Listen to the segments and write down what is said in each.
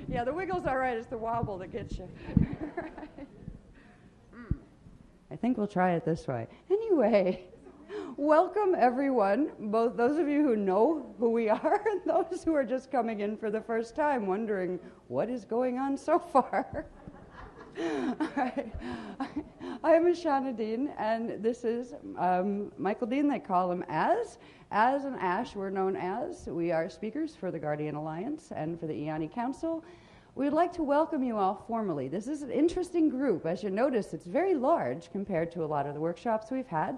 Yeah, the wiggle's all right. It's the wobble that gets you. Right. I think we'll try it this way. Anyway, welcome everyone, both those of you who know who we are and those who are just coming in for the first time wondering what is going on so far. Right. I am Ashayana Deane, and this is Michael Deane. They call him As and Ash, we're known as. We are speakers for the Guardian Alliance and for the Iani Council. We'd like to welcome you all formally. This is an interesting group. As you notice, it's very large compared to a lot of the workshops we've had.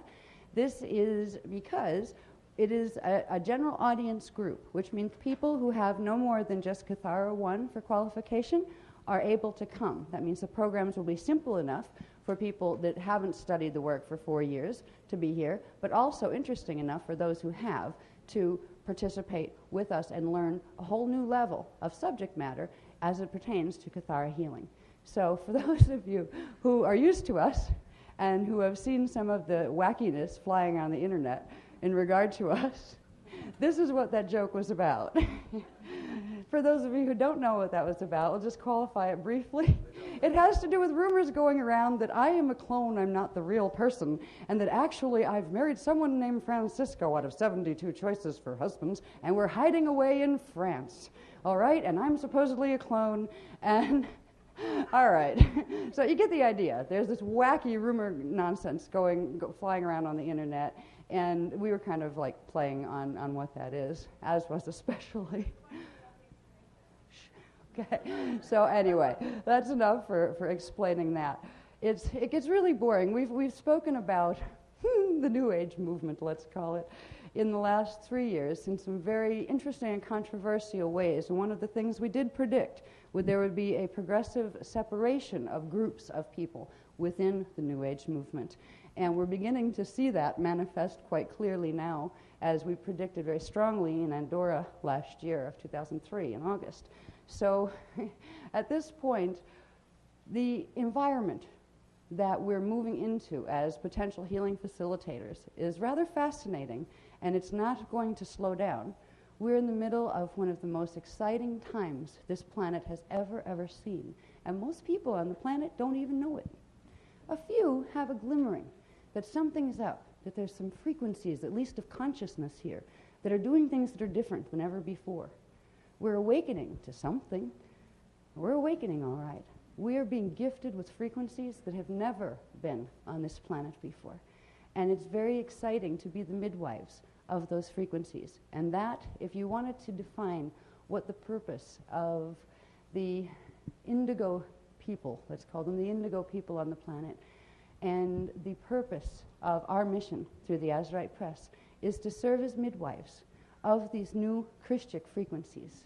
This is because it is a general audience group, which means people who have no more than just Kathara 1 for qualification are able to come. That means the programs will be simple enough for people that haven't studied the work for 4 years to be here, but also interesting enough for those who have to participate with us and learn a whole new level of subject matter as it pertains to Kathara healing. So for those of you who are used to us and who have seen some of the wackiness flying on the internet in regard to us, this is what that joke was about. For those of you who don't know what that was about, I'll just qualify it briefly. It has to do with rumors going around that I am a clone, I'm not the real person, and that actually I've married someone named Francisco out of 72 choices for husbands, and we're hiding away in France. All right, and I'm supposedly a clone, and all right. So you get the idea. There's this wacky rumor nonsense flying around on the internet, and we were kind of like playing on what that is, as was especially. Okay, so anyway, that's enough for explaining that. It gets really boring. We've spoken about the New Age movement, let's call it, in the last 3 years in some very interesting and controversial ways. And one of the things we did predict there would be a progressive separation of groups of people within the New Age movement. And we're beginning to see that manifest quite clearly now, as we predicted very strongly in Andorra last year of 2003 in August. So at this point, the environment that we're moving into as potential healing facilitators is rather fascinating, and it's not going to slow down. We're in the middle of one of the most exciting times this planet has ever seen, and most people on the planet don't even know it. A few have a glimmering that something's up, that there's some frequencies, at least of consciousness here, that are doing things that are different than ever before. We're awakening to something. We're awakening, all right. We are being gifted with frequencies that have never been on this planet before. And it's very exciting to be the midwives of those frequencies. And that, if you wanted to define what the purpose of the indigo people, let's call them the indigo people on the planet, and the purpose of our mission through the Azurite Press is to serve as midwives of these new Christic frequencies.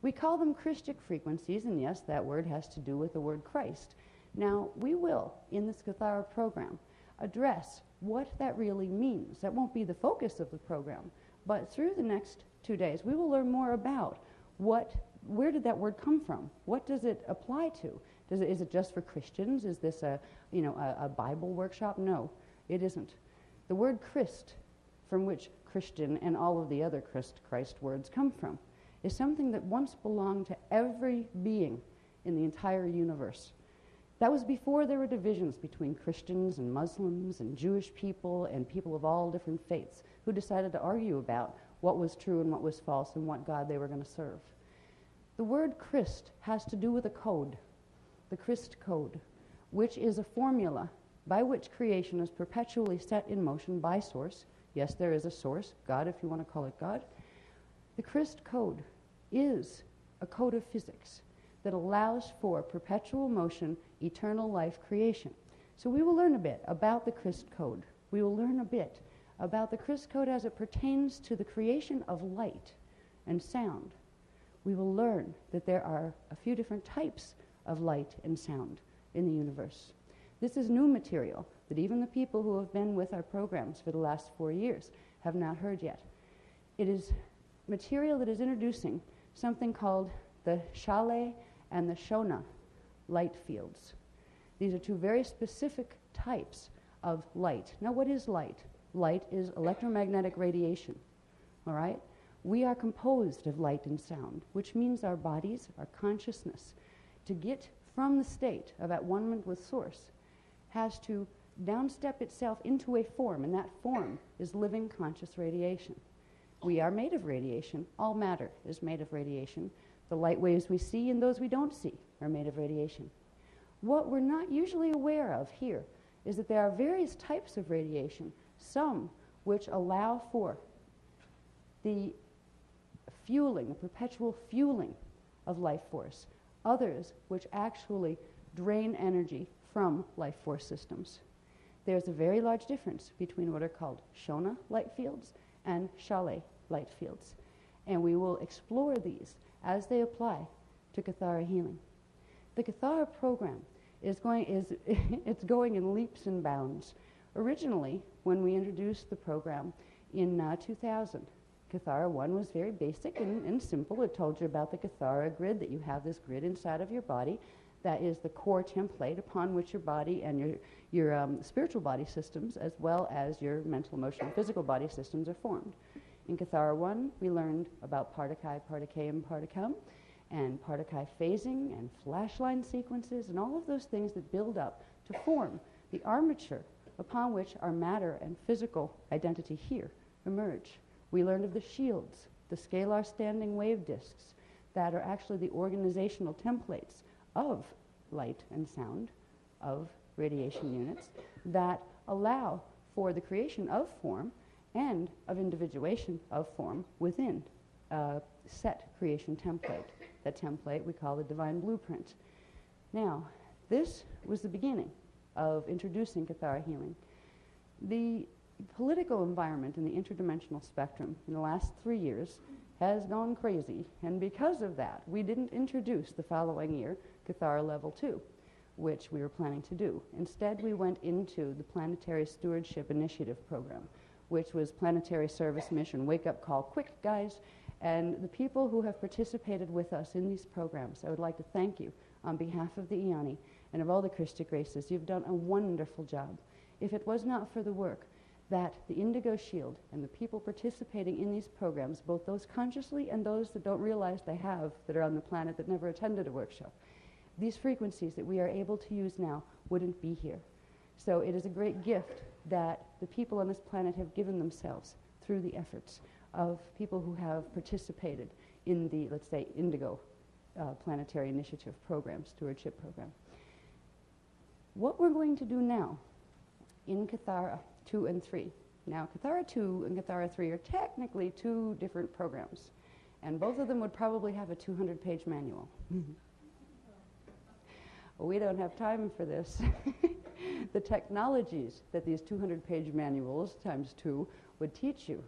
We call them Christic frequencies, and yes, that word has to do with the word Christ. Now, we will, in this Kathara program, address what that really means. That won't be the focus of the program, but through the next 2 days, we will learn more about where did that word come from? What does it apply to? Is it just for Christians? Is this a Bible workshop? No, it isn't. The word Christ, from which Christian and all of the other Christ words come from, is something that once belonged to every being in the entire universe. That was before there were divisions between Christians and Muslims and Jewish people and people of all different faiths who decided to argue about what was true and what was false and what God they were going to serve. The word Christ has to do with a code, the Christ code, which is a formula by which creation is perpetually set in motion by source. Yes, there is a source, God, if you want to call it God. The Christ code is a code of physics that allows for perpetual motion, eternal life creation. So we will learn a bit about the Christ code. We will learn a bit about the Christ code as it pertains to the creation of light and sound. We will learn that there are a few different types of light and sound in the universe. This is new material that even the people who have been with our programs for the last 4 years have not heard yet. It is material that is introducing something called the Shale and the Shona light fields. These are two very specific types of light. Now, what is light? Light is electromagnetic radiation, all right? We are composed of light and sound, which means our bodies, our consciousness, to get from the state of at one-ment with Source, has to downstep itself into a form, and that form is living conscious radiation. We are made of radiation. All matter is made of radiation. The light waves we see and those we don't see are made of radiation. What we're not usually aware of here is that there are various types of radiation, some which allow for the fueling, the perpetual fueling of life force, others which actually drain energy from life force systems. There's a very large difference between what are called Shona light fields and Shale light fields, and we will explore these as they apply to Kathara healing. The Kathara program it's going in leaps and bounds. Originally, when we introduced the program in 2000, Kathara 1 was very basic and simple. It told you about the Kathara grid, that you have this grid inside of your body that is the core template upon which your body and your spiritual body systems, as well as your mental, emotional, physical body systems, are formed. In Kathara 1, we learned about Partakai, Partakayam, Partakam, and Partakai phasing and flashline sequences and all of those things that build up to form the armature upon which our matter and physical identity here emerge. We learned of the shields, the scalar standing wave disks that are actually the organizational templates of light and sound, of radiation units, that allow for the creation of form and of individuation of form within a set creation template. That template we call the divine blueprint. Now, this was the beginning of introducing Kathara healing. The political environment in the interdimensional spectrum in the last 3 years has gone crazy, and because of that, we didn't introduce the following year Kathara Level 2, which we were planning to do. Instead, we went into the Planetary Stewardship Initiative program, which was Planetary Service Mission Wake Up Call Quick, guys. And the people who have participated with us in these programs, I would like to thank you on behalf of the Iani and of all the Christic races. You've done a wonderful job. If it was not for the work that the Indigo Shield and the people participating in these programs, both those consciously and those that don't realize they have, that are on the planet that never attended a workshop, these frequencies that we are able to use now wouldn't be here. So it is a great gift that the people on this planet have given themselves through the efforts of people who have participated in the, let's say, Indigo Planetary Initiative program, stewardship program. What we're going to do now in Kathara 2 and 3. Now, Kathara 2 and Kathara 3 are technically two different programs, and both of them would probably have a 200-page manual. We don't have time for this. The technologies that these 200-page manuals times 2 would teach you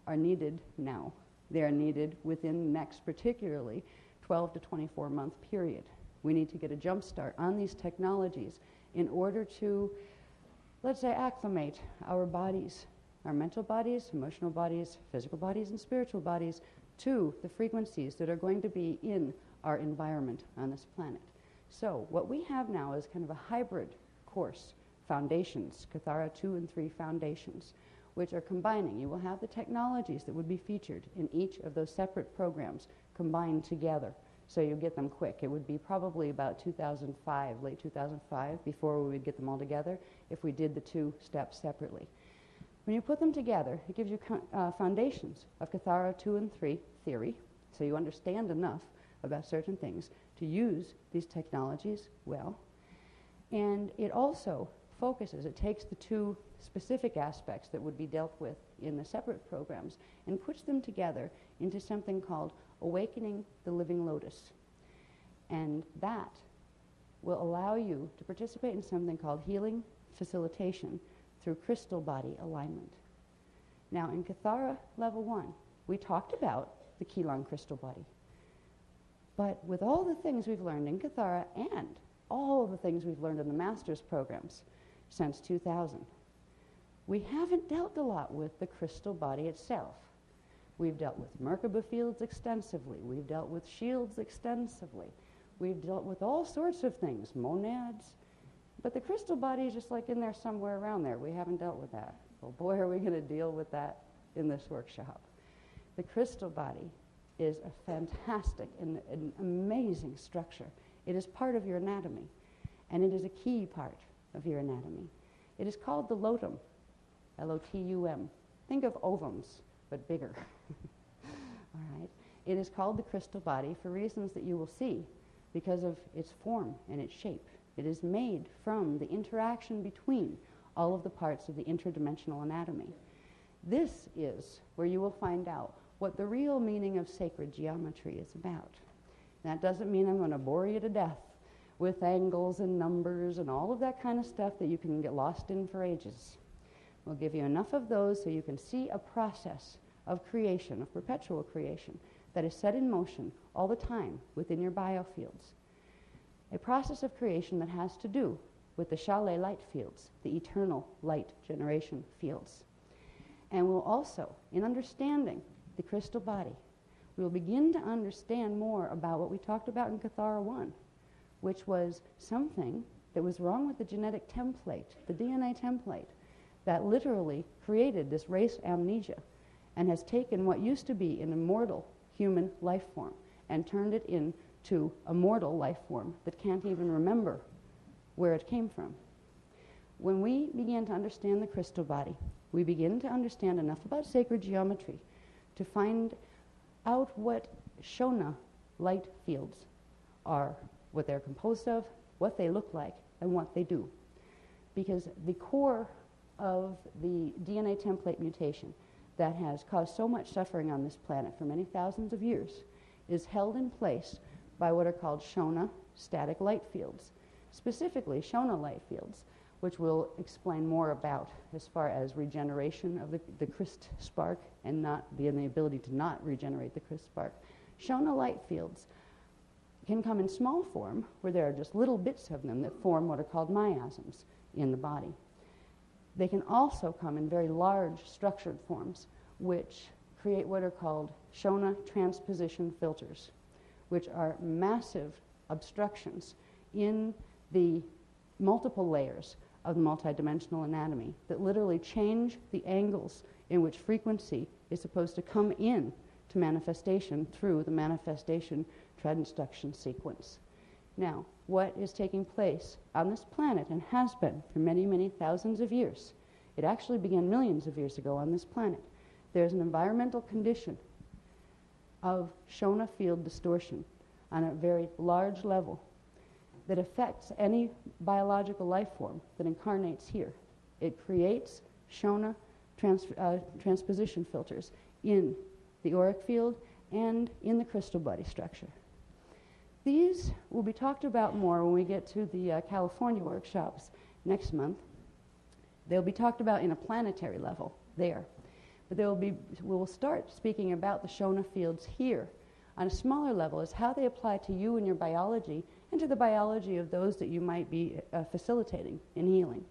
are needed now. They are needed within the next, particularly, 12 to 24-month period. We need to get a jump start on these technologies in order to, let's say, acclimate our bodies, our mental bodies, emotional bodies, physical bodies, and spiritual bodies to the frequencies that are going to be in our environment on this planet. So what we have now is kind of a hybrid course, foundations, Kathara 2 and 3 foundations, which are combining. You will have the technologies that would be featured in each of those separate programs combined together, so you get them quick. It would be probably about 2005, late 2005, before we would get them all together if we did the two steps separately. When you put them together, it gives you foundations of Kathara 2 and 3 theory, so you understand enough about certain things to use these technologies well. And it also focuses, it takes the two specific aspects that would be dealt with in the separate programs and puts them together into something called Awakening the Living Lotus. And that will allow you to participate in something called healing facilitation through crystal body alignment. Now, in Kathara Level 1, we talked about the Keelan crystal body. But with all the things we've learned in Kathara and all of the things we've learned in the master's programs since 2000, we haven't dealt a lot with the crystal body itself. We've dealt with Merkaba Fields extensively. We've dealt with shields extensively. We've dealt with all sorts of things, monads. But the crystal body is just like in there somewhere around there. We haven't dealt with that. Well, boy, are we going to deal with that in this workshop. The crystal body is a fantastic and an amazing structure. It is part of your anatomy, and it is a key part of your anatomy. It is called the lotum, L-O-T-U-M. Think of ovums, but bigger. All right. It is called the crystal body for reasons that you will see because of its form and its shape. It is made from the interaction between all of the parts of the interdimensional anatomy. This is where you will find out what the real meaning of sacred geometry is about. That doesn't mean I'm going to bore you to death with angles and numbers and all of that kind of stuff that you can get lost in for ages. We'll give you enough of those so you can see a process of creation, of perpetual creation, that is set in motion all the time within your biofields. A process of creation that has to do with the Chalet light fields, the eternal light generation fields. And we'll also, in understanding the crystal body, we will begin to understand more about what we talked about in Kathara 1, which was something that was wrong with the genetic template, the DNA template, that literally created this race amnesia and has taken what used to be an immortal human life form and turned it into a mortal life form that can't even remember where it came from. When we begin to understand the crystal body, we begin to understand enough about sacred geometry to find out what Shona light fields are, what they're composed of, what they look like, and what they do. Because the core of the DNA template mutation that has caused so much suffering on this planet for many thousands of years is held in place by what are called Shona static light fields, specifically Shona light fields, which we'll explain more about as far as regeneration of the Christ spark and not the ability to not regenerate the Christ spark. Shona light fields can come in small form, where there are just little bits of them that form what are called miasms in the body. They can also come in very large structured forms, which create what are called Shona transposition filters, which are massive obstructions in the multiple layers of the multidimensional anatomy that literally change the angles in which frequency is supposed to come in to manifestation through the manifestation transduction sequence. Now, what is taking place on this planet and has been for many, many thousands of years, it actually began millions of years ago on this planet. There's an environmental condition of Shona field distortion on a very large level that affects any biological life form that incarnates here. It creates Shona transposition filters in the auric field and in the crystal body structure. These will be talked about more when we get to the California workshops next month. They'll be talked about in a planetary level there. But we'll start speaking about the Shona fields here on a smaller level as how they apply to you and your biology and to the biology of those that you might be facilitating in healing.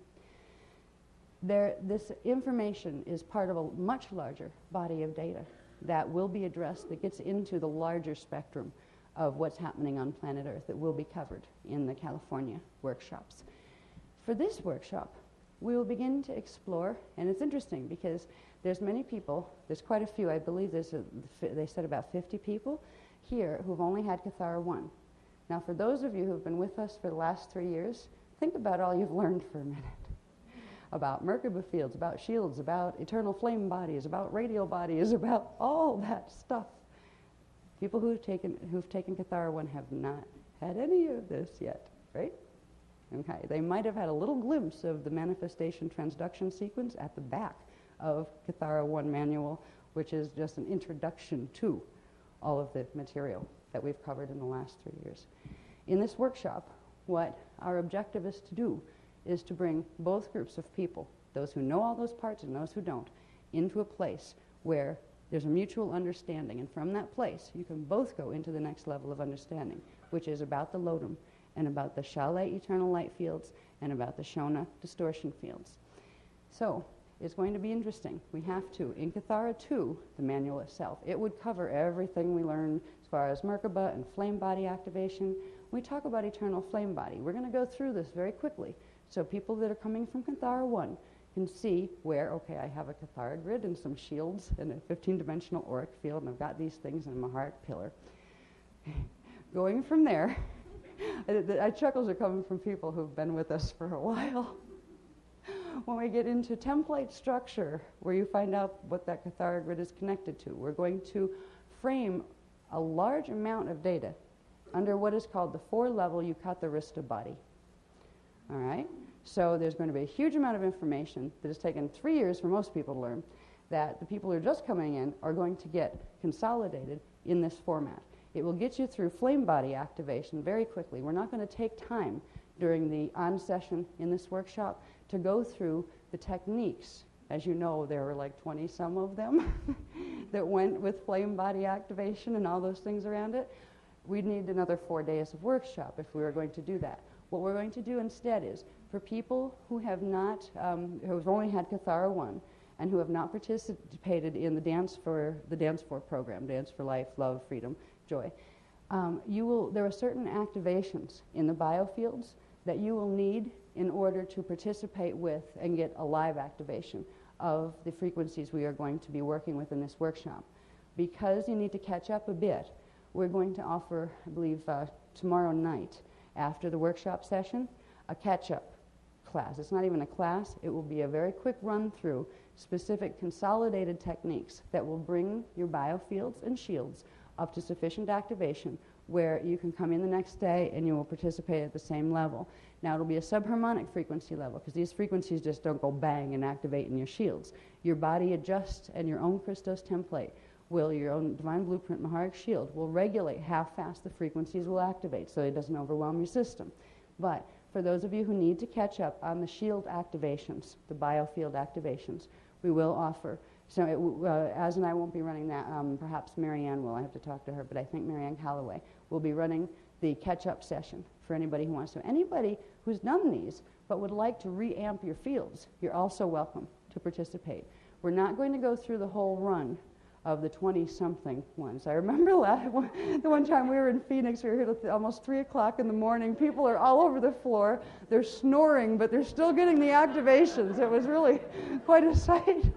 This information is part of a much larger body of data that will be addressed, that gets into the larger spectrum of what's happening on planet Earth that will be covered in the California workshops. For this workshop, we will begin to explore, and it's interesting because there's many people, there's quite a few, I believe they said about 50 people here who've only had Kathara 1. Now for those of you who've been with us for the last 3 years, think about all you've learned for a minute. About Merkaba Fields, about shields, about eternal flame bodies, about radial bodies, about all that stuff. People who've taken Kathara 1 have not had any of this yet, right? Okay, they might have had a little glimpse of the manifestation transduction sequence at the back of Kathara 1 manual, which is just an introduction to all of the material that we've covered in the last 3 years. In this workshop, what our objective is to do is to bring both groups of people, those who know all those parts and those who don't, into a place where there's a mutual understanding. And from that place, you can both go into the next level of understanding, which is about the Lotum and about the Chalet eternal light fields and about the Shona distortion fields. So it's going to be interesting. We have to, in Kathara 2, the manual itself, it would cover everything we learned as far as Merkaba and flame body activation. We talk about eternal flame body. We're going to go through this very quickly so people that are coming from Kathara 1 can see where, okay, I have a Kathara grid and some shields and a 15-dimensional auric field, and I've got these things in a Maharic pillar. Going from there, chuckles are coming from people who've been with us for a while. When we get into template structure, where you find out what that Kathara grid is connected to, we're going to frame a large amount of data under what is called the 4-level Ecka-Core body. All right? So there's going to be a huge amount of information that has taken 3 years for most people to learn, that the people who are just coming in are going to get consolidated in this format. It will get you through flame body activation very quickly. We're not going to take time during the on-session in this workshop to go through the techniques. As you know, there were like 20-some of them that went with flame body activation and all those things around it. We'd need another 4 days of workshop if we were going to do that. What we're going to do instead is, for people who have not, who've only had Kathara 1 and who have not participated in the Dance for program, Dance for Life, Love, Freedom, Joy, there are certain activations in the biofields that you will need in order to participate with and get a live activation of the frequencies we are going to be working with in this workshop. Because you need to catch up a bit, we're going to offer, I believe, tomorrow night, after the workshop session, a catch-up class. It's not even a class. It will be a very quick run-through specific consolidated techniques that will bring your biofields and shields up to sufficient activation where you can come in the next day and you will participate at the same level. Now, it'll be a subharmonic frequency level because these frequencies just don't go bang and activate in your shields. Your body adjusts, and your own Christos template your own Divine Blueprint Maharic shield will regulate how fast the frequencies will activate so it doesn't overwhelm your system. But for those of you who need to catch up on the shield activations, the biofield activations, we will offer. So Az and I won't be running that. Perhaps Marianne will. I have to talk to her, but I think Marianne Calloway will be running the catch-up session for anybody who wants to. Anybody who's done these but would like to re-amp your fields, you're also welcome to participate. We're not going to go through the whole run of the 20-something ones. I remember the one time we were in Phoenix, we were here till almost 3 o'clock in the morning. People are all over the floor. They're snoring, but they're still getting the activations. It was really quite a sight.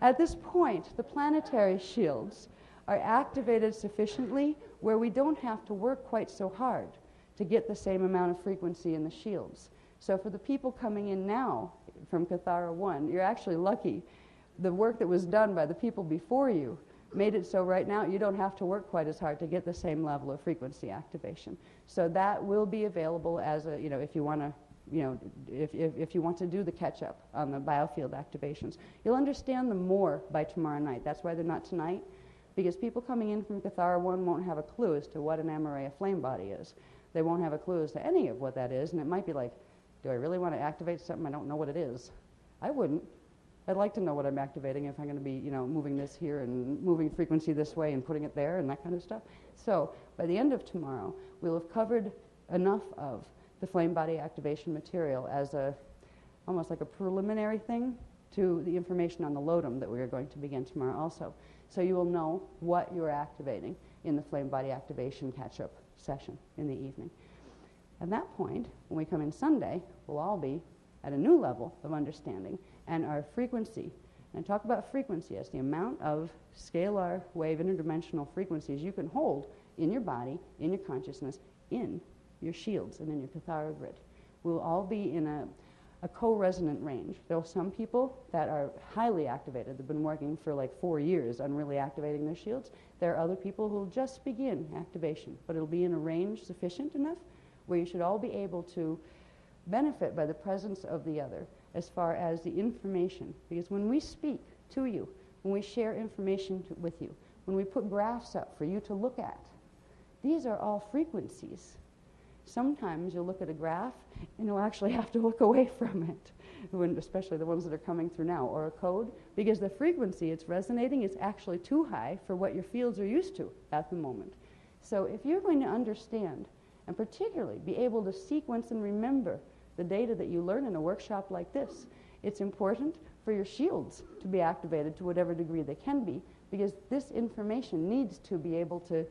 At this point, the planetary shields are activated sufficiently where we don't have to work quite so hard to get the same amount of frequency in the shields. So for the people coming in now from Kathara 1, you're actually lucky. The work that was done by the people before you made it so right now you don't have to work quite as hard to get the same level of frequency activation. So that will be available as a, if you want to, if you want to do the catch-up on the biofield activations. You'll understand them more by tomorrow night. That's why they're not tonight, because people coming in from Kathara 1 won't have a clue as to what an MRA flame body is. They won't have a clue as to any of what that is, and it might be like, do I really want to activate something I don't know what it is? I wouldn't. I'd like to know what I'm activating if I'm going to be, moving this here and moving frequency this way and putting it there and that kind of stuff. So by the end of tomorrow, we'll have covered enough of the flame body activation material as almost like a preliminary thing to the information on the Lotum that we are going to begin tomorrow also. So you will know what you're activating in the flame body activation catch-up session in the evening. At that point, when we come in Sunday, we'll all be at a new level of understanding, and our frequency, and I talk about frequency as the amount of scalar wave interdimensional frequencies you can hold in your body, in your consciousness, in your shields, and in your Kathara grid. We'll all be in a co-resonant range. There are some people that are highly activated. They've been working for like 4 years on really activating their shields. There are other people who will just begin activation, but it'll be in a range sufficient enough where you should all be able to benefit by the presence of the other as far as the information. Because when we speak to you, when we share information with you, when we put graphs up for you to look at, these are all frequencies. Sometimes you'll look at a graph and you'll actually have to look away from it, especially the ones that are coming through now, or a code, because the frequency it's resonating is actually too high for what your fields are used to at the moment. So if you're going to understand, and particularly be able to sequence and remember the data that you learn in a workshop like this, it's important for your shields to be activated to whatever degree they can be, because this information needs to be able to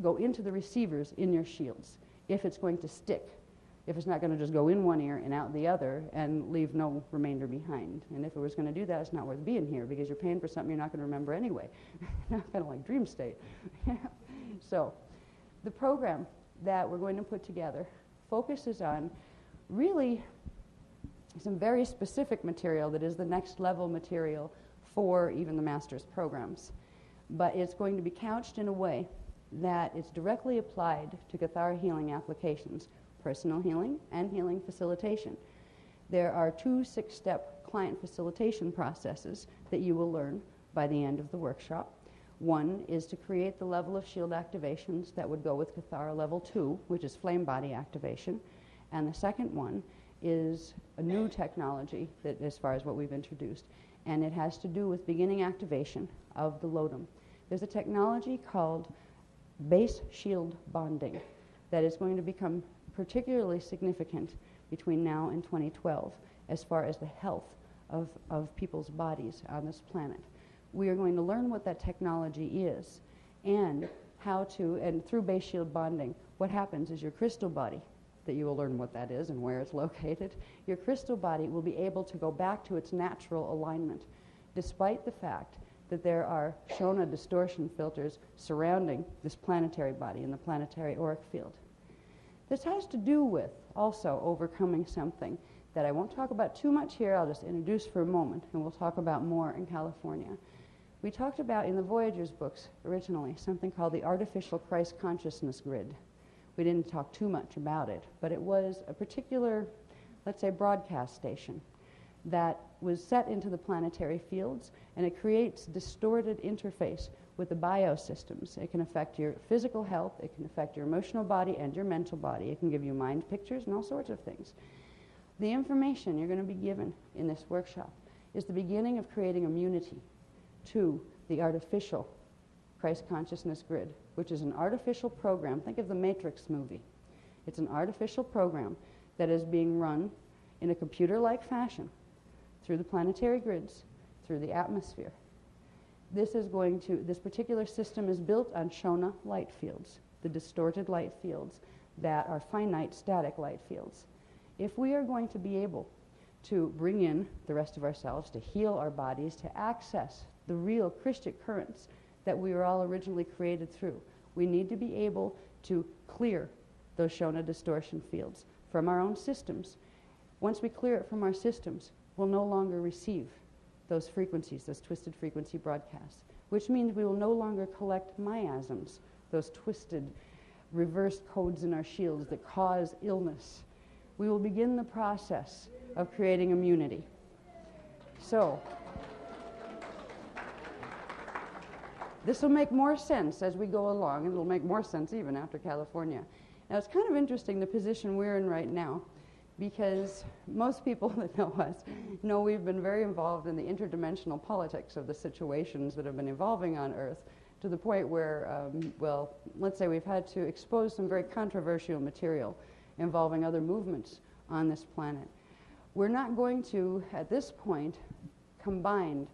go into the receivers in your shields if it's going to stick if it's not going to just go in one ear and out the other and leave no remainder behind. And if it was going to do that, it's not worth being here because you're paying for something you're not going to remember anyway. Kind of like dream state. So the program that we're going to put together focuses on really some very specific material that is the next level material for even the master's programs. But it's going to be couched in a way that it's directly applied to Kathara healing applications, personal healing and healing facilitation. There are 2 6-step client facilitation processes that you will learn by the end of the workshop. One is to create the level of shield activations that would go with Kathara Level 2, which is flame body activation. And the second one is a new technology that, as far as what we've introduced, and it has to do with beginning activation of the lodum. There's a technology called base shield bonding that is going to become particularly significant between now and 2012 as far as the health of people's bodies on this planet. We are going to learn what that technology is and how to, and through base shield bonding, what happens is your crystal body, that you will learn what that is and where it's located, your crystal body will be able to go back to its natural alignment, despite the fact that there are Shona distortion filters surrounding this planetary body in the planetary auric field. This has to do with also overcoming something that I won't talk about too much here. I'll just introduce for a moment, and we'll talk about more in California. We talked about in the Voyagers books originally something called the artificial Christ consciousness grid. We didn't talk too much about it, but it was a particular, let's say, broadcast station that was set into the planetary fields, and it creates distorted interface with the biosystems. It can affect your physical health, it can affect your emotional body and your mental body. It can give you mind pictures and all sorts of things. The information you're going to be given in this workshop is the beginning of creating immunity to the artificial Christ consciousness grid, which is an artificial program. Think of the Matrix movie. It's an artificial program that is being run in a computer-like fashion through the planetary grids, through the atmosphere. This particular system is built on Shona light fields, the distorted light fields that are finite static light fields. If we are going to be able to bring in the rest of ourselves, to heal our bodies, to access the real Christic currents that we were all originally created through, we need to be able to clear those Shona distortion fields from our own systems. Once we clear it from our systems, we'll no longer receive those frequencies, those twisted frequency broadcasts, which means we will no longer collect miasms, those twisted reversed codes in our shields that cause illness. We will begin the process of creating immunity. So, this will make more sense as we go along, and it'll make more sense even after California. Now, it's kind of interesting the position we're in right now, because most people that know us know we've been very involved in the interdimensional politics of the situations that have been evolving on Earth, to the point where, well, let's say we've had to expose some very controversial material involving other movements on this planet. We're not going to, at this point, combine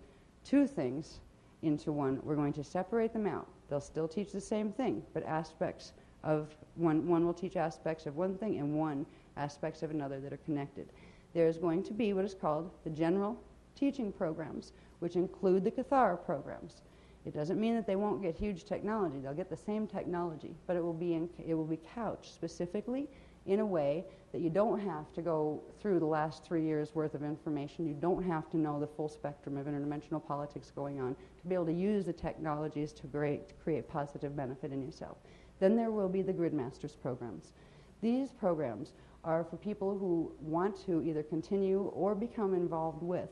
2 things into one. We're going to separate them out. They'll still teach the same thing, but aspects of one will teach aspects of one thing and one aspects of another that are connected. There's going to be what is called the general teaching programs, which include the Kathara programs. It doesn't mean that they won't get huge technology. They'll get the same technology, but it will be couched specifically in a way that you don't have to go through the last 3 years' worth of information. You don't have to know the full spectrum of interdimensional politics going on to be able to use the technologies to create positive benefit in yourself. Then there will be the Grid Masters programs. These programs are for people who want to either continue or become involved with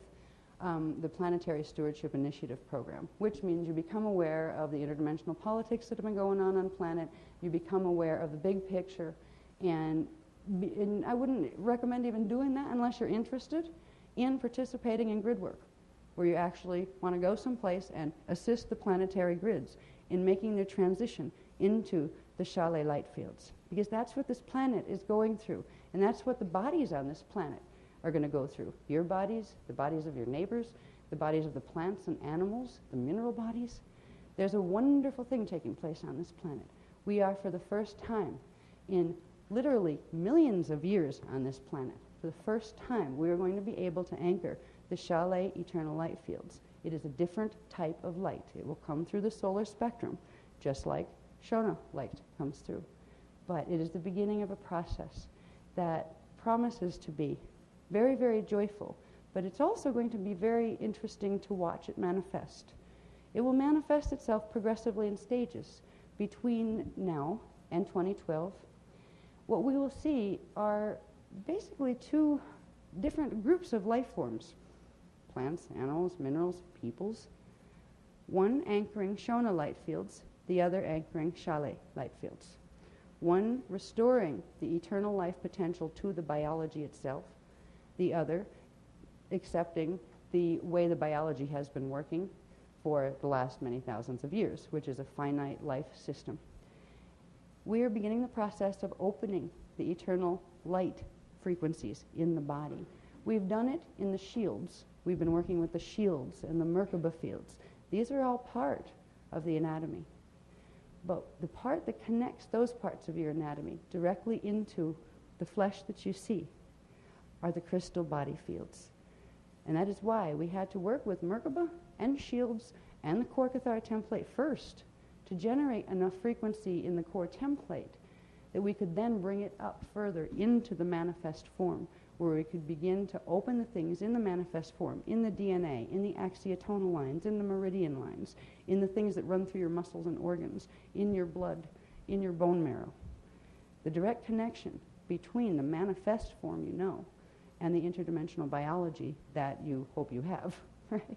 the Planetary Stewardship Initiative program, which means you become aware of the interdimensional politics that have been going on planet, you become aware of the big picture, and I wouldn't recommend even doing that unless you're interested in participating in grid work, where you actually want to go someplace and assist the planetary grids in making their transition into the Chalet light fields, because that's what this planet is going through, and that's what the bodies on this planet are going to go through. Your bodies, the bodies of your neighbors, the bodies of the plants and animals, the mineral bodies. There's a wonderful thing taking place on this planet. We are, for the first time in literally millions of years on this planet, for the first time, we are going to be able to anchor the Shaolei eternal light fields. It is a different type of light. It will come through the solar spectrum, just like Shona light comes through. But it is the beginning of a process that promises to be very, very joyful, but it's also going to be very interesting to watch it manifest. It will manifest itself progressively in stages between now and 2012. What we will see are basically two different groups of life forms: plants, animals, minerals, peoples. One anchoring Shona light fields, the other anchoring Shaolei light fields. One restoring the eternal life potential to the biology itself, the other accepting the way the biology has been working for the last many thousands of years, which is a finite life system. We are beginning the process of opening the eternal light frequencies in the body. We've done it in the shields. We've been working with the shields and the Merkaba Fields. These are all part of the anatomy. But the part that connects those parts of your anatomy directly into the flesh that you see are the crystal body fields. And that is why we had to work with Merkaba and shields and the core Kathara template first to generate enough frequency in the core template that we could then bring it up further into the manifest form, where we could begin to open the things in the manifest form, in the DNA, in the axiotonal lines, in the meridian lines, in the things that run through your muscles and organs, in your blood, in your bone marrow. The direct connection between the manifest form you know and the interdimensional biology that you hope you have, right?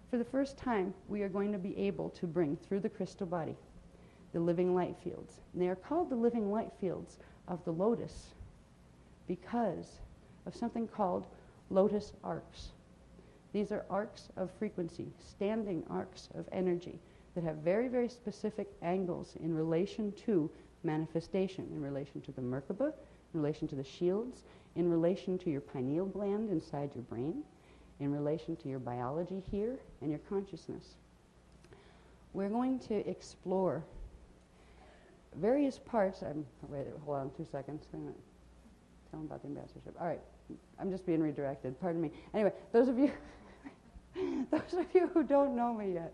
For the first time, we are going to be able to bring through the crystal body the living light fields. And they are called the living light fields of the Lotus because of something called Lotus arcs. These are arcs of frequency, standing arcs of energy that have very, very specific angles in relation to manifestation, in relation to the Merkaba, in relation to the shields, in relation to your pineal gland inside your brain, in relation to your biology here and your consciousness. We're going to explore various parts. Wait, hold on 2 seconds. Tell them about the ambassadorship. All right, I'm just being redirected. Pardon me. Anyway, those of you who don't know me yet,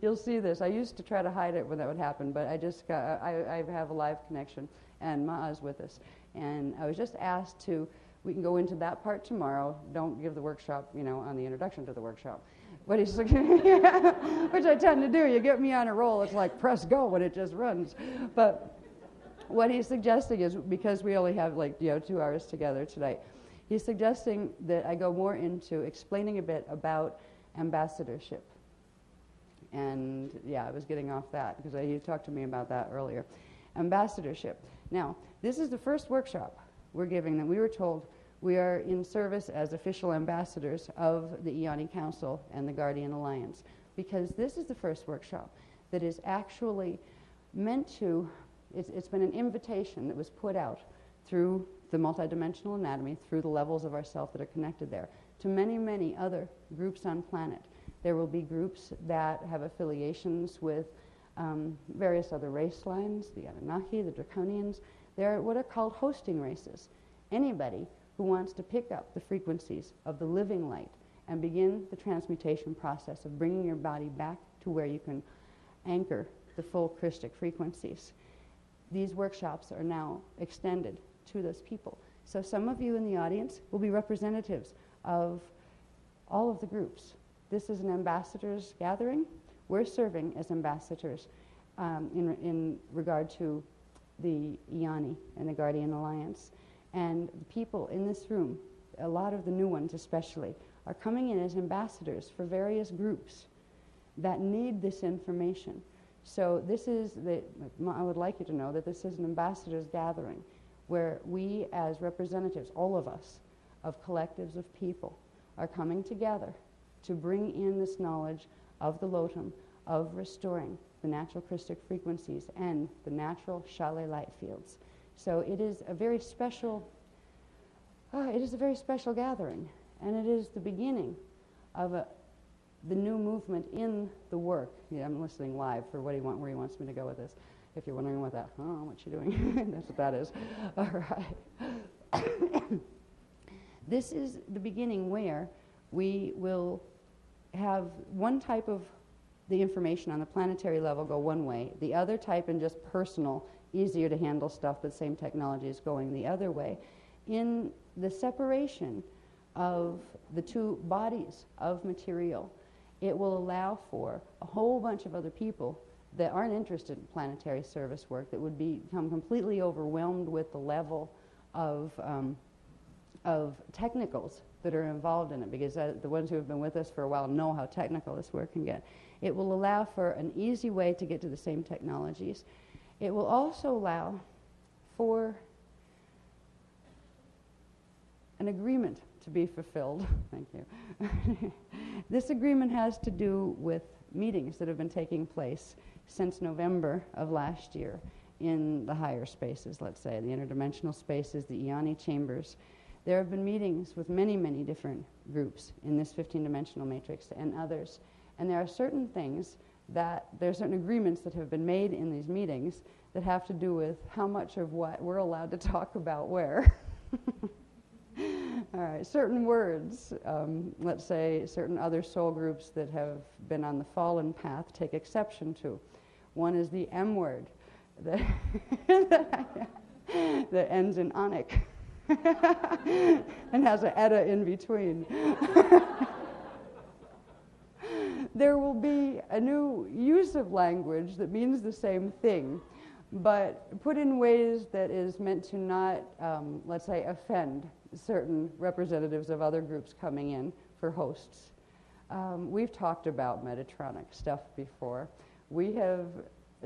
you'll see this. I used to try to hide it when that would happen, but I have a live connection, and Ma'a's with us. And I was just asked to, we can go into that part tomorrow. Don't give the workshop, on the introduction to the workshop. What he's which I tend to do. You get me on a roll, it's like press go when it just runs. But what he's suggesting is, because we only have 2 hours together tonight, he's suggesting that I go more into explaining a bit about ambassadorship. And yeah, I was getting off that because he talked to me about that earlier. Ambassadorship. Now, this is the first workshop we're giving that we were told we are in service as official ambassadors of the Ioni Council and the Guardian Alliance, because this is the first workshop that is actually meant to, it's been an invitation that was put out through the multidimensional anatomy, through the levels of ourself that are connected there, to many, many other groups on planet. There will be groups that have affiliations with various other race lines, the Anunnaki, the Draconians. They're what are called hosting races. Anybody who wants to pick up the frequencies of the living light and begin the transmutation process of bringing your body back to where you can anchor the full Christic frequencies. These workshops are now extended to those people. So some of you in the audience will be representatives of all of the groups. This is an ambassadors gathering. We're serving as ambassadors in regard to the Ioni and the Guardian Alliance. And the people in this room, a lot of the new ones especially, are coming in as ambassadors for various groups that need this information. So this is, I would like you to know that this is an ambassadors gathering where we as representatives, all of us, of collectives of people, are coming together to bring in this knowledge of the Lotum, of restoring the natural Christic frequencies and the natural Shaolei light fields. So it is a very special, gathering, and it is the beginning of the new movement in the work. Yeah, I'm listening live for where he wants me to go with this. If you're wondering what that, oh, what's she doing? That's what that is. All right. This is the beginning where we will have one type of the information on the planetary level go one way, the other type in just personal, easier to handle stuff, but same technology is going the other way. In the separation of the two bodies of material, it will allow for a whole bunch of other people that aren't interested in planetary service work, that would become completely overwhelmed with the level of technicals that are involved in it, because the ones who have been with us for a while know how technical this work can get. It will allow for an easy way to get to the same technologies. It will also allow for an agreement to be fulfilled. Thank you. This agreement has to do with meetings that have been taking place since November of last year in the higher spaces, let's say, the interdimensional spaces, the Ioni chambers. There have been meetings with many, many different groups in this 15-dimensional matrix and others. And there are certain things there are certain agreements that have been made in these meetings that have to do with how much of what we're allowed to talk about where. All right, certain words, let's say certain other soul groups that have been on the fallen path take exception to. One is the M word that, that ends in onic and has an etta in between. There will be a new use of language that means the same thing, but put in ways that is meant to not, let's say, offend certain representatives of other groups coming in for hosts. We've talked about Metatronic stuff before. We have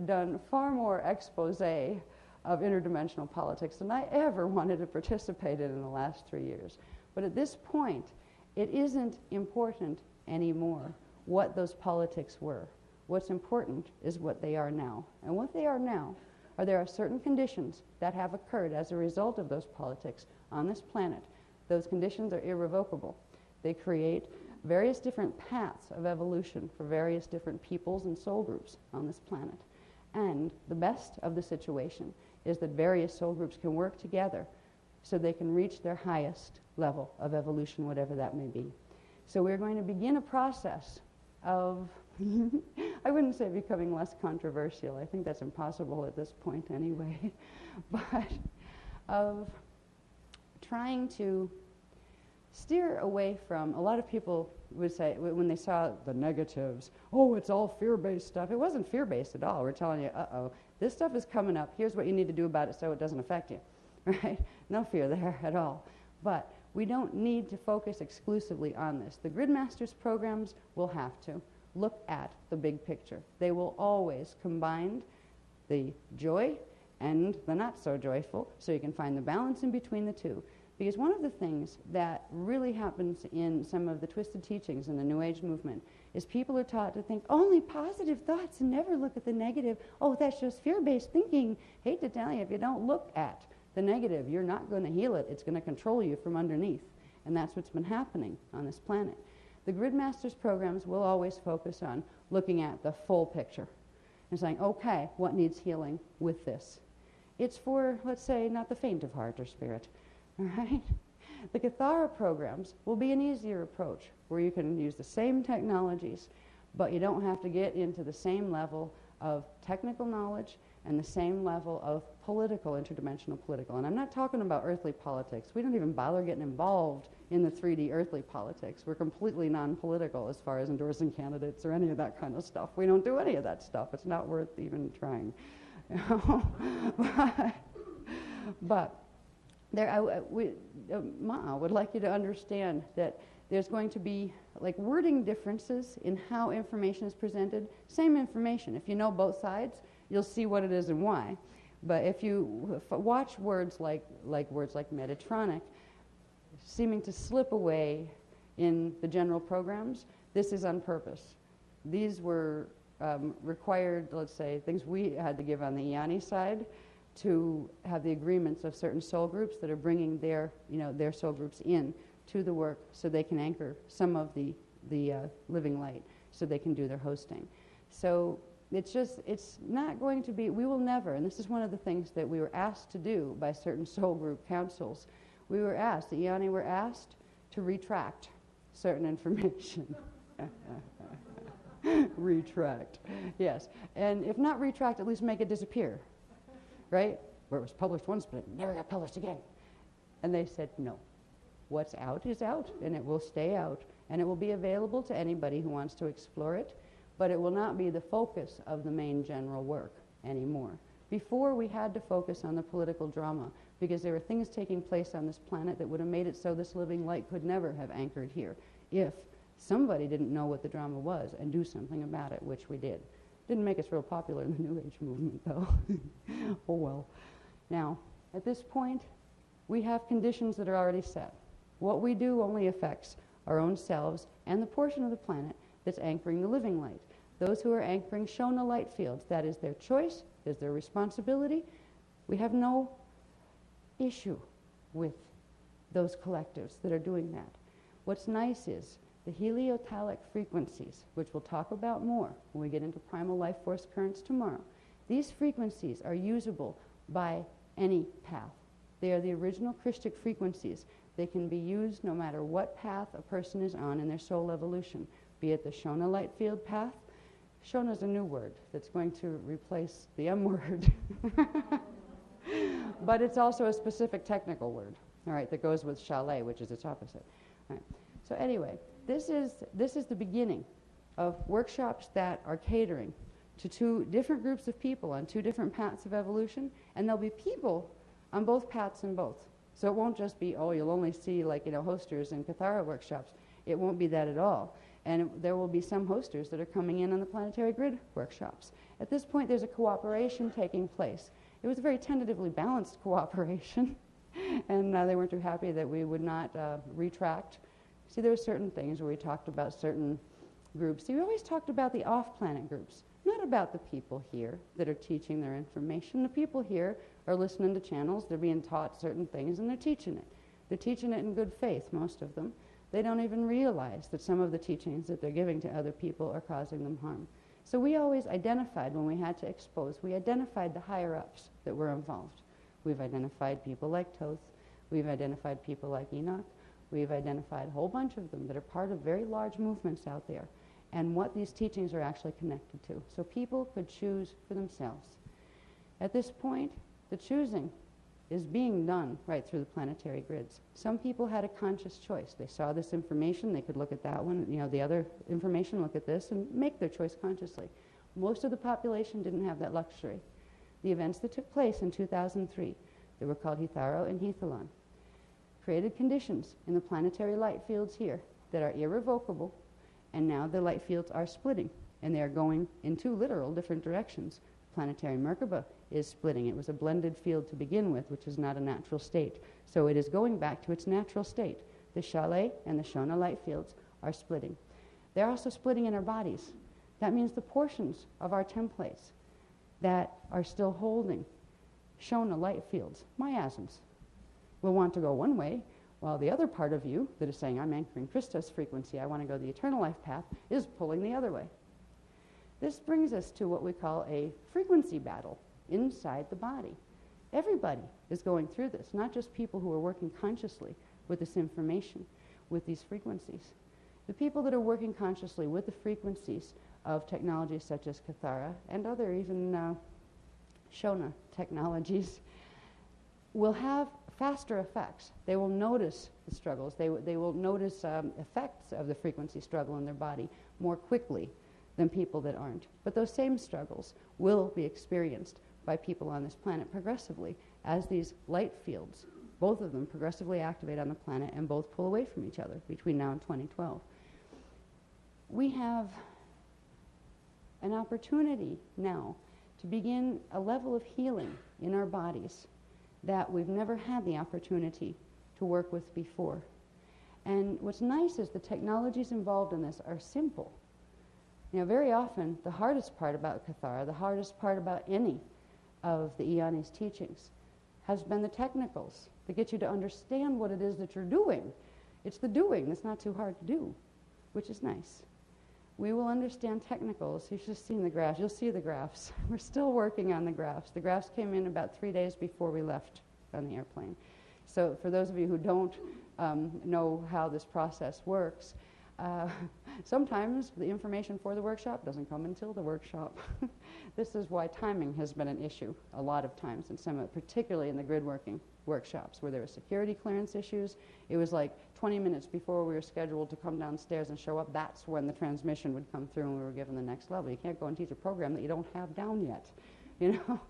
done far more expose of interdimensional politics than I ever wanted to participate in the last 3 years. But at this point, it isn't important anymore what those politics were. What's important is what they are now. And what they are now are there are certain conditions that have occurred as a result of those politics on this planet. Those conditions are irrevocable. They create various different paths of evolution for various different peoples and soul groups on this planet. And the best of the situation is that various soul groups can work together so they can reach their highest level of evolution, whatever that may be. So we're going to begin a process of, I wouldn't say becoming less controversial. I think that's impossible at this point anyway. But of trying to steer away from, a lot of people would say, when they saw the negatives, oh, it's all fear-based stuff. It wasn't fear-based at all. We're telling you, uh-oh, this stuff is coming up. Here's what you need to do about it so it doesn't affect you, right? No fear there at all. But we don't need to focus exclusively on this. The Gridmasters programs will have to look at the big picture. They will always combine the joy and the not so joyful, so you can find the balance in between the two. Because one of the things that really happens in some of the twisted teachings in the New Age movement is people are taught to think only positive thoughts and never look at the negative. Oh, that's just fear-based thinking. Hate to tell you, if you don't look at the negative, you're not going to heal it. It's going to control you from underneath. And that's what's been happening on this planet. The Gridmasters programs will always focus on looking at the full picture and saying, okay, what needs healing with this? It's for, let's say, not the faint of heart or spirit. All right? The Kathara programs will be an easier approach where you can use the same technologies, but you don't have to get into the same level of technical knowledge and the same level of interdimensional political. And I'm not talking about earthly politics. We don't even bother getting involved in the 3D earthly politics. We're completely non-political as far as endorsing candidates or any of that kind of stuff. We don't do any of that stuff. It's not worth even trying. But Ma'a would like you to understand that there's going to be like wording differences in how information is presented. Same information. If you know both sides, you'll see what it is and why. But if you watch words like Metatronic seeming to slip away in the general programs, this is on purpose. These were required, let's say, things we had to give on the Ioni side to have the agreements of certain soul groups that are bringing their soul groups in to the work so they can anchor some of the living light so they can do their hosting. So it's not going to be, we will never, and this is one of the things that we were asked to do by certain soul group councils. We were asked, the Iani were asked to retract certain information. Retract, yes. And if not retract, at least make it disappear, right? Where it was published once, but it never got published again. And they said, no. What's out is out, and it will stay out, and it will be available to anybody who wants to explore it, but it will not be the focus of the main general work anymore. Before, we had to focus on the political drama, because there were things taking place on this planet that would have made it so this living light could never have anchored here if somebody didn't know what the drama was and do something about it, which we did. Didn't make us real popular in the New Age movement, though. Oh well. Now, at this point, we have conditions that are already set. What we do only affects our own selves and the portion of the planet that's anchoring the living light. Those who are anchoring Shona light fields, that is their choice, is their responsibility. We have no issue with those collectives that are doing that. What's nice is the heliotalic frequencies, which we'll talk about more when we get into primal life force currents tomorrow. These frequencies are usable by any path. They are the original Christic frequencies. They can be used no matter what path a person is on in their soul evolution, be it the Shona light field path. Shona is a new word that's going to replace the M word. But it's also a specific technical word, all right, that goes with chalet, which is its opposite. All right. So anyway, this is the beginning of workshops that are catering to two different groups of people on two different paths of evolution, and there'll be people on both paths in both. So it won't just be, oh, you'll only see, like, hosters and Kathara workshops. It won't be that at all. And there will be some hosters that are coming in on the planetary grid workshops. At this point, there's a cooperation taking place. It was a very tentatively balanced cooperation, and they weren't too happy that we would not retract. See, there were certain things where we talked about certain groups. See, we always talked about the off-planet groups, not about the people here that are teaching their information. The people here are listening to channels, they're being taught certain things, and they're teaching it. They're teaching it in good faith, most of them. They don't even realize that some of the teachings that they're giving to other people are causing them harm. So we always identified, when we had to expose, we identified the higher-ups that were involved. We've identified people like Thoth. We've identified people like Enoch. We've identified a whole bunch of them that are part of very large movements out there, and what these teachings are actually connected to. So people could choose for themselves. At this point, the choosing is being done right through the planetary grids. Some people had a conscious choice. They saw this information, they could look at that one, the other information, look at this, and make their choice consciously. Most of the population didn't have that luxury. The events that took place in 2003, they were called Hetharo and Hethalon, created conditions in the planetary light fields here that are irrevocable, and now the light fields are splitting, and they are going in two literal different directions. Planetary Merkaba is splitting. It was a blended field to begin with, which is not a natural state. So it is going back to its natural state. The chalet and the Shona light fields are splitting. They're also splitting in our bodies. That means the portions of our templates that are still holding Shona light fields, miasms, will want to go one way, while the other part of you that is saying, I'm anchoring Christos frequency, I want to go the eternal life path, is pulling the other way. This brings us to what we call a frequency battle inside the body. Everybody is going through this, not just people who are working consciously with this information, with these frequencies. The people that are working consciously with the frequencies of technologies such as Kathara and other even Shona technologies will have faster effects. They will notice the struggles. They will notice effects of the frequency struggle in their body more quickly than people that aren't. But those same struggles will be experienced by people on this planet progressively as these light fields, both of them progressively activate on the planet and both pull away from each other between now and 2012. We have an opportunity now to begin a level of healing in our bodies that we've never had the opportunity to work with before. And what's nice is the technologies involved in this are simple. Very often, the hardest part about Kathara, the hardest part about any of the Iani's teachings, has been the technicals that get you to understand what it is that you're doing. It's the doing that's not too hard to do, which is nice. We will understand technicals. You've just seen the graphs. You'll see the graphs. We're still working on the graphs. The graphs came in about 3 days before we left on the airplane. So for those of you who don't know how this process works, sometimes the information for the workshop doesn't come until the workshop. This is why timing has been an issue a lot of times, in some, particularly in the grid working workshops where there were security clearance issues. It was like 20 minutes before we were scheduled to come downstairs and show up. That's when the transmission would come through and we were given the next level. You can't go and teach a program that you don't have down yet, you know.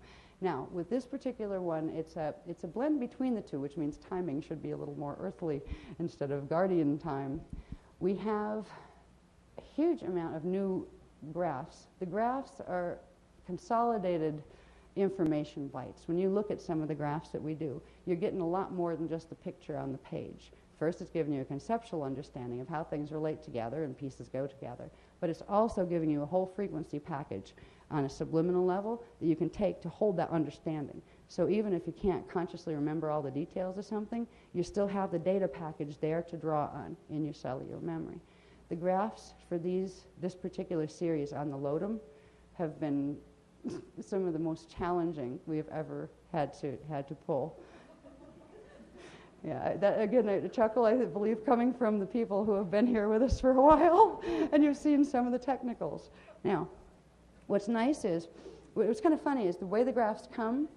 Now, with this particular one, it's a blend between the two, which means timing should be a little more earthly instead of guardian time. We have a huge amount of new graphs. The graphs are consolidated information bytes. When you look at some of the graphs that we do, you're getting a lot more than just the picture on the page. First, it's giving you a conceptual understanding of how things relate together and pieces go together, but it's also giving you a whole frequency package on a subliminal level that you can take to hold that understanding. So even if you can't consciously remember all the details of something, you still have the data package there to draw on in your cellular memory. The graphs for this particular series on the Lotus have been some of the most challenging we have ever had to pull. Yeah, that again, a chuckle I believe coming from the people who have been here with us for a while, and you've seen some of the technicals. Now, what's nice is, what's kind of funny is the way the graphs come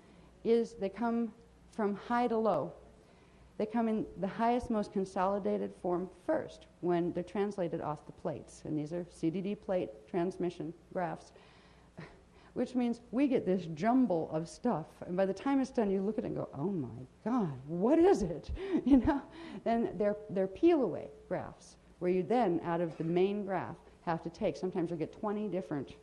is they come from high to low. They come in the highest, most consolidated form first when they're translated off the plates, and these are CDD plate transmission graphs, which means we get this jumble of stuff, and by the time it's done, you look at it and go, oh my God, what is it? You know? Then they're peel-away graphs, where you then, out of the main graph, have to take, sometimes you'll get 20 different,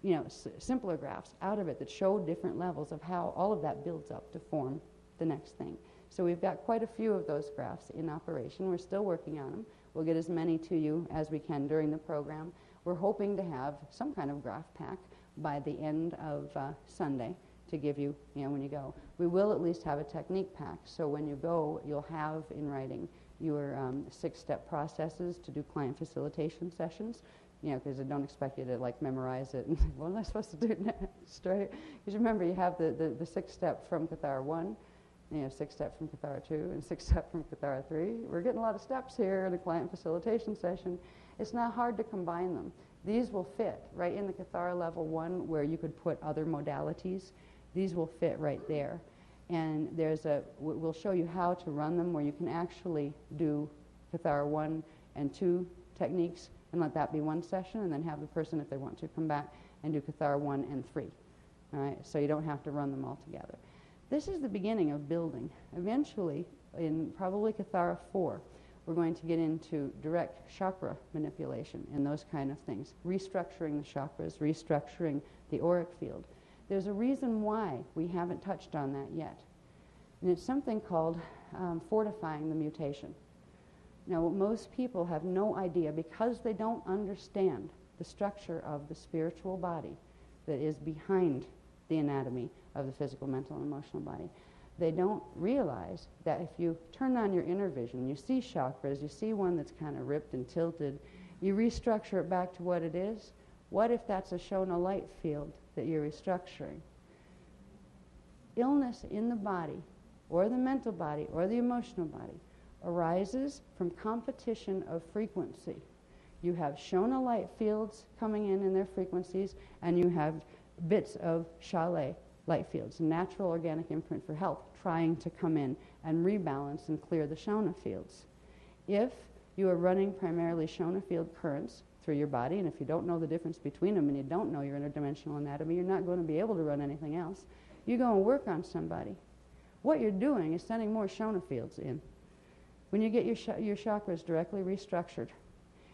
you know, simpler graphs out of it that show different levels of how all of that builds up to form the next thing. So we've got quite a few of those graphs in operation. We're still working on them. We'll get as many to you as we can during the program. We're hoping to have some kind of graph pack by the end of Sunday to give you, you know, when you go. We will at least have a technique pack, so when you go, you'll have in writing your 6-step processes to do client facilitation sessions, you know, because I don't expect you to, like, memorize it and think, what am I supposed to do next, right? Because remember, you have the 6-step from Kathara 1, you know, 6-step from Kathara 2, and 6-step from Kathara 3. We're getting a lot of steps here in a client facilitation session. It's not hard to combine them. These will fit right in the Kathara level 1 where you could put other modalities. These will fit right there. And we'll show you how to run them where you can actually do Kathara 1 and 2 techniques and let that be one session, and then have the person, if they want to, come back and do Kathara 1 and 3. All right? So you don't have to run them all together. This is the beginning of building. Eventually, in probably Kathara 4, we're going to get into direct chakra manipulation and those kind of things, restructuring the chakras, restructuring the auric field. There's a reason why we haven't touched on that yet, and it's something called fortifying the mutation. Now, most people have no idea, because they don't understand the structure of the spiritual body that is behind the anatomy of the physical, mental, and emotional body. They don't realize that if you turn on your inner vision, you see chakras, you see one that's kind of ripped and tilted, you restructure it back to what it is. What if that's a Shona light field that you're restructuring? Illness in the body, or the mental body, or the emotional body, arises from competition of frequency. You have Shona light fields coming in their frequencies, and you have bits of Shale light fields, natural organic imprint for health, trying to come in and rebalance and clear the Shona fields. If you are running primarily Shona field currents through your body, and if you don't know the difference between them and you don't know your interdimensional anatomy, you're not going to be able to run anything else. You go and work on somebody. What you're doing is sending more Shona fields in. When you get your chakras directly restructured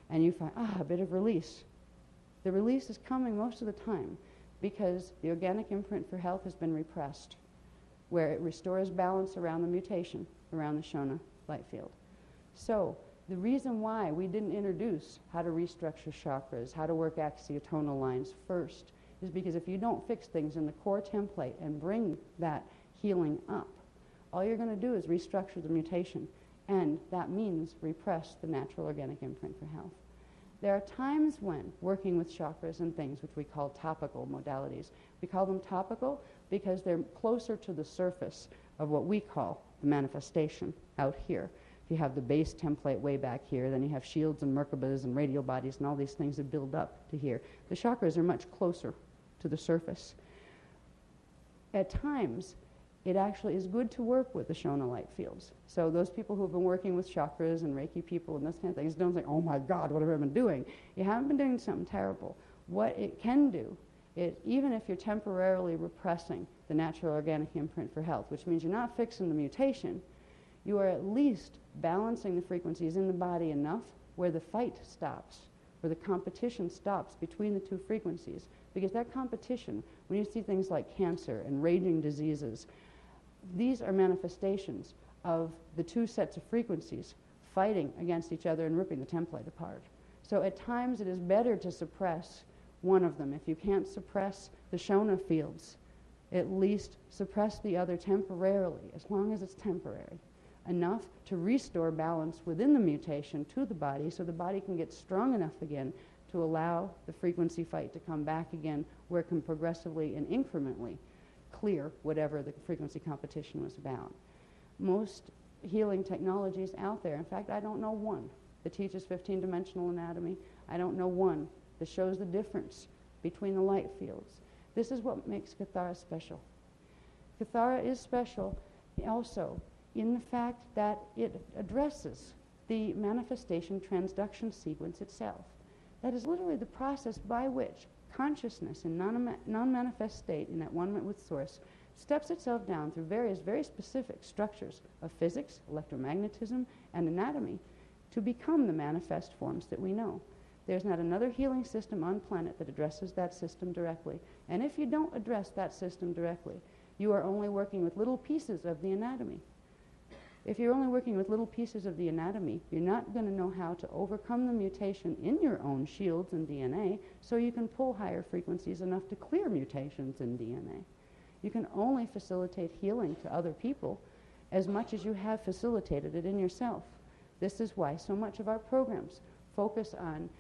and you find, a bit of release, the release is coming most of the time because the organic imprint for health has been repressed, where it restores balance around the mutation, around the Shona light field. So the reason why we didn't introduce how to restructure chakras, how to work axiotonal lines first, is because if you don't fix things in the core template and bring that healing up, all you're going to do is restructure the mutation, and that means repress the natural organic imprint for health. There are times when working with chakras and things, which we call topical modalities, we call them topical because they're closer to the surface of what we call the manifestation out here. If you have the base template way back here, then you have shields and Merkabas and radial bodies and all these things that build up to here. The chakras are much closer to the surface. At times, it actually is good to work with the Shona light fields. So those people who have been working with chakras and Reiki people and those kind of things, don't think, oh my God, what have I been doing? You haven't been doing something terrible. What it can do, even if you're temporarily repressing the natural organic imprint for health, which means you're not fixing the mutation, you are at least balancing the frequencies in the body enough where the fight stops, where the competition stops between the two frequencies. Because that competition, when you see things like cancer and raging diseases, these are manifestations of the two sets of frequencies fighting against each other and ripping the template apart. So at times it is better to suppress one of them. If you can't suppress the Shona fields, at least suppress the other temporarily, as long as it's temporary, enough to restore balance within the mutation to the body so the body can get strong enough again to allow the frequency fight to come back again where it can progressively and incrementally clear whatever the frequency competition was about. Most healing technologies out there, in fact, I don't know one that teaches 15-dimensional anatomy. I don't know one that shows the difference between the light fields. This is what makes Kathara special. Kathara is special also in the fact that it addresses the manifestation transduction sequence itself. That is literally the process by which consciousness in non-manifest state in that one with Source steps itself down through various very specific structures of physics, electromagnetism, and anatomy to become the manifest forms that we know. There's not another healing system on planet that addresses that system directly. And if you don't address that system directly, you are only working with little pieces of the anatomy. If you're only working with little pieces of the anatomy, you're not going to know how to overcome the mutation in your own shields and DNA so you can pull higher frequencies enough to clear mutations in DNA. You can only facilitate healing to other people as much as you have facilitated it in yourself. This is why so much of our programs focus on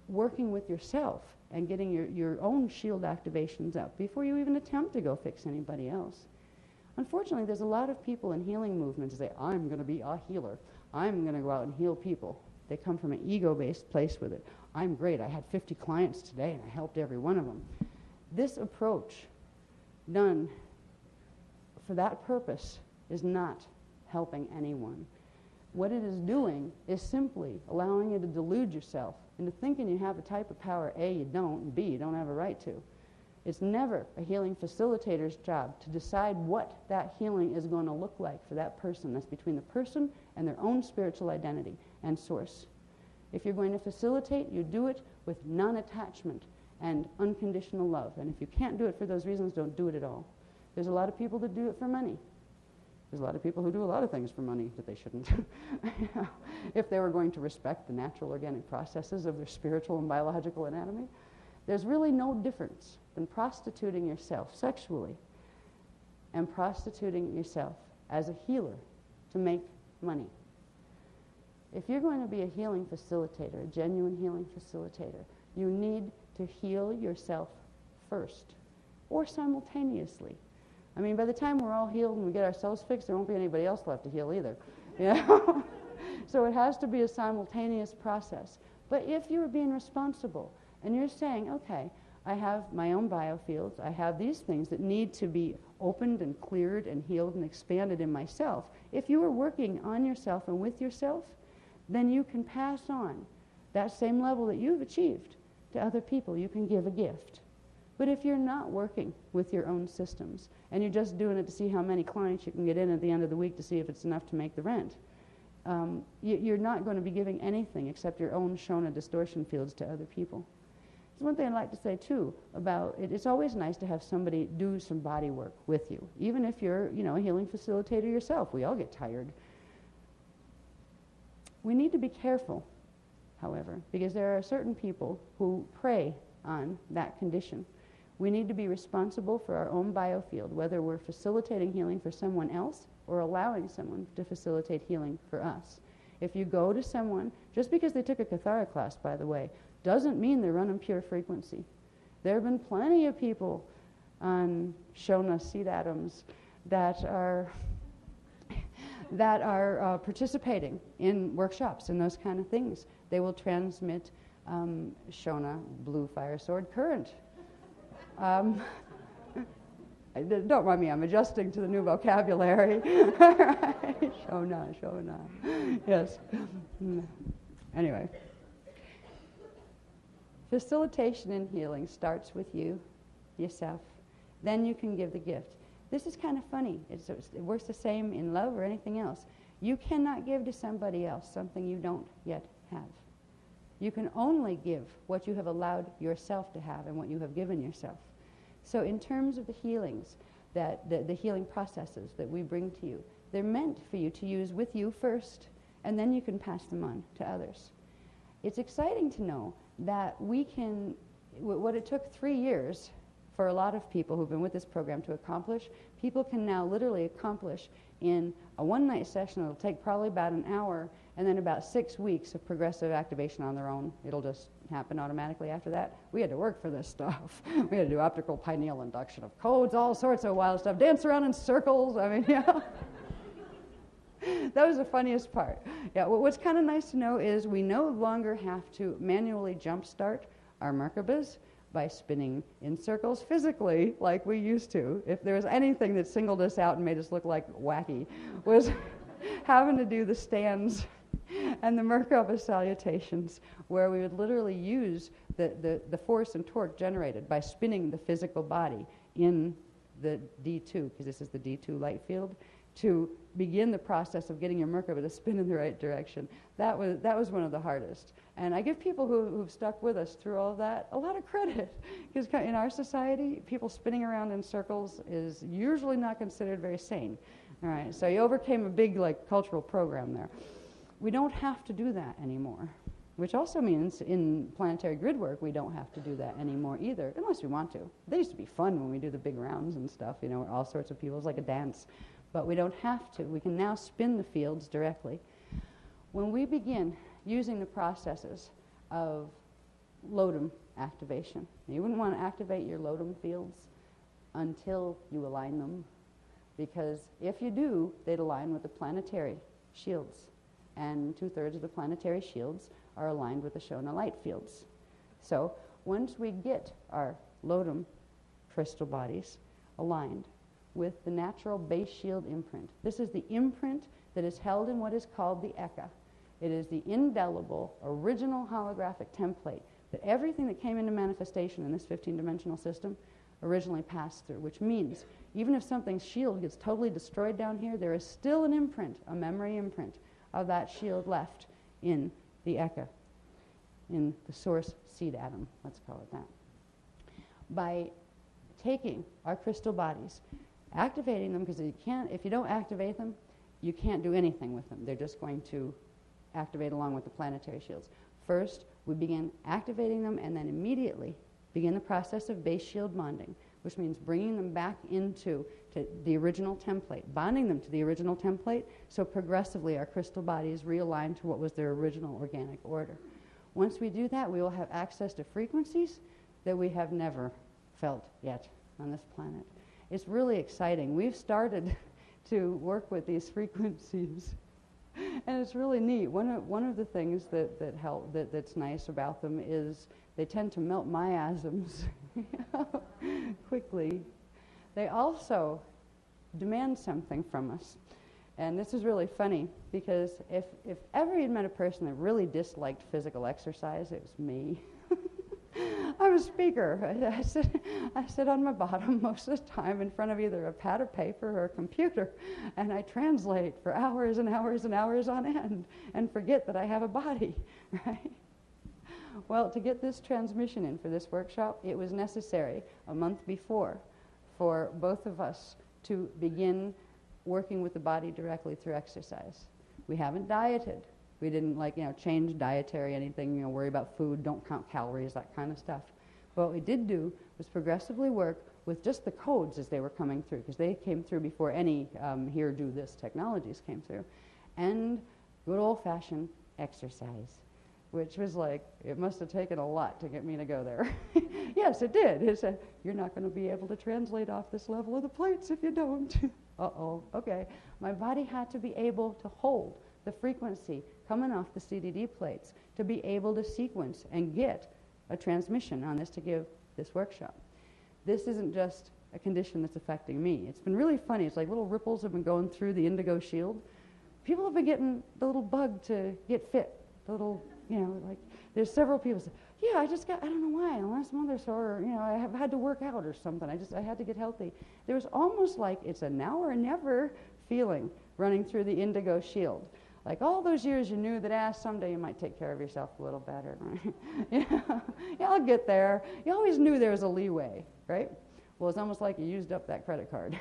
working with yourself and getting your own shield activations up before you even attempt to go fix anybody else. Unfortunately, there's a lot of people in healing movements that say, I'm going to be a healer. I'm going to go out and heal people. They come from an ego-based place with it. I'm great. I had 50 clients today, and I helped every one of them. This approach, done for that purpose, is not helping anyone. What it is doing is simply allowing you to delude yourself into thinking you have a type of power A you don't, and B you don't have a right to. It's never a healing facilitator's job to decide what that healing is going to look like for that person. That's between the person and their own spiritual identity and source. If you're going to facilitate, you do it with non-attachment and unconditional love. And if you can't do it for those reasons, don't do it at all. There's a lot of people that do it for money. There's a lot of people who do a lot of things for money that they shouldn't. If they were going to respect the natural organic processes of their spiritual and biological anatomy, there's really no difference than prostituting yourself sexually and prostituting yourself as a healer to make money. If you're going to be a healing facilitator, a genuine healing facilitator, you need to heal yourself first or simultaneously. I mean, by the time we're all healed and we get ourselves fixed, there won't be anybody else left to heal either. You know? So it has to be a simultaneous process. But if you're being responsible and you're saying, okay, I have my own biofields, I have these things that need to be opened and cleared and healed and expanded in myself. If you are working on yourself and with yourself, then you can pass on that same level that you've achieved to other people. You can give a gift. But if you're not working with your own systems and you're just doing it to see how many clients you can get in at the end of the week to see if it's enough to make the rent, you're not going to be giving anything except your own Shona distortion fields to other people. There's one thing I'd like to say, too, about it. It's always nice to have somebody do some body work with you, even if you're, a healing facilitator yourself. We all get tired. We need to be careful, however, because there are certain people who prey on that condition. We need to be responsible for our own biofield, whether we're facilitating healing for someone else or allowing someone to facilitate healing for us. If you go to someone, just because they took a Kathara class, by the way, doesn't mean they're running pure frequency. There have been plenty of people on Shona seed atoms that are participating in workshops and those kind of things. They will transmit Shona blue fire sword current. Don't mind me, I'm adjusting to the new vocabulary. Right. Shona. Yes. Anyway. Facilitation and healing starts with you, yourself. Then you can give the gift. This is kind of funny. It works the same in love or anything else. You cannot give to somebody else something you don't yet have. You can only give what you have allowed yourself to have and what you have given yourself. So in terms of the healings, the healing processes that we bring to you, they're meant for you to use with you first, and then you can pass them on to others. It's exciting to know that we can, what it took 3 years for a lot of people who've been with this program to accomplish, people can now literally accomplish in a one-night session. It'll take probably about an hour, and then about 6 weeks of progressive activation on their own. It'll just happen automatically after that. We had to work for this stuff. We had to do optical pineal induction of codes, all sorts of wild stuff, dance around in circles. I mean, yeah. That was the funniest part. Yeah, what's kind of nice to know is we no longer have to manually jumpstart our Merkabas by spinning in circles physically like we used to. If there was anything that singled us out and made us look like wacky, was having to do the stands and the Merkaba salutations, where we would literally use the force and torque generated by spinning the physical body in the D2, because this is the D2 light field, to begin the process of getting your Merkaba to spin in the right direction. That was one of the hardest. And I give people who've stuck with us through all of that a lot of credit, because in our society, people spinning around in circles is usually not considered very sane. All right, so you overcame a big cultural program there. We don't have to do that anymore, which also means in planetary grid work, we don't have to do that anymore either, unless we want to. They used to be fun when we do the big rounds and stuff, all sorts of people. It's like a dance. But we don't have to. We can now spin the fields directly. When we begin using the processes of Lotum activation, you wouldn't want to activate your Lotum fields until you align them, because if you do, they'd align with the planetary shields, and 2/3 of the planetary shields are aligned with the Shona light fields. So once we get our Lotum crystal bodies aligned with the natural base shield imprint. This is the imprint that is held in what is called the Ecka. It is the indelible, original holographic template that everything that came into manifestation in this 15-dimensional system originally passed through, which means even if something's shield gets totally destroyed down here, there is still an imprint, a memory imprint of that shield left in the Ecka, in the source seed atom, let's call it that. By taking our crystal bodies, activating them, because if you don't activate them, you can't do anything with them. They're just going to activate along with the planetary shields. First, we begin activating them, and then immediately begin the process of base shield bonding, which means bringing them back into the original template, bonding them to the original template, so progressively our crystal bodies realign to what was their original organic order. Once we do that, we will have access to frequencies that we have never felt yet on this planet. It's really exciting. We've started to work with these frequencies, and it's really neat. One of the things that's nice about them is they tend to melt miasms quickly. They also demand something from us, and this is really funny, because if ever you'd met a person that really disliked physical exercise, it was me. I'm a speaker. I sit on my bottom most of the time in front of either a pad of paper or a computer, and I translate for hours and hours and hours on end and forget that I have a body, right? Well, to get this transmission in for this workshop, it was necessary a month before for both of us to begin working with the body directly through exercise. We haven't dieted. We didn't change dietary anything, worry about food, don't count calories, that kind of stuff. But what we did do was progressively work with just the codes as they were coming through, because they came through before any here, do this technologies came through. And good old-fashioned exercise. which was like, it must have taken a lot to get me to go there. Yes, it did. It said, you're not going to be able to translate off this level of the plates if you don't. Uh-oh, okay. My body had to be able to hold the frequency coming off the CDD plates to be able to sequence and get a transmission on this to give this workshop. This isn't just a condition that's affecting me. It's been really funny. It's like little ripples have been going through the indigo shield. People have been getting the little bug to get fit. The little, like, there's several people say, yeah, I don't know why, last month or so, or, I have had to work out or something. I had to get healthy. There was almost like it's a now or never feeling running through the indigo shield. Like all those years you knew that, someday you might take care of yourself a little better. Right? Yeah, I'll get there. You always knew there was a leeway, right? Well, it's almost like you used up that credit card.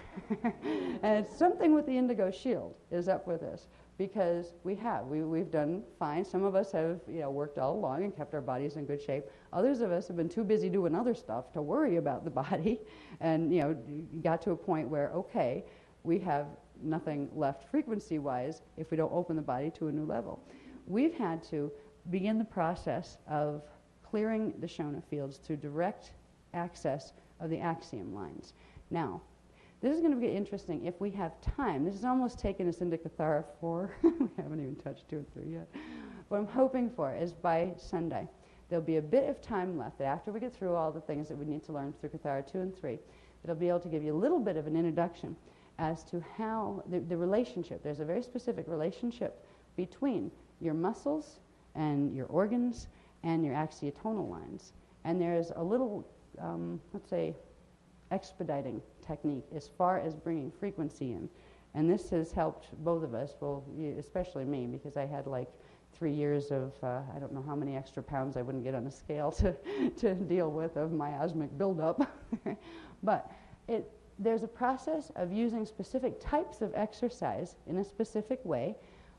And it's something with the indigo shield is up with us, because we've done fine. Some of us have worked all along and kept our bodies in good shape. Others of us have been too busy doing other stuff to worry about the body, and got to a point where, okay, we have nothing left frequency-wise if we don't open the body to a new level. We've had to begin the process of clearing the Shona fields through direct access of the Axiom lines. Now, this is going to be interesting if we have time. This has almost taken us into Kathara 4. We haven't even touched 2 and 3 yet. What I'm hoping for is by Sunday, there'll be a bit of time left that after we get through all the things that we need to learn through Kathara 2 and 3, that I'll be able to give you a little bit of an introduction as to how the relationship, there's a very specific relationship between your muscles and your organs and your axiotonal lines. And there's a little, let's say, expediting technique as far as bringing frequency in. And this has helped both of us, well, especially me, because I had like 3 years of, I don't know how many extra pounds I wouldn't get on a scale to deal with of miasmic buildup. But there's a process of using specific types of exercise in a specific way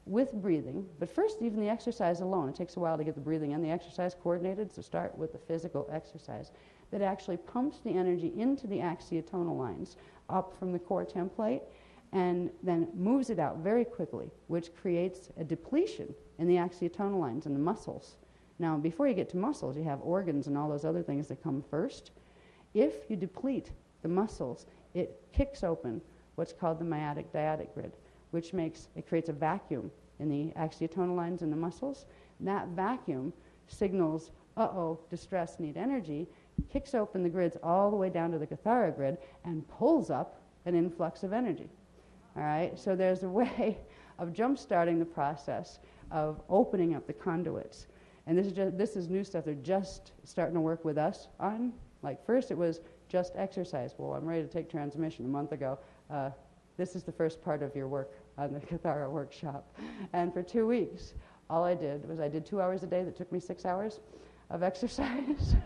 with breathing. But first, even the exercise alone, it takes a while to get the breathing and the exercise coordinated, so start with the physical exercise that actually pumps the energy into the axiotonal lines up from the core template and then moves it out very quickly, which creates a depletion in the axiotonal lines and the muscles. Now, before you get to muscles, you have organs and all those other things that come first. If you deplete the muscles, it kicks open what's called the myotic dyadic grid, which creates a vacuum in the axiotonal lines and the muscles. That vacuum signals, distress, need energy, kicks open the grids all the way down to the Kathara grid and pulls up an influx of energy. All right, so there's a way of jump-starting the process of opening up the conduits. And this is new stuff they're just starting to work with us on. Like first it was just exercise. Well, I'm ready to take transmission a month ago. This is the first part of your work on the Kathara workshop. And for 2 weeks, all I did was I did 2 hours a day that took me 6 hours of exercise.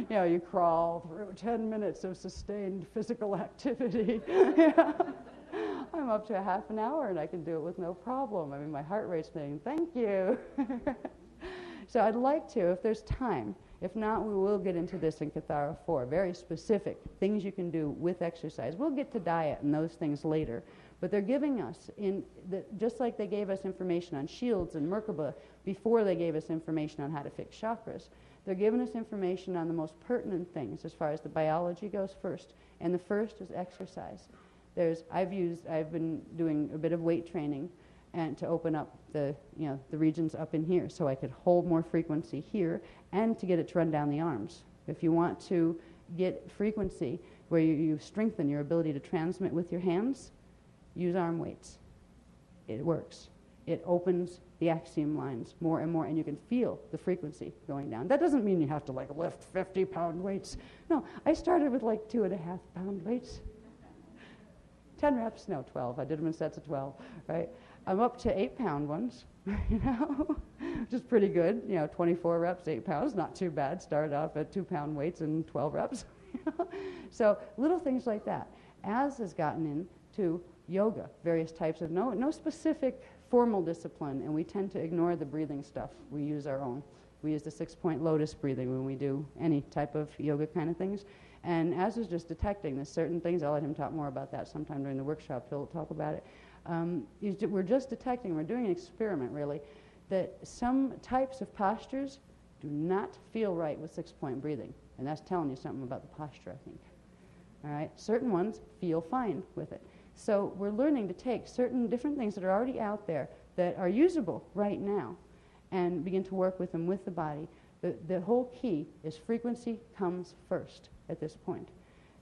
You crawl through 10 minutes of sustained physical activity. I'm up to a half an hour and I can do it with no problem. I mean, my heart rate's saying, thank you. So I'd like to, if there's time. If not, we will get into this in Kathara 4, very specific things you can do with exercise. We'll get to diet and those things later. But they're giving us, just like they gave us information on shields and Merkaba before they gave us information on how to fix chakras, they're giving us information on the most pertinent things as far as the biology goes first. And the first is exercise. I've been doing a bit of weight training and to open up the regions up in here so I could hold more frequency here and to get it to run down the arms. If you want to get frequency where you strengthen your ability to transmit with your hands, use arm weights. It works. It opens the Axiom lines more and more, and you can feel the frequency going down. That doesn't mean you have to lift 50-pound weights. No, I started with 2.5-pound weights. 10 reps, no, 12. I did them in sets of 12, right? I'm up to 8-pound ones, which is pretty good. 24 reps, 8 pounds, not too bad. Started off at 2-pound weights and 12 reps. So little things like that. As has gotten into yoga, various types of no specific formal discipline, and we tend to ignore the breathing stuff. We use our own. We use the 6-point Lotus breathing when we do any type of yoga kind of things. And as was just detecting, there's certain things, I'll let him talk more about that sometime during the workshop, he'll talk about it. We're just detecting, we're doing an experiment really, that some types of postures do not feel right with 6-point breathing. And that's telling you something about the posture, I think. All right? Certain ones feel fine with it. So we're learning to take certain different things that are already out there that are usable right now and begin to work with them with the body. The whole key is frequency comes first at this point.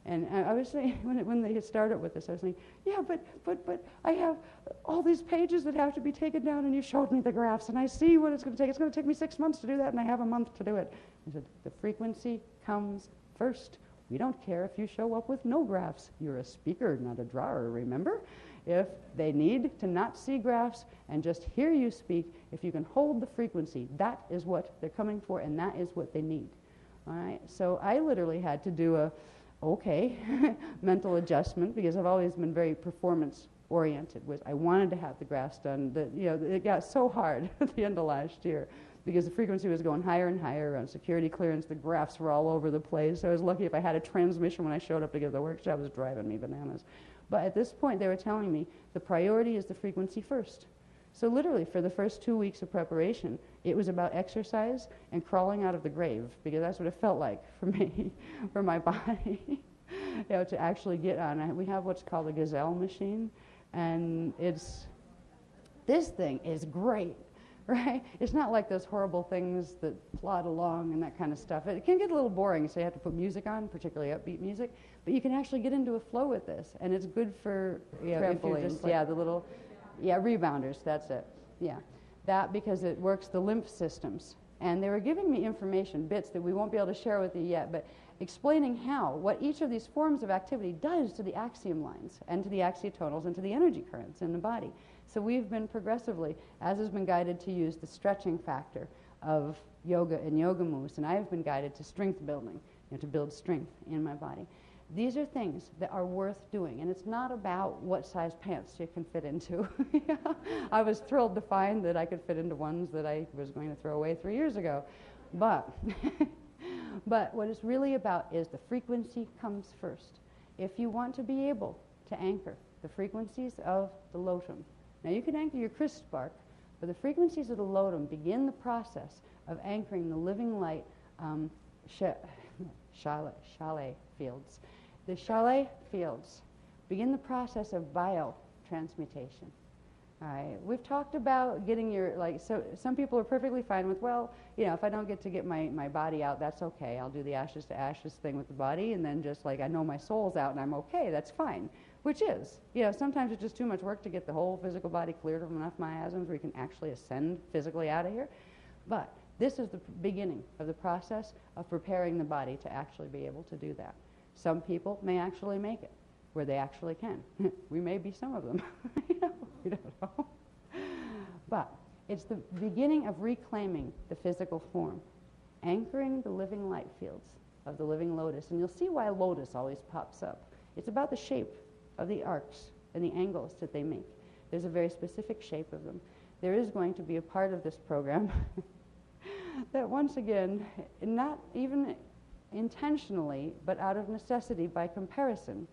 And I was saying, when they started with this, I was saying, yeah, but I have all these pages that have to be taken down, and you showed me the graphs, and I see what it's going to take. It's going to take me 6 months to do that, and I have a month to do it. I said, the frequency comes first. We don't care if you show up with no graphs. You're a speaker, not a drawer, remember? If they need to not see graphs and just hear you speak, if you can hold the frequency, that is what they're coming for, and that is what they need. All right? So I literally had to do a mental adjustment, because I've always been very performance-oriented. I wanted to have the graphs done. It got so hard at the end of last year because the frequency was going higher and higher around security clearance. The graphs were all over the place. So I was lucky if I had a transmission when I showed up to give the workshop. It was driving me bananas. But at this point, they were telling me the priority is the frequency first. So literally, for the first 2 weeks of preparation, it was about exercise and crawling out of the grave, because that's what it felt like for me, for my body, to actually get on. We have what's called a gazelle machine, and this thing is great, right? It's not like those horrible things that plod along and that kind of stuff. It can get a little boring, so you have to put music on, particularly upbeat music, but you can actually get into a flow with this, and it's good for, if you're just, the little... Yeah, rebounders, that's it. Yeah, that because it works the lymph systems. And they were giving me information, bits that we won't be able to share with you yet, but explaining what each of these forms of activity does to the axiom lines and to the axiotonals and to the energy currents in the body. So we've been progressively, as has been guided, to use the stretching factor of yoga and yoga moves, and I've been guided to strength building, to build strength in my body. These are things that are worth doing, and it's not about what size pants you can fit into. I was thrilled to find that I could fit into ones that I was going to throw away 3 years ago. But what it's really about is the frequency comes first. If you want to be able to anchor the frequencies of the lotum, now you can anchor your crystal spark, but the frequencies of the lotum begin the process of anchoring the living light chalet fields. The chalet fields begin the process of biotransmutation. All right. We've talked about getting so some people are perfectly fine with, if I don't get to get my body out, that's okay. I'll do the ashes to ashes thing with the body, and then just I know my soul's out and I'm okay, that's fine. Which is, sometimes it's just too much work to get the whole physical body cleared of enough miasms where you can actually ascend physically out of here. But this is the beginning of the process of preparing the body to actually be able to do that. Some people may actually make it where they actually can. We may be some of them. We don't know. But it's the beginning of reclaiming the physical form, anchoring the living light fields of the living lotus. And you'll see why lotus always pops up. It's about the shape of the arcs and the angles that they make. There's a very specific shape of them. There is going to be a part of this program that once again, not even intentionally, but out of necessity by comparison,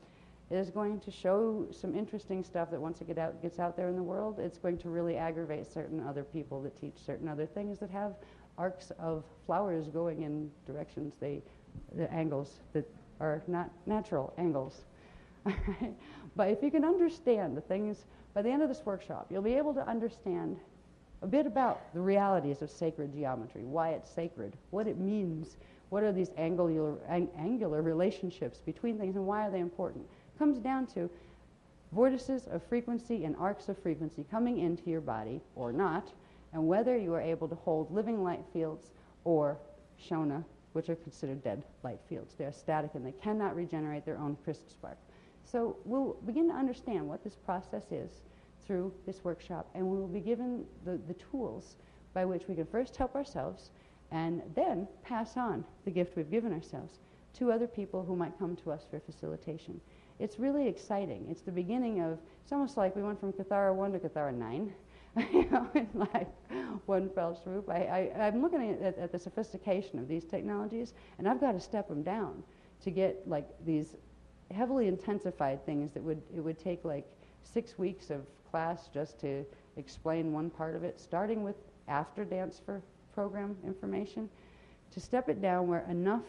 is going to show some interesting stuff that once it gets out there in the world, it's going to really aggravate certain other people that teach certain other things that have arcs of flowers going in directions, the angles that are not natural angles. But if you can understand the things, by the end of this workshop, you'll be able to understand a bit about the realities of sacred geometry, why it's sacred, what it means, what are these angular relationships between things, and why are they important. It comes down to vortices of frequency and arcs of frequency coming into your body or not, and whether you are able to hold living light fields or shona, which are considered dead light fields. They're static and they cannot regenerate their own crystal spark. So we'll begin to understand what this process is through this workshop, and we will be given the tools by which we can first help ourselves and then pass on the gift we've given ourselves to other people who might come to us for facilitation. It's really exciting. It's the beginning of, it's almost like we went from Kathara 1 to Kathara 9, in like one fell swoop. I'm looking at the sophistication of these technologies, and I've got to step them down to get like these heavily intensified things that it would take like 6 weeks of class just to explain one part of it, starting with after dance for program information, to step it down where enough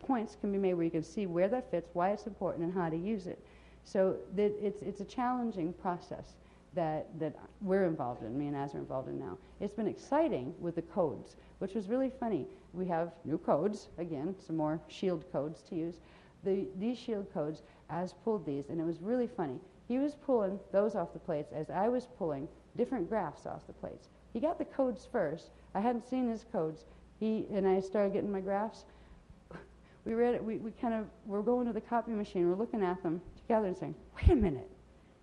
points can be made where you can see where that fits, why it's important, and how to use it. So that it's a challenging process that we're involved in, me and Az are involved in now. It's been exciting with the codes, which was really funny. We have new codes, again, some more shield codes to use. These shield codes, Az pulled these, and it was really funny. He was pulling those off the plates as I was pulling different graphs off the plates. He got the codes first. I hadn't seen his codes. He and I started getting my graphs. We read it, we're going to the copy machine, we're looking at them together and saying, wait a minute,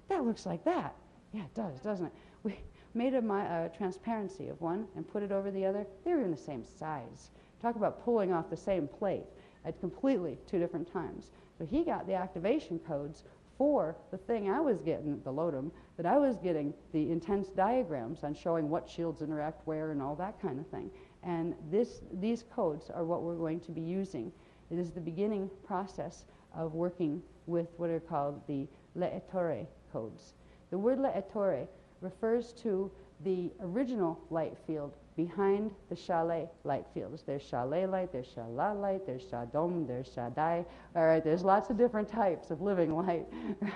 that looks like that. Yeah, it does, doesn't it? We made a transparency of one and put it over the other. They were in the same size. Talk about pulling off the same plate at completely 2 different times. So he got the activation codes for the thing I was getting, the Lotum, that I was getting the intense diagrams on showing what shields interact where and all that kind of thing. And these codes are what we're going to be using. It is the beginning process of working with what are called the Ecka-Core codes. The word Ecka-Core refers to the original light field behind the Chalet light fields. There's Chalet light, there's Shala light, there's Shadom, there's Shaddai. All right, there's lots of different types of living light,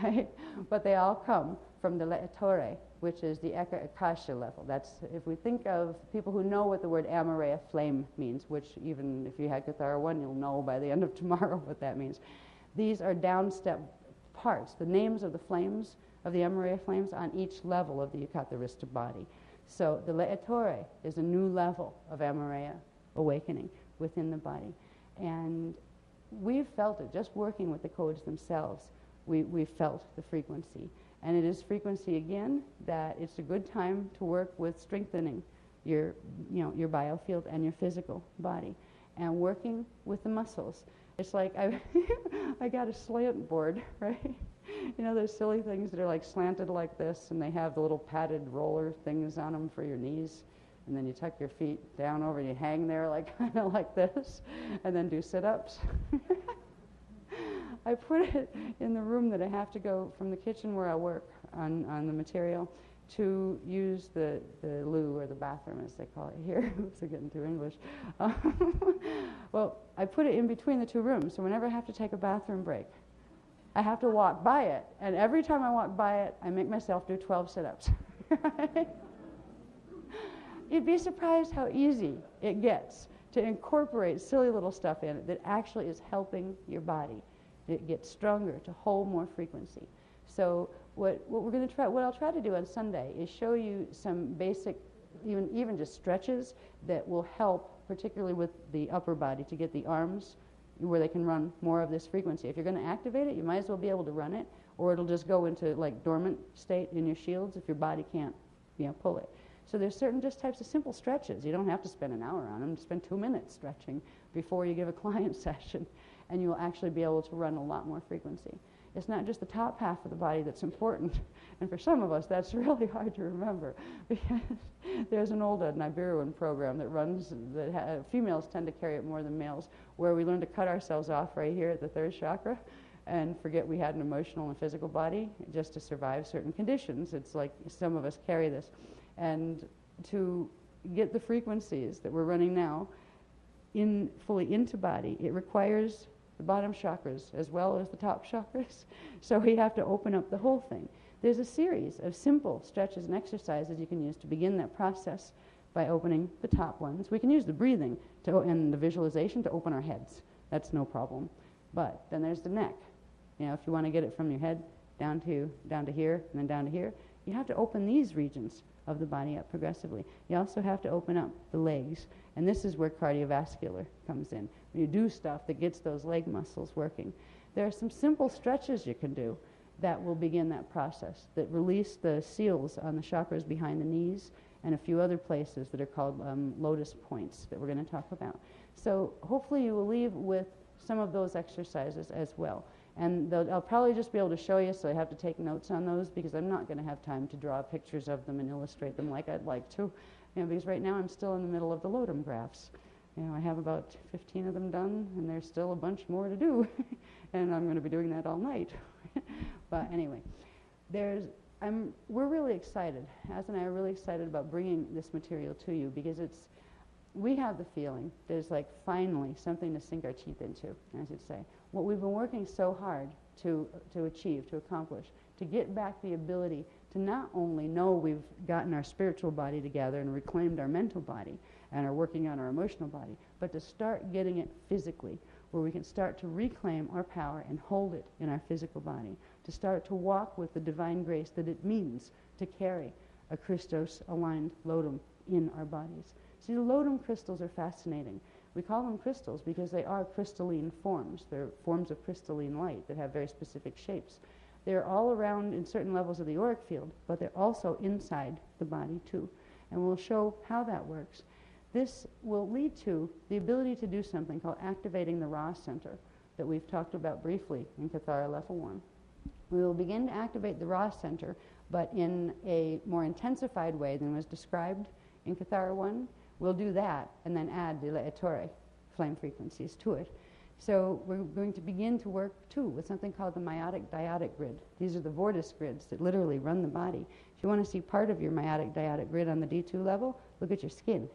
right? But they all come from the Ecka-Core, which is the Ecka-Akasha level. That's, if we think of people who know what the word Amareya flame means, which even if you had Kathara 1, you'll know by the end of tomorrow what that means. These are downstep parts, the names of the flames, of the Amareya flames on each level of the Ekatharista body. So the Ecka-Core is a new level of Amareya awakening within the body. And we've felt it, just working with the codes themselves, we've felt the frequency. And it is frequency, again, that it's a good time to work with strengthening your biofield and your physical body. And working with the muscles. It's like I got a slant board, right? You know those silly things that are like slanted like this, and they have the little padded roller things on them for your knees, and then you tuck your feet down over and you hang there like kind of like this, and then do sit-ups. I put it in the room that I have to go from the kitchen where I work on the material to use the loo, or the bathroom as they call it here. Oops, I'm getting too English. Well, I put it in between the 2 rooms, so whenever I have to take a bathroom break, I have to walk by it. And every time I walk by it, I make myself do 12 sit-ups. You'd be surprised how easy it gets to incorporate silly little stuff in it that actually is helping your body. It gets stronger to hold more frequency. So what I'll try to do on Sunday is show you some basic, even just stretches that will help, particularly with the upper body, to get the arms where they can run more of this frequency. If you're going to activate it, you might as well be able to run it, or it'll just go into like dormant state in your shields if your body can't, pull it. So there's certain just types of simple stretches. You don't have to spend an hour on them. Spend 2 minutes stretching before you give a client session, and you'll actually be able to run a lot more frequency. It's not just the top half of the body that's important, and for some of us that's really hard to remember, because there's an old Nibiruan program that runs, females tend to carry it more than males, where we learn to cut ourselves off right here at the 3rd chakra and forget we had an emotional and physical body just to survive certain conditions. It's like some of us carry this. And to get the frequencies that we're running now fully into body, it requires the bottom chakras as well as the top chakras. So we have to open up the whole thing. There's a series of simple stretches and exercises you can use to begin that process by opening the top ones. We can use the breathing and the visualization to open our heads. That's no problem. But then there's the neck. If you want to get it from your head down to here and then down to here, you have to open these regions of the body up progressively. You also have to open up the legs, and this is where cardiovascular comes in. When you do stuff that gets those leg muscles working. There are some simple stretches you can do that will begin that process, that release the seals on the chakras behind the knees and a few other places that are called Lotus points that we're going to talk about. So hopefully you will leave with some of those exercises as well. And I'll probably just be able to show you, so I have to take notes on those, because I'm not going to have time to draw pictures of them and illustrate them like I'd like to, because right now I'm still in the middle of the Lotum graphs. I have about 15 of them done, and there's still a bunch more to do, and I'm going to be doing that all night. But anyway, we're really excited. Az and I are really excited about bringing this material to you because we have the feeling there's like finally something to sink our teeth into, as you'd say. What we've been working so hard to achieve, to accomplish, to get back the ability to not only know we've gotten our spiritual body together and reclaimed our mental body and are working on our emotional body, but to start getting it physically, where we can start to reclaim our power and hold it in our physical body, to start to walk with the divine grace that it means to carry a Christos-aligned lodum in our bodies. See, the lodum crystals are fascinating. We call them crystals because they are crystalline forms. They're forms of crystalline light that have very specific shapes. They're all around in certain levels of the auric field, but they're also inside the body too. And we'll show how that works. This will lead to the ability to do something called activating the Ra center that we've talked about briefly in Kathara Level 1. We will begin to activate the Ra center, but in a more intensified way than was described in Kathara 1. We'll do that and then add the Etheric flame frequencies to it. So we're going to begin to work too with something called the meiotic dyadic grid. These are the vortice grids that literally run the body. If you want to see part of your meiotic dyadic grid on the D2 level, look at your skin.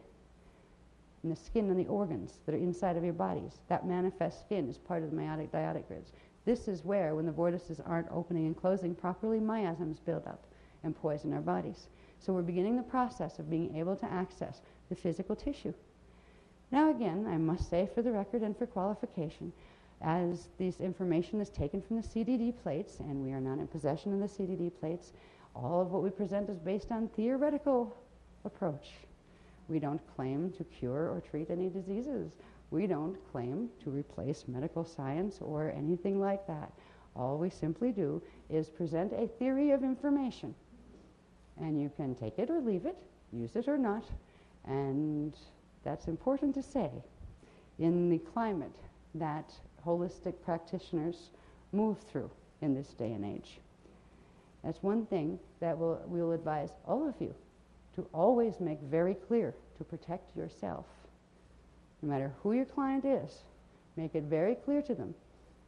And the skin and the organs that are inside of your bodies. That manifest skin is part of the meiotic dyadic grids. This is where, when the vortices aren't opening and closing properly, miasms build up and poison our bodies. So we're beginning the process of being able to access the physical tissue. Now again, I must say for the record and for qualification, as this information is taken from the CDD plates, and we are not in possession of the CDD plates, all of what we present is based on theoretical approach. We don't claim to cure or treat any diseases. We don't claim to replace medical science or anything like that. All we simply do is present a theory of information. And you can take it or leave it, use it or not, and that's important to say in the climate that holistic practitioners move through in this day and age. That's one thing that we'll advise all of you to always make very clear to protect yourself. No matter who your client is, make it very clear to them.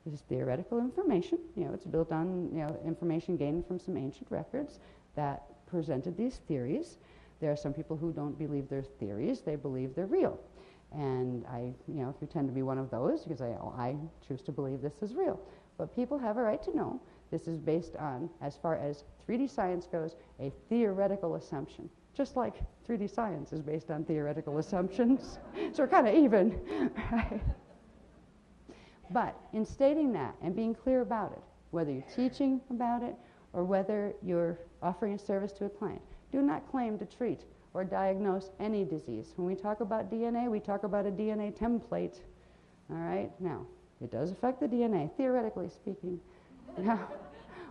This is theoretical information. It's built on information gained from some ancient records that presented these theories. There are some people who don't believe they're theories, they believe they're real. And if you tend to be one of those, because I choose to believe this is real. But people have a right to know this is based on, as far as 3D science goes, a theoretical assumption. Just like 3D science is based on theoretical assumptions. So we're kind of even, right? But in stating that and being clear about it, whether you're teaching about it or whether you're offering a service to a client, do not claim to treat or diagnose any disease. When we talk about DNA, we talk about a DNA template. All right? Now, it does affect the DNA, theoretically speaking. Now,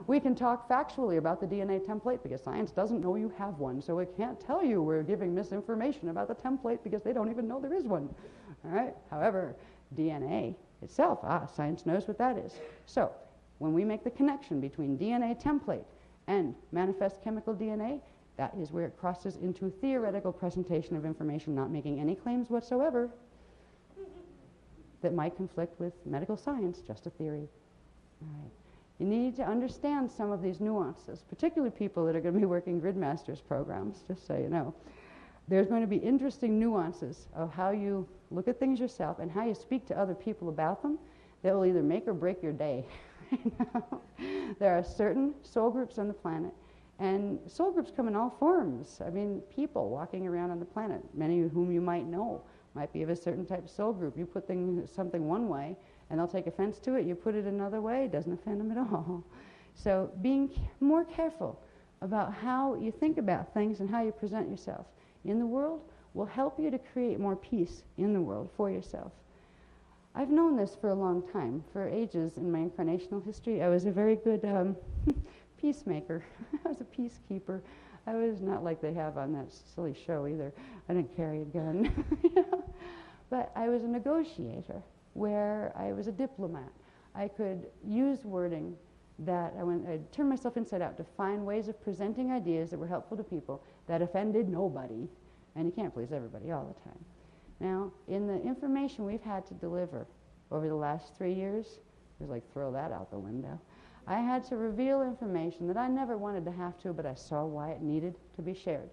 we can talk factually about the DNA template because science doesn't know you have one, so it can't tell you we're giving misinformation about the template because they don't even know there is one. All right? However, DNA itself, science knows what that is. So, when we make the connection between DNA template and manifest chemical DNA, that is where it crosses into theoretical presentation of information, not making any claims whatsoever that might conflict with medical science, just a theory. All right. You need to understand some of these nuances, particularly people that are going to be working Gridmasters programs, just so you know. There's going to be interesting nuances of how you look at things yourself and how you speak to other people about them that will either make or break your day. There are certain soul groups on the planet, and soul groups come in all forms. I mean, people walking around on the planet, many of whom you might know, might be of a certain type of soul group. You put something one way, and they'll take offense to it. You put it another way, it doesn't offend them at all. So being more careful about how you think about things and how you present yourself in the world will help you to create more peace in the world for yourself. I've known this for a long time. For ages in my incarnational history, I was a very good peacemaker. I was a peacekeeper. I was not like they have on that silly show either. I didn't carry a gun. But I was a negotiator, where I was a diplomat. I could use wording that I'd turn myself inside out to find ways of presenting ideas that were helpful to people that offended nobody. And you can't please everybody all the time. Now, in the information we've had to deliver over the last 3 years, it was like throw that out the window. I had to reveal information that I never wanted to have to, but I saw why it needed to be shared.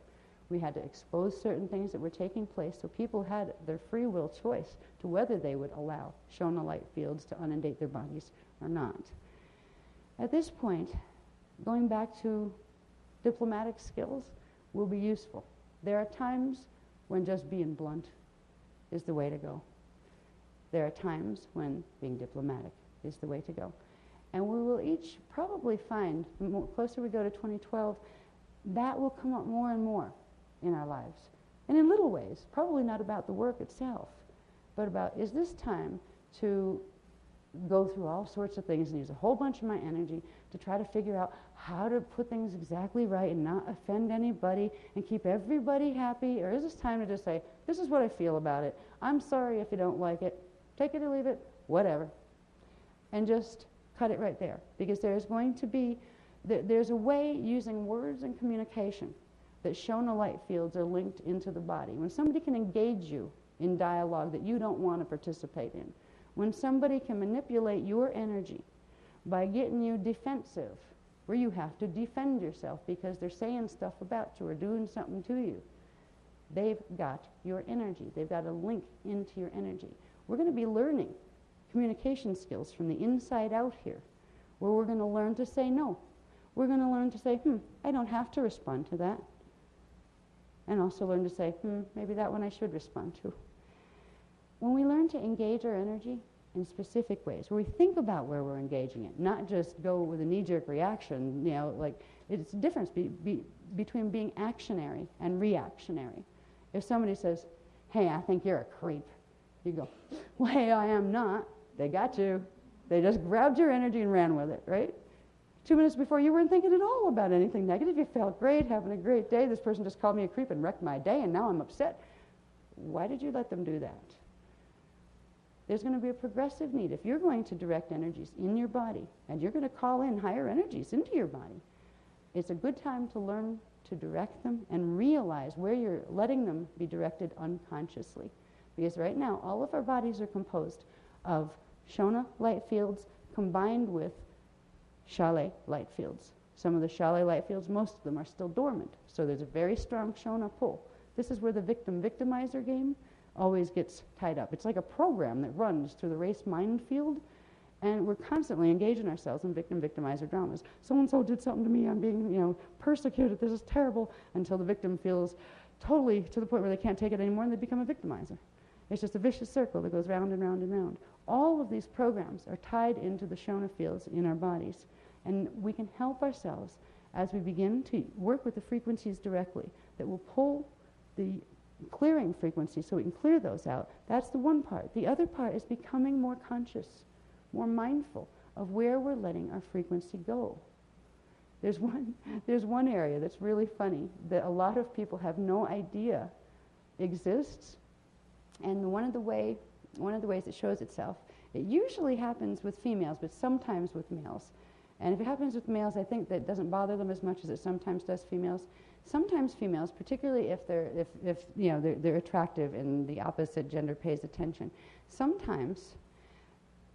We had to expose certain things that were taking place so people had their free will choice to whether they would allow Shona light fields to inundate their bodies or not. At this point, going back to diplomatic skills will be useful. There are times when just being blunt is the way to go. There are times when being diplomatic is the way to go. And we will each probably find, the closer we go to 2012, that will come up more and more in our lives. And in little ways, probably not about the work itself, but about, is this time to go through all sorts of things and use a whole bunch of my energy to try to figure out how to put things exactly right and not offend anybody and keep everybody happy? Or is this time to just say, this is what I feel about it. I'm sorry if you don't like it. Take it or leave it, whatever. And just cut it right there. Because there's going to be, there's a way using words and communication that Shona light fields are linked into the body. When somebody can engage you in dialogue that you don't want to participate in, when somebody can manipulate your energy by getting you defensive, where you have to defend yourself because they're saying stuff about you or doing something to you, they've got your energy. They've got a link into your energy. We're going to be learning communication skills from the inside out here, where we're going to learn to say no. We're going to learn to say, I don't have to respond to that. And also learn to say, maybe that one I should respond to. When we learn to engage our energy in specific ways, where we think about where we're engaging it, not just go with a knee-jerk reaction, like it's a difference between being actionary and reactionary. If somebody says, hey, I think you're a creep, you go, well, hey, I am not. They got you. They just grabbed your energy and ran with it, right? 2 minutes before, you weren't thinking at all about anything negative. You felt great, having a great day. This person just called me a creep and wrecked my day, and now I'm upset. Why did you let them do that? There's going to be a progressive need. If you're going to direct energies in your body, and you're going to call in higher energies into your body, it's a good time to learn to direct them and realize where you're letting them be directed unconsciously. Because right now, all of our bodies are composed of Shona light fields combined with Shale light fields. Some of the Shale light fields, most of them are still dormant. So there's a very strong Shona pull. This is where the victim-victimizer game always gets tied up. It's like a program that runs through the race minefield, and we're constantly engaging ourselves in victim-victimizer dramas. So-and-so did something to me, I'm being, persecuted, this is terrible, until the victim feels totally to the point where they can't take it anymore and they become a victimizer. It's just a vicious circle that goes round and round and round. All of these programs are tied into the Shona fields in our bodies, and we can help ourselves as we begin to work with the frequencies directly that will pull the clearing frequencies so we can clear those out. That's the one part. The other part is becoming more conscious, more mindful of where we're letting our frequency go. There's one area that's really funny that a lot of people have no idea exists, and one of the ways it shows itself, it usually happens with females, but sometimes with males. And if it happens with males, I think that doesn't bother them as much as it sometimes does females. Sometimes females, particularly if they're attractive and the opposite gender pays attention, sometimes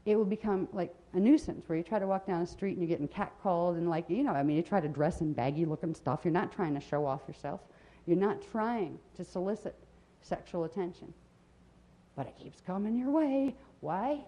it will become like a nuisance where you try to walk down the street and you're getting catcalled and you try to dress in baggy looking stuff. You're not trying to show off yourself. You're not trying to solicit sexual attention. But it keeps coming your way. Why?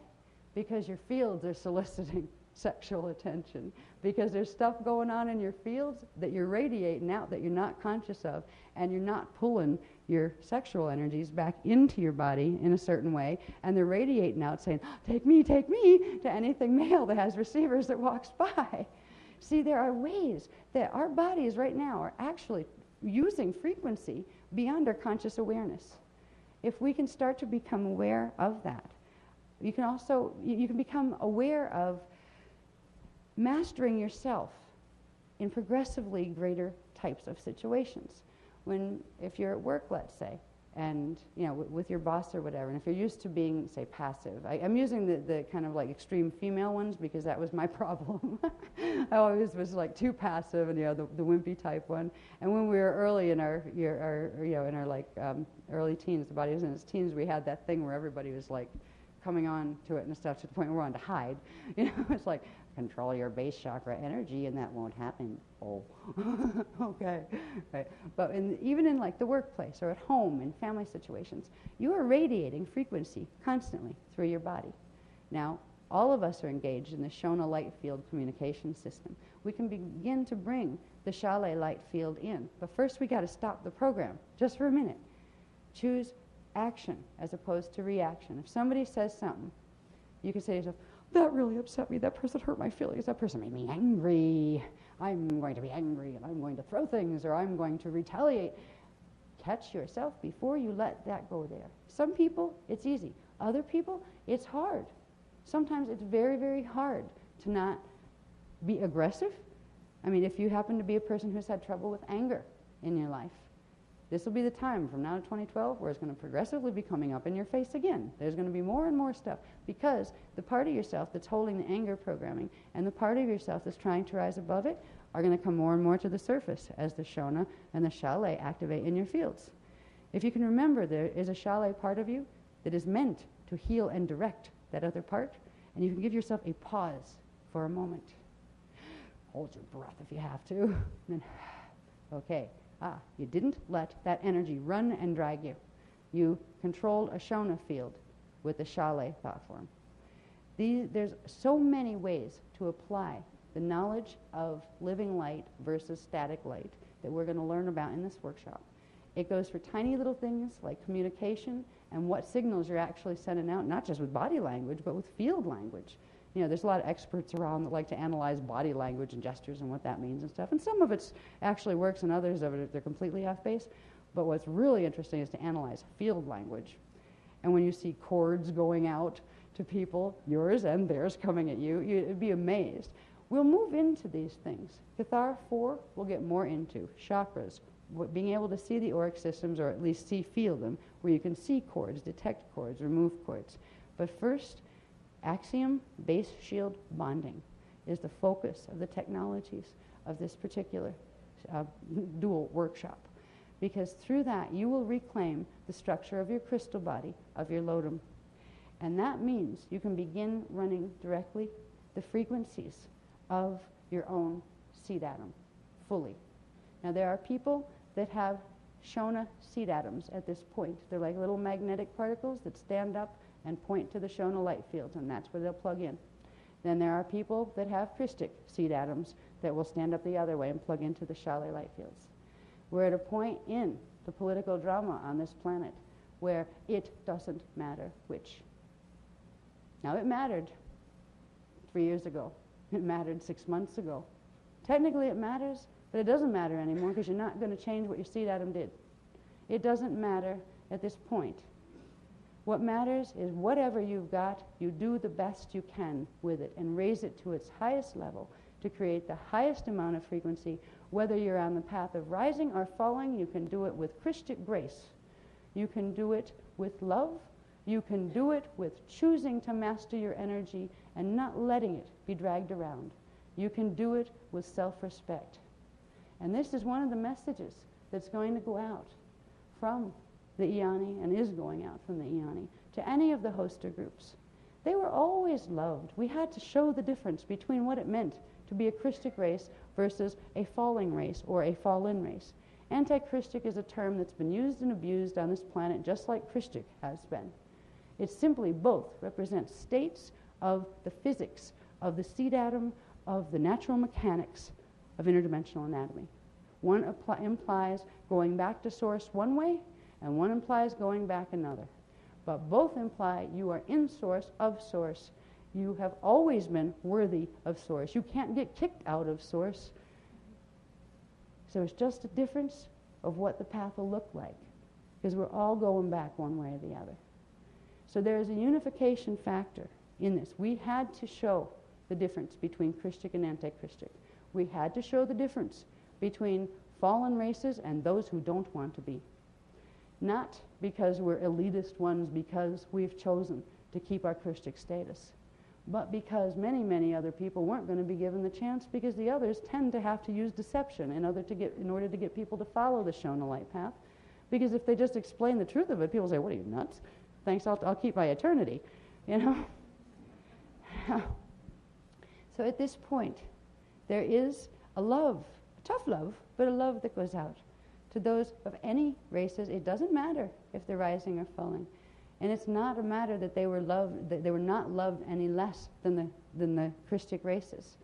Because your fields are soliciting sexual attention. Because there's stuff going on in your fields that you're radiating out that you're not conscious of, and you're not pulling your sexual energies back into your body in a certain way, and they're radiating out saying, take me, to anything male that has receivers that walks by. See, there are ways that our bodies right now are actually using frequency beyond our conscious awareness. If we can start to become aware of that, you can become aware of mastering yourself in progressively greater types of situations. If you're at work, let's say, and with your boss or whatever. And if you're used to being, say, passive, I'm using the kind of like extreme female ones because that was my problem. I always was like too passive, and the wimpy type one. And when we were early in our early teens, the body was in its teens, we had that thing where everybody was like coming on to it and stuff, to the point where we wanted to hide. It's like, control your base chakra energy and that won't happen. Oh, okay. Right. But even in like the workplace or at home in family situations, you are radiating frequency constantly through your body. Now, all of us are engaged in the Shona light field communication system. We can begin to bring the Shale light field in. But first we got to stop the program just for a minute. Choose action as opposed to reaction. If somebody says something, you can say to yourself, that really upset me. That person hurt my feelings. That person made me angry. I'm going to be angry and I'm going to throw things, or I'm going to retaliate. Catch yourself before you let that go there. Some people, it's easy. Other people, it's hard. Sometimes it's very, very hard to not be aggressive. I mean, if you happen to be a person who's had trouble with anger in your life, this will be the time from now to 2012 where it's going to progressively be coming up in your face again. There's going to be more and more stuff, because the part of yourself that's holding the anger programming and the part of yourself that's trying to rise above it are going to come more and more to the surface as the Shona and the Shale activate in your fields. If you can remember, there is a Shale part of you that is meant to heal and direct that other part, and you can give yourself a pause for a moment. Hold your breath if you have to. And then, okay. You didn't let that energy run and drag you. You controlled a Shona field with the Shale thought form. There's so many ways to apply the knowledge of living light versus static light that we're going to learn about in this workshop. It goes for tiny little things like communication and what signals you're actually sending out, not just with body language, but with field language. There's a lot of experts around that like to analyze body language and gestures and what that means and stuff. And some of it actually works, and others of it, they're completely off base. But what's really interesting is to analyze field language. And when you see cords going out to people, yours and theirs coming at you, you'd be amazed. We'll move into these things. Kathara 4 we'll get more into. Chakras, being able to see the auric systems, or at least feel them, where you can see cords, detect cords, remove cords. But first, Axiom base shield bonding is the focus of the technologies of this particular dual workshop, because through that you will reclaim the structure of your crystal body, of your lodum. And that means you can begin running directly the frequencies of your own seed atom fully. Now, there are people that have Shona seed atoms at this point. They're like little magnetic particles that stand up and point to the Shona light fields, and that's where they'll plug in. Then there are people that have Christic seed atoms that will stand up the other way and plug into the Shale light fields. We're at a point in the political drama on this planet where it doesn't matter which. Now, it mattered 3 years ago. It mattered 6 months ago. Technically it matters, but it doesn't matter anymore, because you're not going to change what your seed atom did. It doesn't matter at this point. What matters is whatever you've got, you do the best you can with it and raise it to its highest level to create the highest amount of frequency. Whether you're on the path of rising or falling, you can do it with Christic grace. You can do it with love. You can do it with choosing to master your energy and not letting it be dragged around. You can do it with self-respect. And this is one of the messages that's going to go out from the Iani, and is going out from the Iani, to any of the hoster groups. They were always loved. We had to show the difference between what it meant to be a Christic race versus a falling race or a fallen race. Anti-Christic is a term that's been used and abused on this planet just like Christic has been. It's simply both represent states of the physics, of the seed atom, of the natural mechanics of interdimensional anatomy. One implies going back to source one way, and one implies going back another. But both imply you are in source, of source. You have always been worthy of source. You can't get kicked out of source. So it's just a difference of what the path will look like, because we're all going back one way or the other. So there is a unification factor in this. We had to show the difference between Christic and anti-Christic. We had to show the difference between fallen races and those who don't want to be. not because we're elitist ones because we've chosen to keep our Christic status, but because many, many other people weren't going to be given the chance because the others tend to have to use deception in order to get people to follow the Shona light path. Because if they just explain the truth of it, people say, what are you, nuts? Thanks, I'll keep my eternity, you know? So at this point, there is a love, a tough love, but a love that goes out to those of any races. It doesn't matter if they're rising or falling. And it's not a matter that they were not loved any less than the Christic races.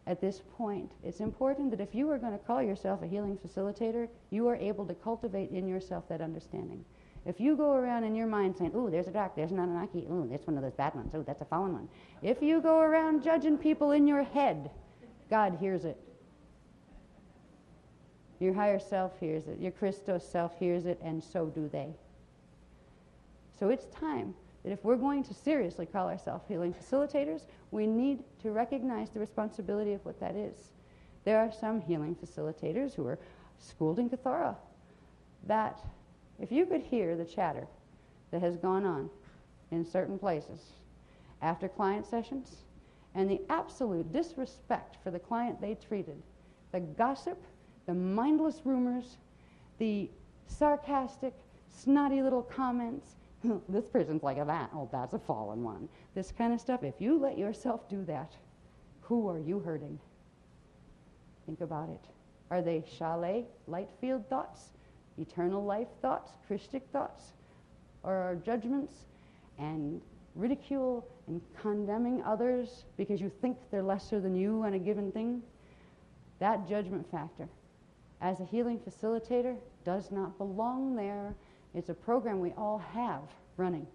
At this point, it's important that if you are going to call yourself a healing facilitator, you are able to cultivate in yourself that understanding. If you go around in your mind saying, ooh, there's a dark, there's an Anunnaki, ooh, that's one of those bad ones, ooh, that's a fallen one. If you go around judging people in your head, God hears it. Your higher self hears it. Your Christos self hears it, and so do they. So it's time that if we're going to seriously call ourselves healing facilitators, we need to recognize the responsibility of what that is. There are some healing facilitators who are schooled in Kathara that if you could hear the chatter that has gone on in certain places after client sessions and the absolute disrespect for the client they treated, the gossip, the mindless rumors, the sarcastic, snotty little comments, this person's like a that, oh, that's a fallen one. This kind of stuff. If you let yourself do that, who are you hurting? Think about it. Are they chalet, light field thoughts, eternal life thoughts, Christic thoughts? Or are judgments and ridicule and condemning others because you think they're lesser than you on a given thing? That judgment factor, as a healing facilitator, does not belong there. It's a program we all have running.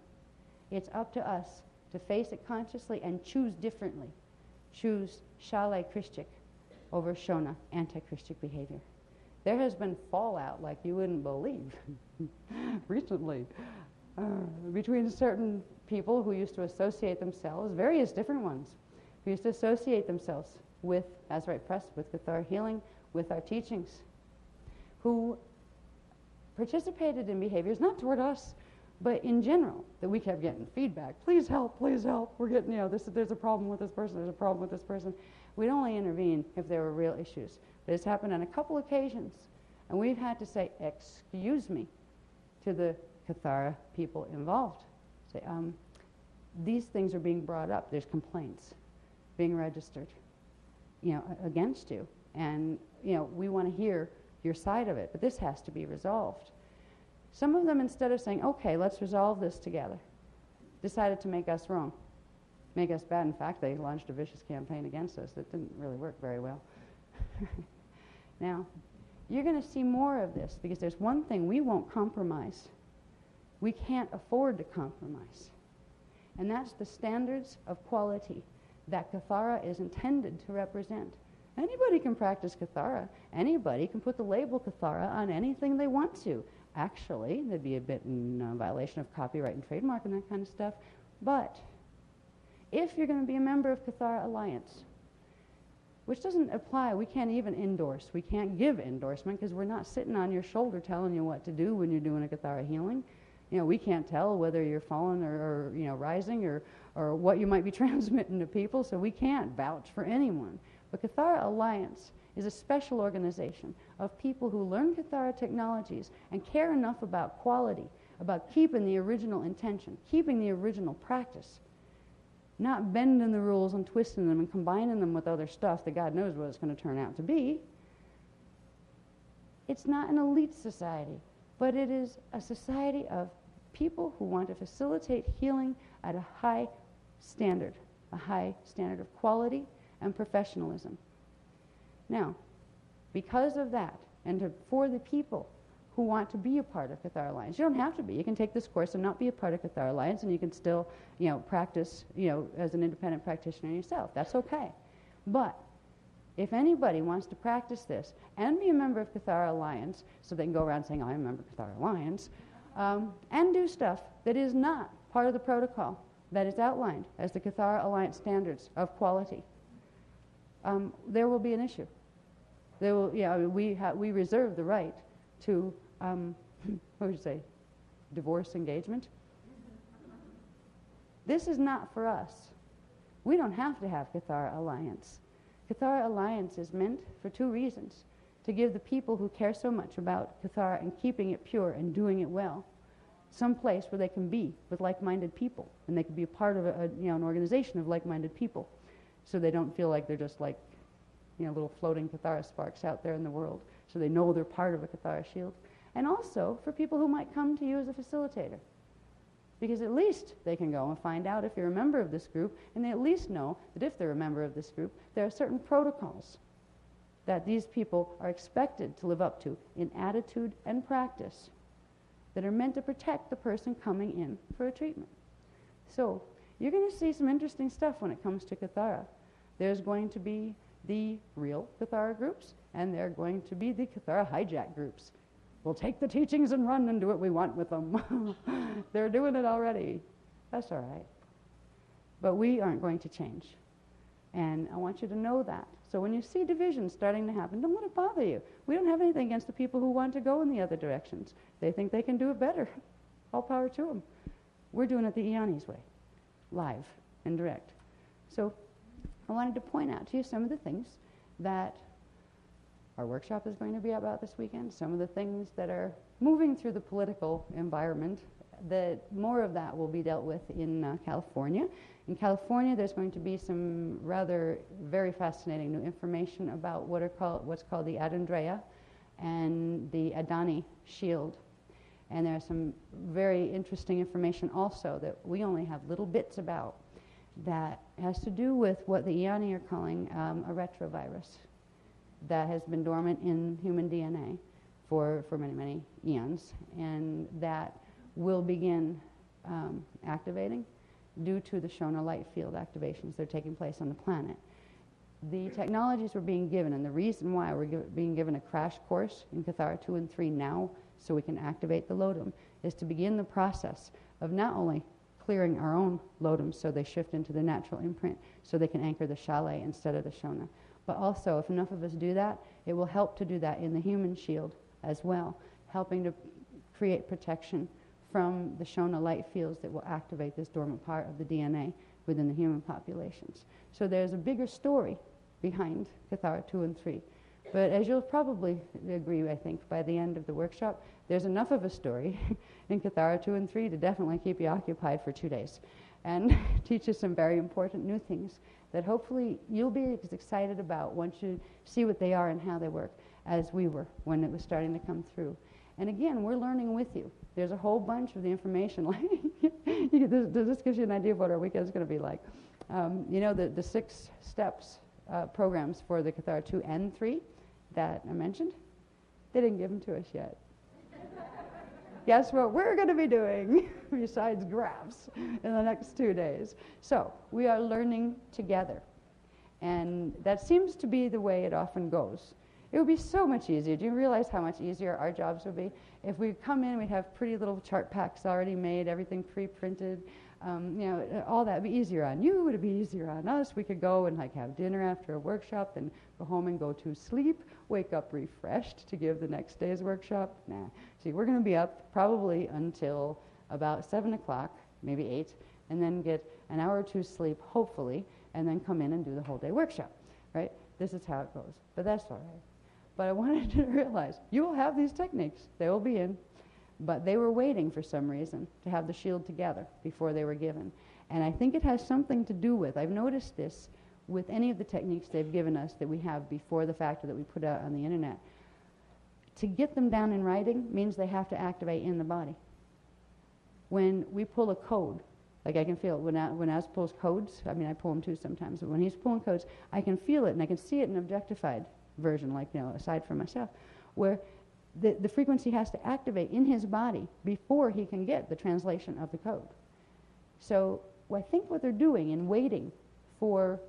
It's up to us to face it consciously and choose differently. Choose chalet Christic over Shona anti-Christic behavior. There has been fallout like you wouldn't believe recently between certain people who used to associate themselves, various different ones, who used to associate themselves with Azurite Press, with Kathara Healing, with our teachings, who participated in behaviors, not toward us, but in general, that we kept getting feedback. Please help, we're getting, there's a problem with this person, there's a problem with this person. We'd only intervene if there were real issues. But it's happened on a couple occasions, and we've had to say, excuse me, to the Kathara people involved. Say, these things are being brought up, there's complaints being registered, against you. And, we want to hear your side of it, but this has to be resolved. Some of them, instead of saying, okay, let's resolve this together, decided to make us wrong, make us bad. In fact, they launched a vicious campaign against us that didn't really work very well. Now, you're going to see more of this because there's one thing we won't compromise. We can't afford to compromise. And that's the standards of quality that Kathara is intended to represent. Anybody can practice Kathara. Anybody can put the label Kathara on anything they want to. Actually, there'd be a bit in violation of copyright and trademark and that kind of stuff. But if you're going to be a member of Kathara Alliance, which doesn't apply, we can't even endorse. We can't give endorsement because we're not sitting on your shoulder telling you what to do when you're doing a Kathara healing. We can't tell whether you're fallen or rising or what you might be transmitting to people, so we can't vouch for anyone. But Kathara Alliance is a special organization of people who learn Kathara technologies and care enough about quality, about keeping the original intention, keeping the original practice, not bending the rules and twisting them and combining them with other stuff that God knows what it's going to turn out to be. It's not an elite society, but it is a society of people who want to facilitate healing at a high standard of quality and professionalism. Now, because of that, and for the people who want to be a part of Kathara Alliance, you don't have to be. You can take this course and not be a part of Kathara Alliance, and you can still, practice, as an independent practitioner yourself. That's okay. But if anybody wants to practice this and be a member of Kathara Alliance, so they can go around saying, I'm a member of Kathara Alliance, and do stuff that is not part of the protocol that is outlined as the Kathara Alliance standards of quality, there will be an issue. There will, we reserve the right to, divorce engagement. This is not for us. We don't have to have Kathara Alliance. Kathara Alliance is meant for two reasons: to give the people who care so much about Kathara and keeping it pure and doing it well some place where they can be with like-minded people, and they can be a part of an organization of like-minded people, so they don't feel like they're just like little floating Kathara sparks out there in the world, so they know they're part of a Kathara shield. And also for people who might come to you as a facilitator, because at least they can go and find out if you're a member of this group, and they at least know that if they're a member of this group, there are certain protocols that these people are expected to live up to in attitude and practice that are meant to protect the person coming in for a treatment. So you're going to see some interesting stuff when it comes to Kathara. There's going to be the real Kathara groups, and there are going to be the Kathara hijack groups. We'll take the teachings and run and do what we want with them. They're doing it already. That's all right. But we aren't going to change. And I want you to know that. So when you see divisions starting to happen, don't let it bother you. We don't have anything against the people who want to go in the other directions. They think they can do it better. All power to them. We're doing it the Iani's way, live and direct. So I wanted to point out to you some of the things that our workshop is going to be about this weekend, some of the things that are moving through the political environment, that more of that will be dealt with in California. In California, there's going to be some rather very fascinating new information about what's called the Adandrea and the Adani shield. And there's some very interesting information also that we only have little bits about that has to do with what the Iani are calling a retrovirus that has been dormant in human DNA for many, many eons, and that will begin activating due to the Shona light field activations that are taking place on the planet. The technologies we're being given, and the reason why we're being given a crash course in Kathara 2 and 3 now so we can activate the Lotum, is to begin the process of not only clearing our own Lotums so they shift into the natural imprint so they can anchor the Shalay instead of the Shona, but also if enough of us do that, it will help to do that in the human shield as well, helping to create protection from the Shona light fields that will activate this dormant part of the DNA within the human populations. So there's a bigger story behind Kathara 2 and 3. But as you'll probably agree, I think, by the end of the workshop, there's enough of a story in Kathara 2 and 3 to definitely keep you occupied for 2 days and teach you some very important new things that hopefully you'll be as excited about once you see what they are and how they work as we were when it was starting to come through. And again, we're learning with you. There's a whole bunch of the information. This gives you an idea of what our weekend is going to be like. The 6 steps programs for the Kathara 2 and 3 that I mentioned, they didn't give them to us yet. Guess what we're going to be doing besides graphs in the next 2 days? So we are learning together. And that seems to be the way it often goes. It would be so much easier. Do you realize how much easier our jobs would be? If we come in, we'd have pretty little chart packs already made, everything pre-printed. All that would be easier on you. It would be easier on us. We could go and have dinner after a workshop, then go home and go to sleep, wake up refreshed to give the next day's workshop. Nah. See, we're going to be up probably until about 7 o'clock, maybe 8, and then get an hour or 2 sleep, hopefully, and then come in and do the whole day workshop, right? This is how it goes. But that's all right. But I wanted you to realize you will have these techniques. They will be in. But they were waiting for some reason to have the shield together before they were given. And I think it has something to do with, I've noticed this with any of the techniques they've given us that we have before the fact or that we put out on the internet. To get them down in writing means they have to activate in the body. When we pull a code, like I can feel it when Az pulls codes, I mean I pull them too sometimes, but when he's pulling codes, I can feel it and I can see it in objectified version, like, aside from myself, where the frequency has to activate in his body before he can get the translation of the code. So I think what they're doing in waiting for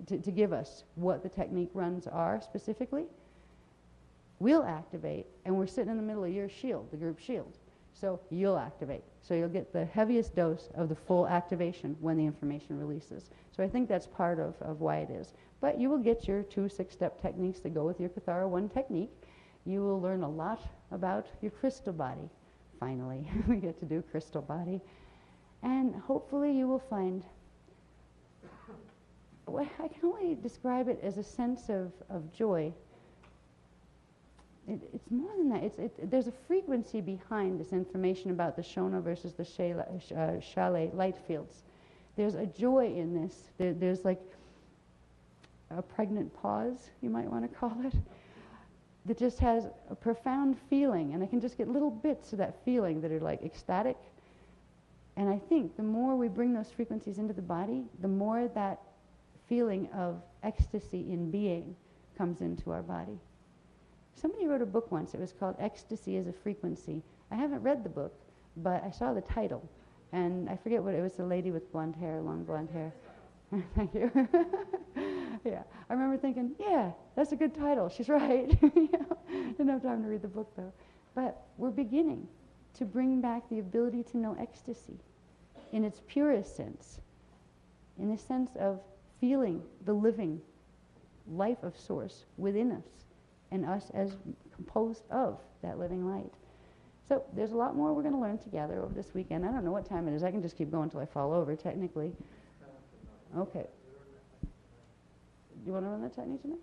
to give us what the technique runs are specifically, we'll activate, and we're sitting in the middle of your shield, the group shield. So you'll activate. So you'll get the heaviest dose of the full activation when the information releases. So I think that's part of why it is. But you will get your 2 6-step techniques that go with your Kathara 1 technique. You will learn a lot about your crystal body finally. We get to do crystal body. And hopefully you will find, well, I can only describe it as a sense of joy. It's more than that. There's a frequency behind this information about the Shona versus the Chalet light fields. There's a joy in this. There's like a pregnant pause, you might want to call it, that just has a profound feeling, and I can just get little bits of that feeling that are like ecstatic. And I think the more we bring those frequencies into the body, the more that feeling of ecstasy in being comes into our body. Somebody wrote a book once. It was called Ecstasy as a Frequency. I haven't read the book, but I saw the title. And I forget what it was, the lady with blonde hair, long blonde hair. Thank you. Yeah, I remember thinking, yeah, that's a good title. She's right. Didn't have time to read the book, though. But we're beginning to bring back the ability to know ecstasy in its purest sense, in the sense of feeling the living life of Source within us, and us as composed of that living light. So there's a lot more we're going to learn together over this weekend. I don't know what time it is. I can just keep going until I fall over, technically. Okay. You want to run that technique tonight?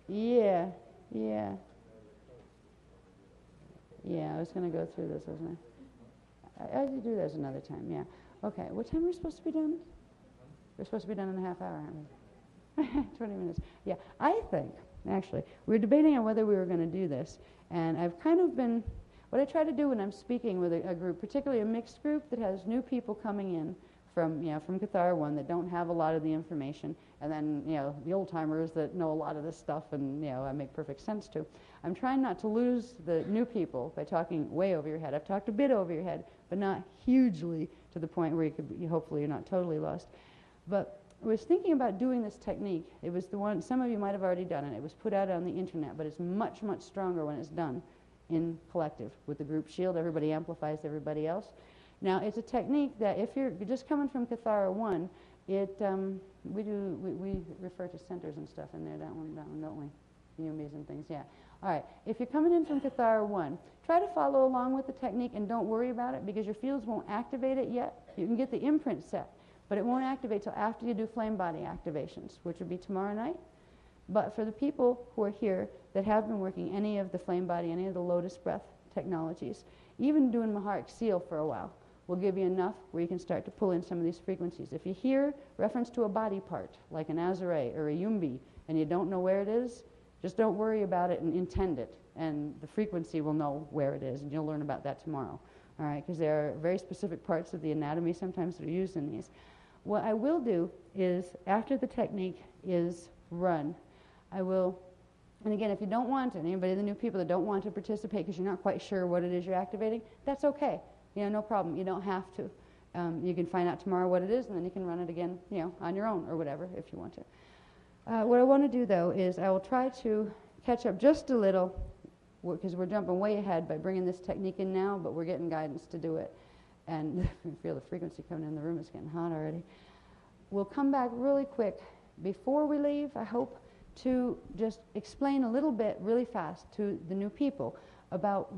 Yeah. Yeah, I was going to go through this, wasn't I? I could do this another time, yeah. Okay, what time are we supposed to be done? We're supposed to be done in a half hour, aren't we? 20 minutes. Yeah, I think, actually, we were debating on whether we were going to do this, and I've kind of been, what I try to do when I'm speaking with a group, particularly a mixed group that has new people coming in from Kathara 1 that don't have a lot of the information, and then, the old-timers that know a lot of this stuff and, I make perfect sense to. I'm trying not to lose the new people by talking way over your head. I've talked a bit over your head, but not hugely to the point where hopefully you're not totally lost. But I was thinking about doing this technique. It was the one, some of you might have already done it. It was put out on the internet, but it's much, much stronger when it's done in collective. With the group shield, everybody amplifies everybody else. Now, it's a technique that if you're just coming from Kathara 1, we refer to centers and stuff in there, that one, don't we? Yumis and things, yeah. All right, if you're coming in from Kathara 1, try to follow along with the technique and don't worry about it because your fields won't activate it yet. You can get the imprint set, but it won't activate till after you do flame body activations, which would be tomorrow night. But for the people who are here that have been working any of the flame body, any of the Lotus breath technologies, even doing Maharic seal for a while, will give you enough where you can start to pull in some of these frequencies. If you hear reference to a body part, like an Azure or a Yumbi, and you don't know where it is, just don't worry about it and intend it, and the frequency will know where it is, and you'll learn about that tomorrow. All right, because there are very specific parts of the anatomy sometimes that are used in these. What I will do is, after the technique is run, I will, and again, if you don't want it, anybody, the new people that don't want to participate because you're not quite sure what it is you're activating, that's okay. No problem. You don't have to. You can find out tomorrow what it is, and then you can run it again, on your own or whatever if you want to. What I want to do, though, is I will try to catch up just a little, because we're jumping way ahead by bringing this technique in now, but we're getting guidance to do it. And you feel the frequency coming in the room. It's getting hot already. We'll come back really quick before we leave, I hope, to just explain a little bit really fast to the new people about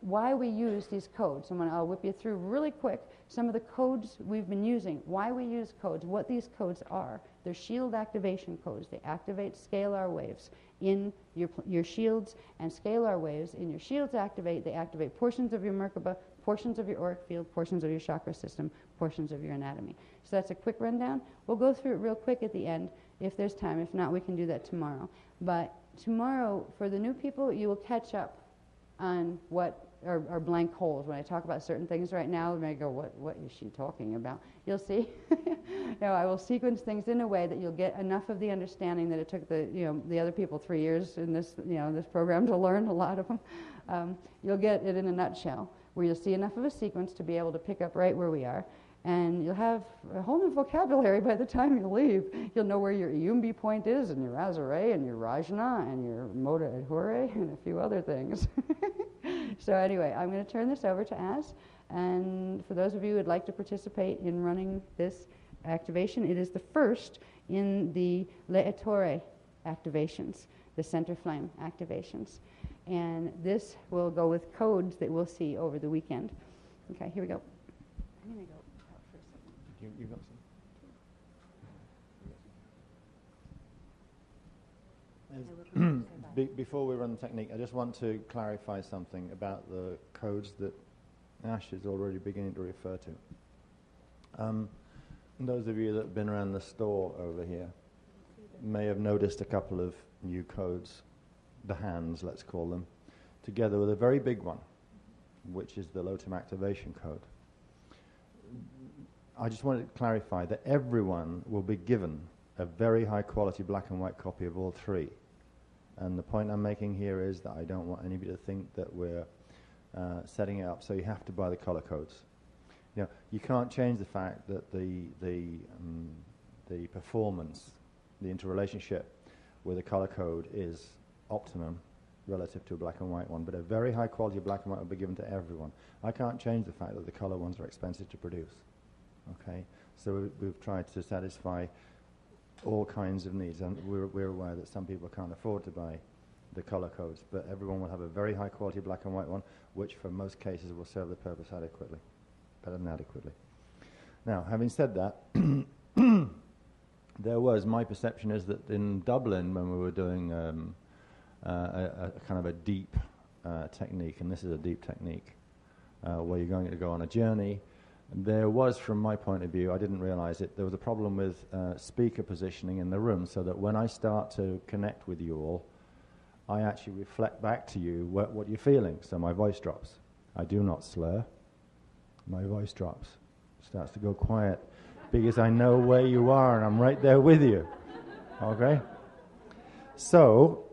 why we use these codes. I'll whip you through really quick some of the codes we've been using, why we use codes, what these codes are. They're shield activation codes. They activate scalar waves in your shields, and scalar waves in your shields they activate portions of your Merkaba, portions of your auric field, portions of your chakra system, portions of your anatomy. So that's a quick rundown. We'll go through it real quick at the end if there's time. If not, we can do that tomorrow. But tomorrow, for the new people, you will catch up on what are blank holes. When I talk about certain things right now, you may go, what is she talking about? You'll see. I will sequence things in a way that you'll get enough of the understanding that it took the other people 3 years in this this program to learn, a lot of them. You'll get it in a nutshell, where you'll see enough of a sequence to be able to pick up right where we are. And you'll have a whole new vocabulary by the time you leave. You'll know where your Yumbi point is, and your Azure, and your Rajna, and your Moda Adhure, and a few other things. So anyway, I'm going to turn this over to Az. And for those of you who would like to participate in running this activation, it is the first in the Le Ettore activations, the center flame activations. And this will go with codes that we'll see over the weekend. Okay, here we go. I'm going to go out for a second. You got some? Before we run the technique, I just want to clarify something about the codes that Ash is already beginning to refer to. Those of you that have been around the store over here may have noticed a couple of new codes, the hands, let's call them, together with a very big one, which is the Lotus activation code. I just wanted to clarify that everyone will be given a very high quality black and white copy of all three. And the point I'm making here is that I don't want anybody to think that we're setting it up so you have to buy the color codes. You know, you can't change the fact that the performance, the interrelationship with a color code is optimum relative to a black and white one, but a very high quality black and white will be given to everyone. I can't change the fact that the color ones are expensive to produce. Okay, so we've tried to satisfy all kinds of needs, and we're aware that some people can't afford to buy the color codes, but everyone will have a very high quality black and white one, which for most cases will serve the purpose adequately, better than adequately. Now, having said that, my perception is that in Dublin, when we were doing a kind of a deep technique, and this is a deep technique, where you're going to go on a journey, there was, from my point of view, I didn't realize it, there was a problem with speaker positioning in the room, so that when I start to connect with you all, I actually reflect back to you what you're feeling, so my voice drops. I do not slur. My voice drops, starts to go quiet, because I know where you are and I'm right there with you. Okay? So,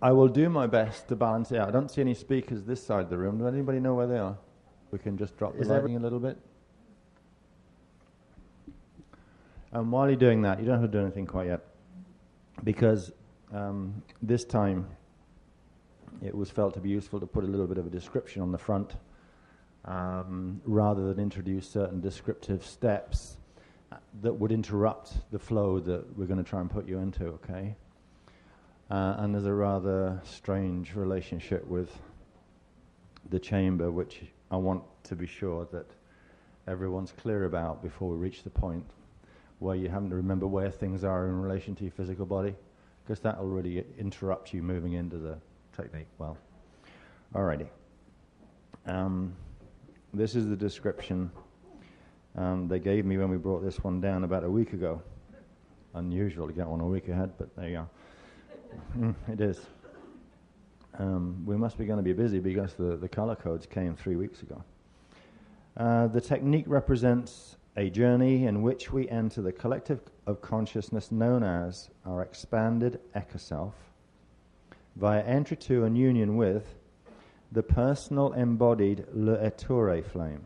I will do my best to balance it out. I don't see any speakers this side of the room. Does anybody know where they are? We can just drop the lighting a little bit. And while you're doing that, you don't have to do anything quite yet, because this time it was felt to be useful to put a little bit of a description on the front, rather than introduce certain descriptive steps that would interrupt the flow that we're going to try and put you into, okay? And there's a rather strange relationship with the chamber, which I want to be sure that everyone's clear about before we reach the point where you have to remember where things are in relation to your physical body, because that will really interrupt you moving into the technique. Well, alrighty. This is the description they gave me when we brought this one down about a week ago. Unusual to get one a week ahead, but there you go. It is. We must be going to be busy because the color codes came 3 weeks ago. The technique represents a journey in which we enter the collective of consciousness known as our expanded Ecka-Self via entry to and union with the personal embodied Etheric flame.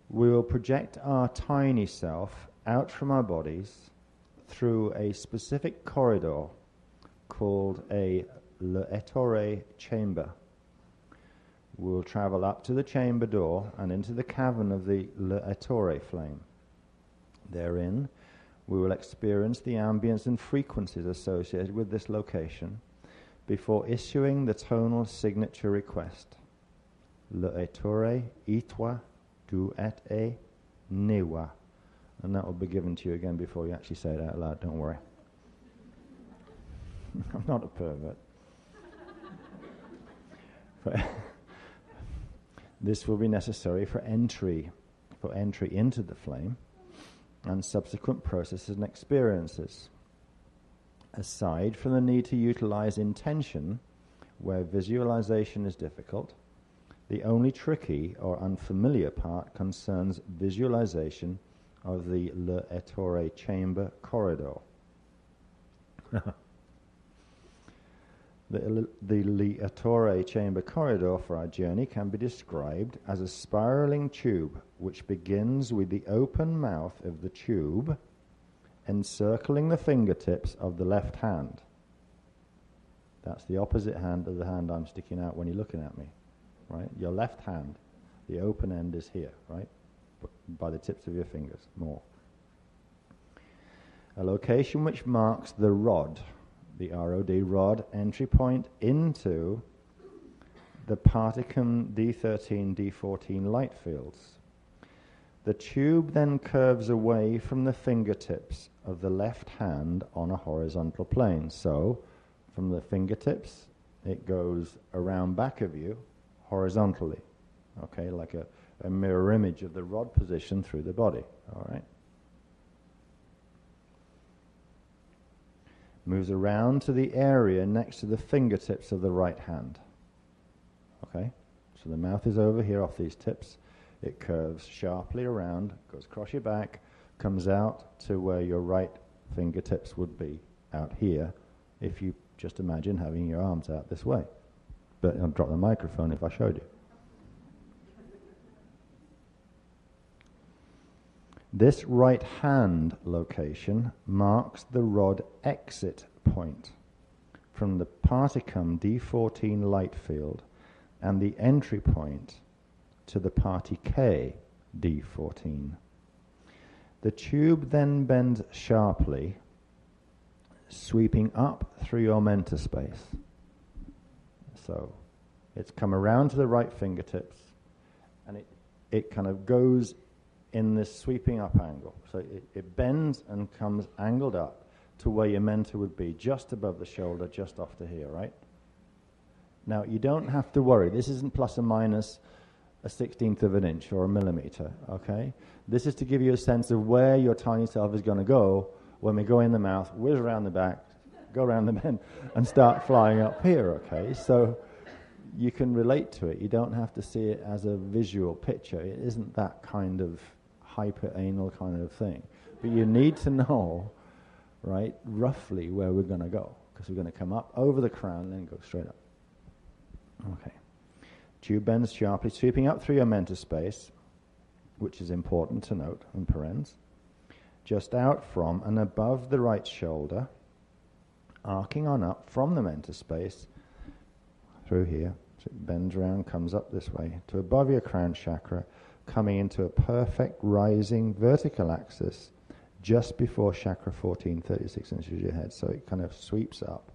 We will project our tiny self out from our bodies through a specific corridor called a Etheric chamber. We will travel up to the chamber door and into the cavern of the Etheric flame. Therein, we will experience the ambience and frequencies associated with this location before issuing the tonal signature request. L'Etheric itwa du et e newa. And that will be given to you again before you actually say it out loud, don't worry. I'm not a pervert. This will be necessary for entry into the flame and subsequent processes and experiences. Aside from the need to utilize intention where visualization is difficult, the only tricky or unfamiliar part concerns visualization of the Etheric chamber corridor. The Etheric chamber corridor for our journey can be described as a spiraling tube which begins with the open mouth of the tube encircling the fingertips of the left hand. That's the opposite hand of the hand I'm sticking out when you're looking at me, right? Your left hand, the open end is here, right? By the tips of your fingers, more. A location which marks the rod, the ROD, rod entry point, into the Particum D13, D14 light fields. The tube then curves away from the fingertips of the left hand on a horizontal plane. So, from the fingertips, it goes around back of you horizontally, okay, like a mirror image of the rod position through the body, all right? Moves around to the area next to the fingertips of the right hand, okay? So the mouth is over here off these tips. It curves sharply around, goes across your back, comes out to where your right fingertips would be, out here, if you just imagine having your arms out this way. But I'll drop the microphone if I showed you. This right hand location marks the rod exit point from the Particum D14 light field and the entry point to the Party K D14. The tube then bends sharply, sweeping up through your mental space. So it's come around to the right fingertips, and it kind of goes in this sweeping up angle. So it bends and comes angled up to where your mentor would be, just above the shoulder, just off to here, right? Now, you don't have to worry. This isn't plus or minus a 16th of an inch or a millimeter, okay? This is to give you a sense of where your tiny self is going to go when we go in the mouth, whiz around the back, go around the bend, and start flying up here, okay? So you can relate to it. You don't have to see it as a visual picture. It isn't that kind of hyper-anal kind of thing. But you need to know, right, roughly where we're going to go, because we're going to come up over the crown and then go straight up. Okay. Tube bends sharply, sweeping up through your mental space, which is important to note in parens, just out from and above the right shoulder, arcing on up from the mental space through here. So it bends around, comes up this way to above your crown chakra, coming into a perfect rising vertical axis just before chakra 14, 36 inches of your head. So it kind of sweeps up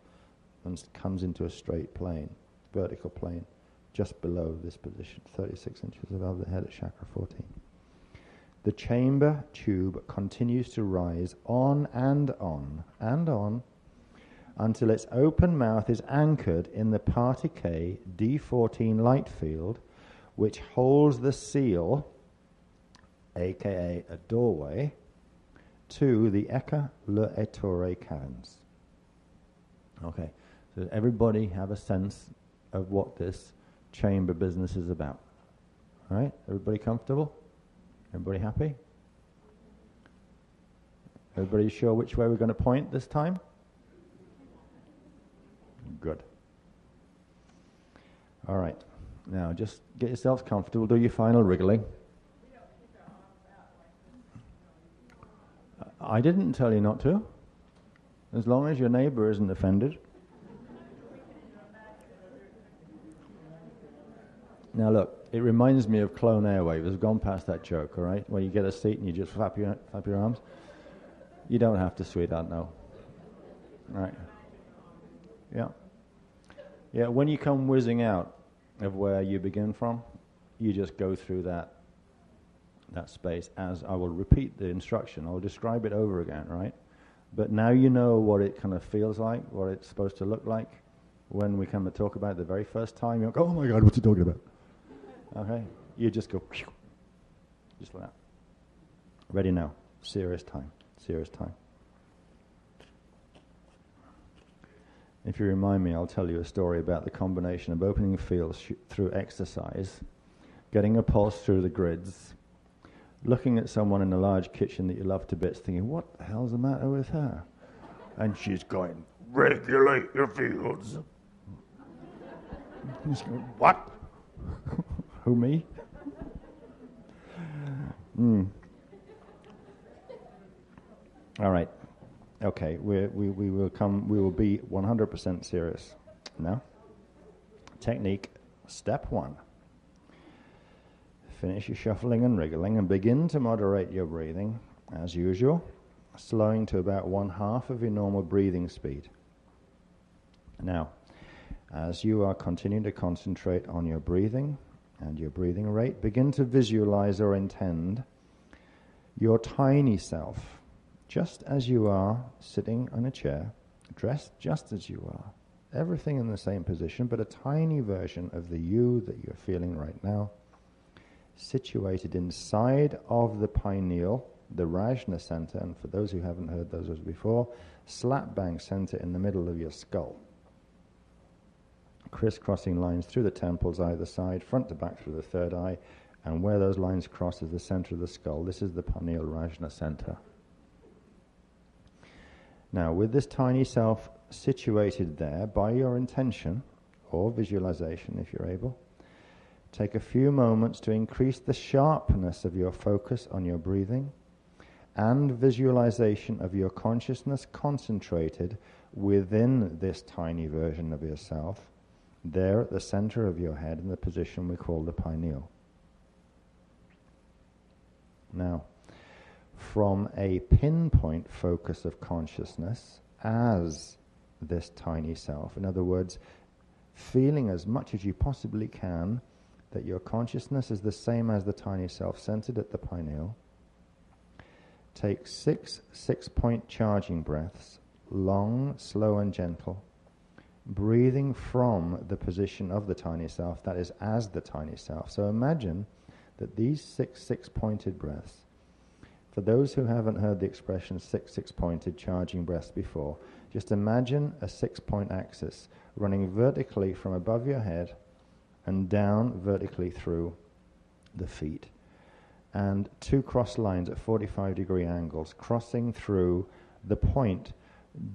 and comes into a straight plane, vertical plane, just below this position, 36 inches above the head at chakra 14. The chamber tube continues to rise on and on and on until its open mouth is anchored in the Party K D14 light field, which holds the seal, aka a doorway, to the Ecka-Core caverns. Okay, so everybody have a sense of what this chamber business is about. All right, everybody comfortable? Everybody happy? Everybody sure which way we're going to point this time? Good. All right. Now, just get yourselves comfortable. Do your final wriggling. I didn't tell you not to. As long as your neighbor isn't offended. Now, look. It reminds me of clone airwave. We've gone past that joke, all right? Where you get a seat and you just flap your arms. You don't have to, sweetheart, no. All right. Yeah. Yeah, when you come whizzing out of where you begin from, you just go through that space, as I will repeat the instruction. I'll describe it over again, right? But now you know what it kind of feels like, what it's supposed to look like. When we come to talk about it the very first time, you're like, oh my God, what's he talking about? Okay, you just go, just like that. Ready now. Serious time. Serious time. If you remind me, I'll tell you a story about the combination of opening fields through exercise, getting a pulse through the grids, looking at someone in a large kitchen that you love to bits, thinking, what the hell's the matter with her? And she's going, regulate your fields. He's going, what? Who, me? All right. Okay, we will be 100% serious. Now, technique, step 1. Finish your shuffling and wriggling and begin to moderate your breathing, as usual, slowing to about 1/2 of your normal breathing speed. Now, as you are continuing to concentrate on your breathing and your breathing rate, begin to visualize or intend your tiny self, just as you are sitting on a chair, dressed just as you are, everything in the same position, but a tiny version of the you that you're feeling right now, situated inside of the pineal, the Rajna center, and for those who haven't heard those words before, slap bang center in the middle of your skull. Crisscrossing lines through the temples either side, front to back through the third eye, and where those lines cross is the center of the skull. This is the pineal Rajna center. Now, with this tiny self situated there, by your intention, or visualization if you're able, take a few moments to increase the sharpness of your focus on your breathing and visualization of your consciousness concentrated within this tiny version of yourself, there at the center of your head in the position we call the pineal. Now, from a pinpoint focus of consciousness as this tiny self, in other words, feeling as much as you possibly can that your consciousness is the same as the tiny self centered at the pineal, take 6 6-point charging breaths, long, slow and gentle, breathing from the position of the tiny self, that is as the tiny self. So imagine that these 6 6-pointed breaths, for those who haven't heard the expression 6 6-pointed charging breaths before, just imagine a 6-point axis running vertically from above your head and down vertically through the feet, and 2 cross lines at 45-degree angles crossing through the point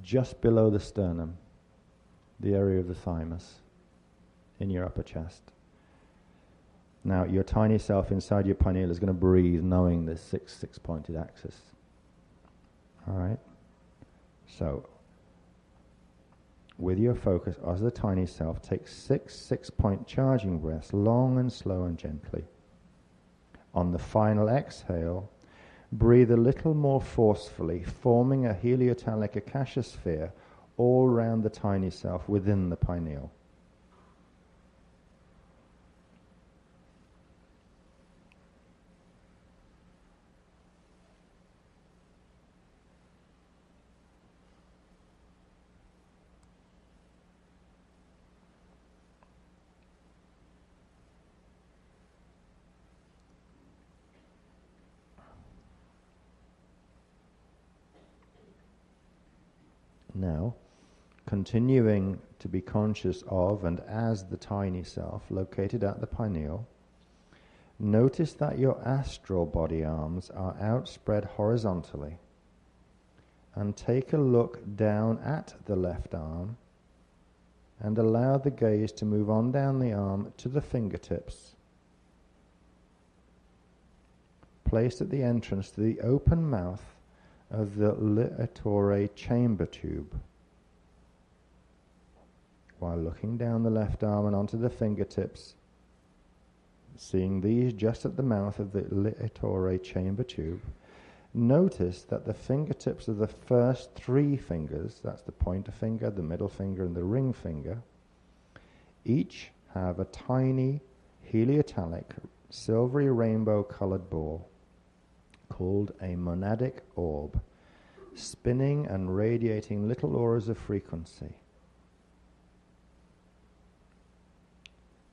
just below the sternum, the area of the thymus in your upper chest. Now, your tiny self inside your pineal is going to breathe knowing this 6 6-pointed axis. All right? So, with your focus as the tiny self, take 6 6-point charging breaths, long and slow and gently. On the final exhale, breathe a little more forcefully, forming a heliotalic akasha sphere all around the tiny self within the pineal. Now, continuing to be conscious of and as the tiny self located at the pineal, notice that your astral body arms are outspread horizontally, and take a look down at the left arm and allow the gaze to move on down the arm to the fingertips, placed at the entrance to the open mouth of the Ecka-Core chamber tube. While looking down the left arm and onto the fingertips, seeing these just at the mouth of the Ecka-Core chamber tube, notice that the fingertips of the first 3 fingers, that's the pointer finger, the middle finger and the ring finger, each have a tiny heliotalic silvery rainbow colored ball called a monadic orb, spinning and radiating little auras of frequency.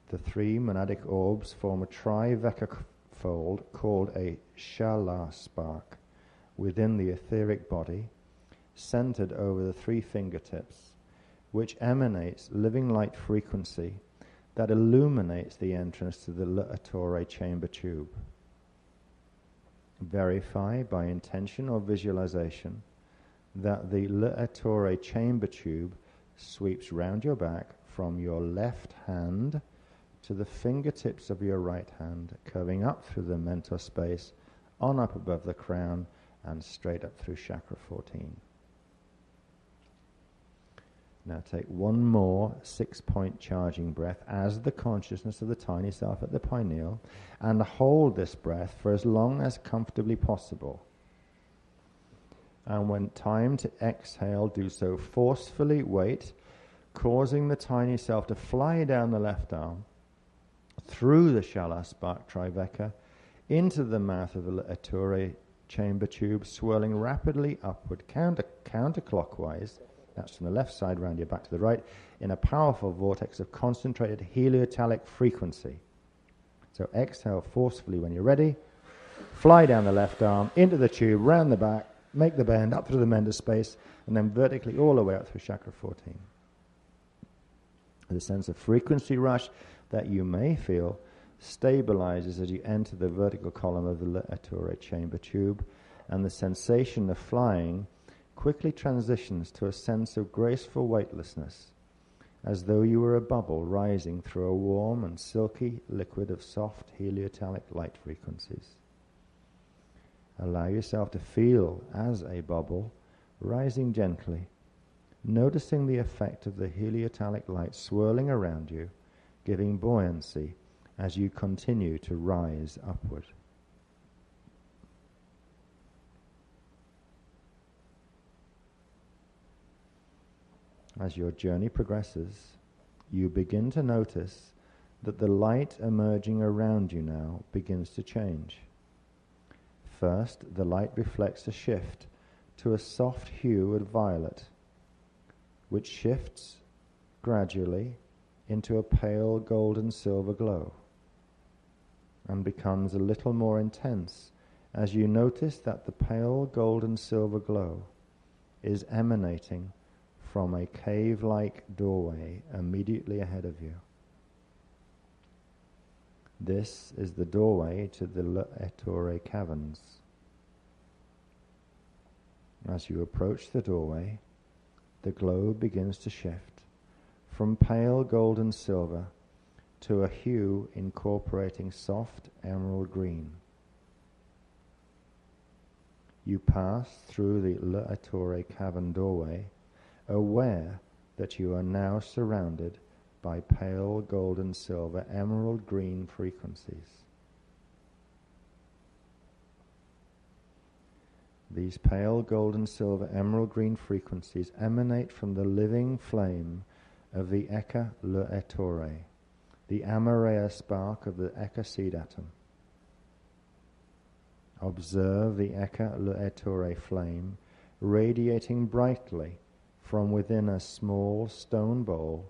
The 3 monadic orbs form a trivecca fold called a shala spark within the etheric body, centered over the 3 fingertips, which emanates living light frequency that illuminates the entrance to the Ecka-Core chamber tube. Verify by intention or visualization that the Ecka-Core chamber tube sweeps round your back from your left hand to the fingertips of your right hand, curving up through the mental space, on up above the crown, and straight up through chakra 14. Now take one more 6-point charging breath as the consciousness of the tiny self at the pineal, and hold this breath for as long as comfortably possible. And when time to exhale, do so forcefully. Wait causing the tiny self to fly down the left arm, through the shallow spark trivecca, into the mouth of the Ettore chamber tube, swirling rapidly upward, counterclockwise, that's from the left side round your back to the right, in a powerful vortex of concentrated heliotalic frequency. So exhale forcefully when you're ready, fly down the left arm, into the tube, round the back, make the bend up through the mental space, and then vertically all the way up through chakra 14. The sense of frequency rush that you may feel stabilizes as you enter the vertical column of the Ettore chamber tube, and the sensation of flying quickly transitions to a sense of graceful weightlessness, as though you were a bubble rising through a warm and silky liquid of soft heliotalic light frequencies. Allow yourself to feel as a bubble, rising gently, noticing the effect of the heliotalic light swirling around you, giving buoyancy as you continue to rise upward. As your journey progresses, you begin to notice that the light emerging around you now begins to change. First, the light reflects a shift to a soft hue of violet, which shifts gradually into a pale golden silver glow and becomes a little more intense as you notice that the pale golden silver glow is emanating from a cave-like doorway immediately ahead of you. This is the doorway to the Ettore caverns. As you approach the doorway, the glow begins to shift from pale golden silver to a hue incorporating soft emerald green. You pass through the Ettore cavern doorway, aware that you are now surrounded by pale golden silver emerald green frequencies. These pale golden silver emerald green frequencies emanate from the living flame of the Ecka-Core, the Amareya spark of the Ecka seed atom. Observe the Ecka-Core flame radiating brightly from within a small stone bowl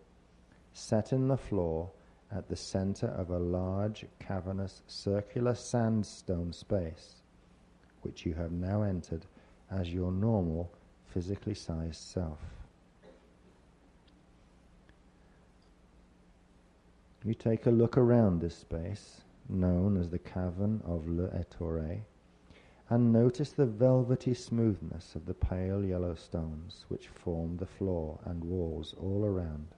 set in the floor at the center of a large cavernous circular sandstone space, which you have now entered as your normal physically sized self. You take a look around this space, known as the Cavern of Ettore, and notice the velvety smoothness of the pale yellow stones which form the floor and walls all around,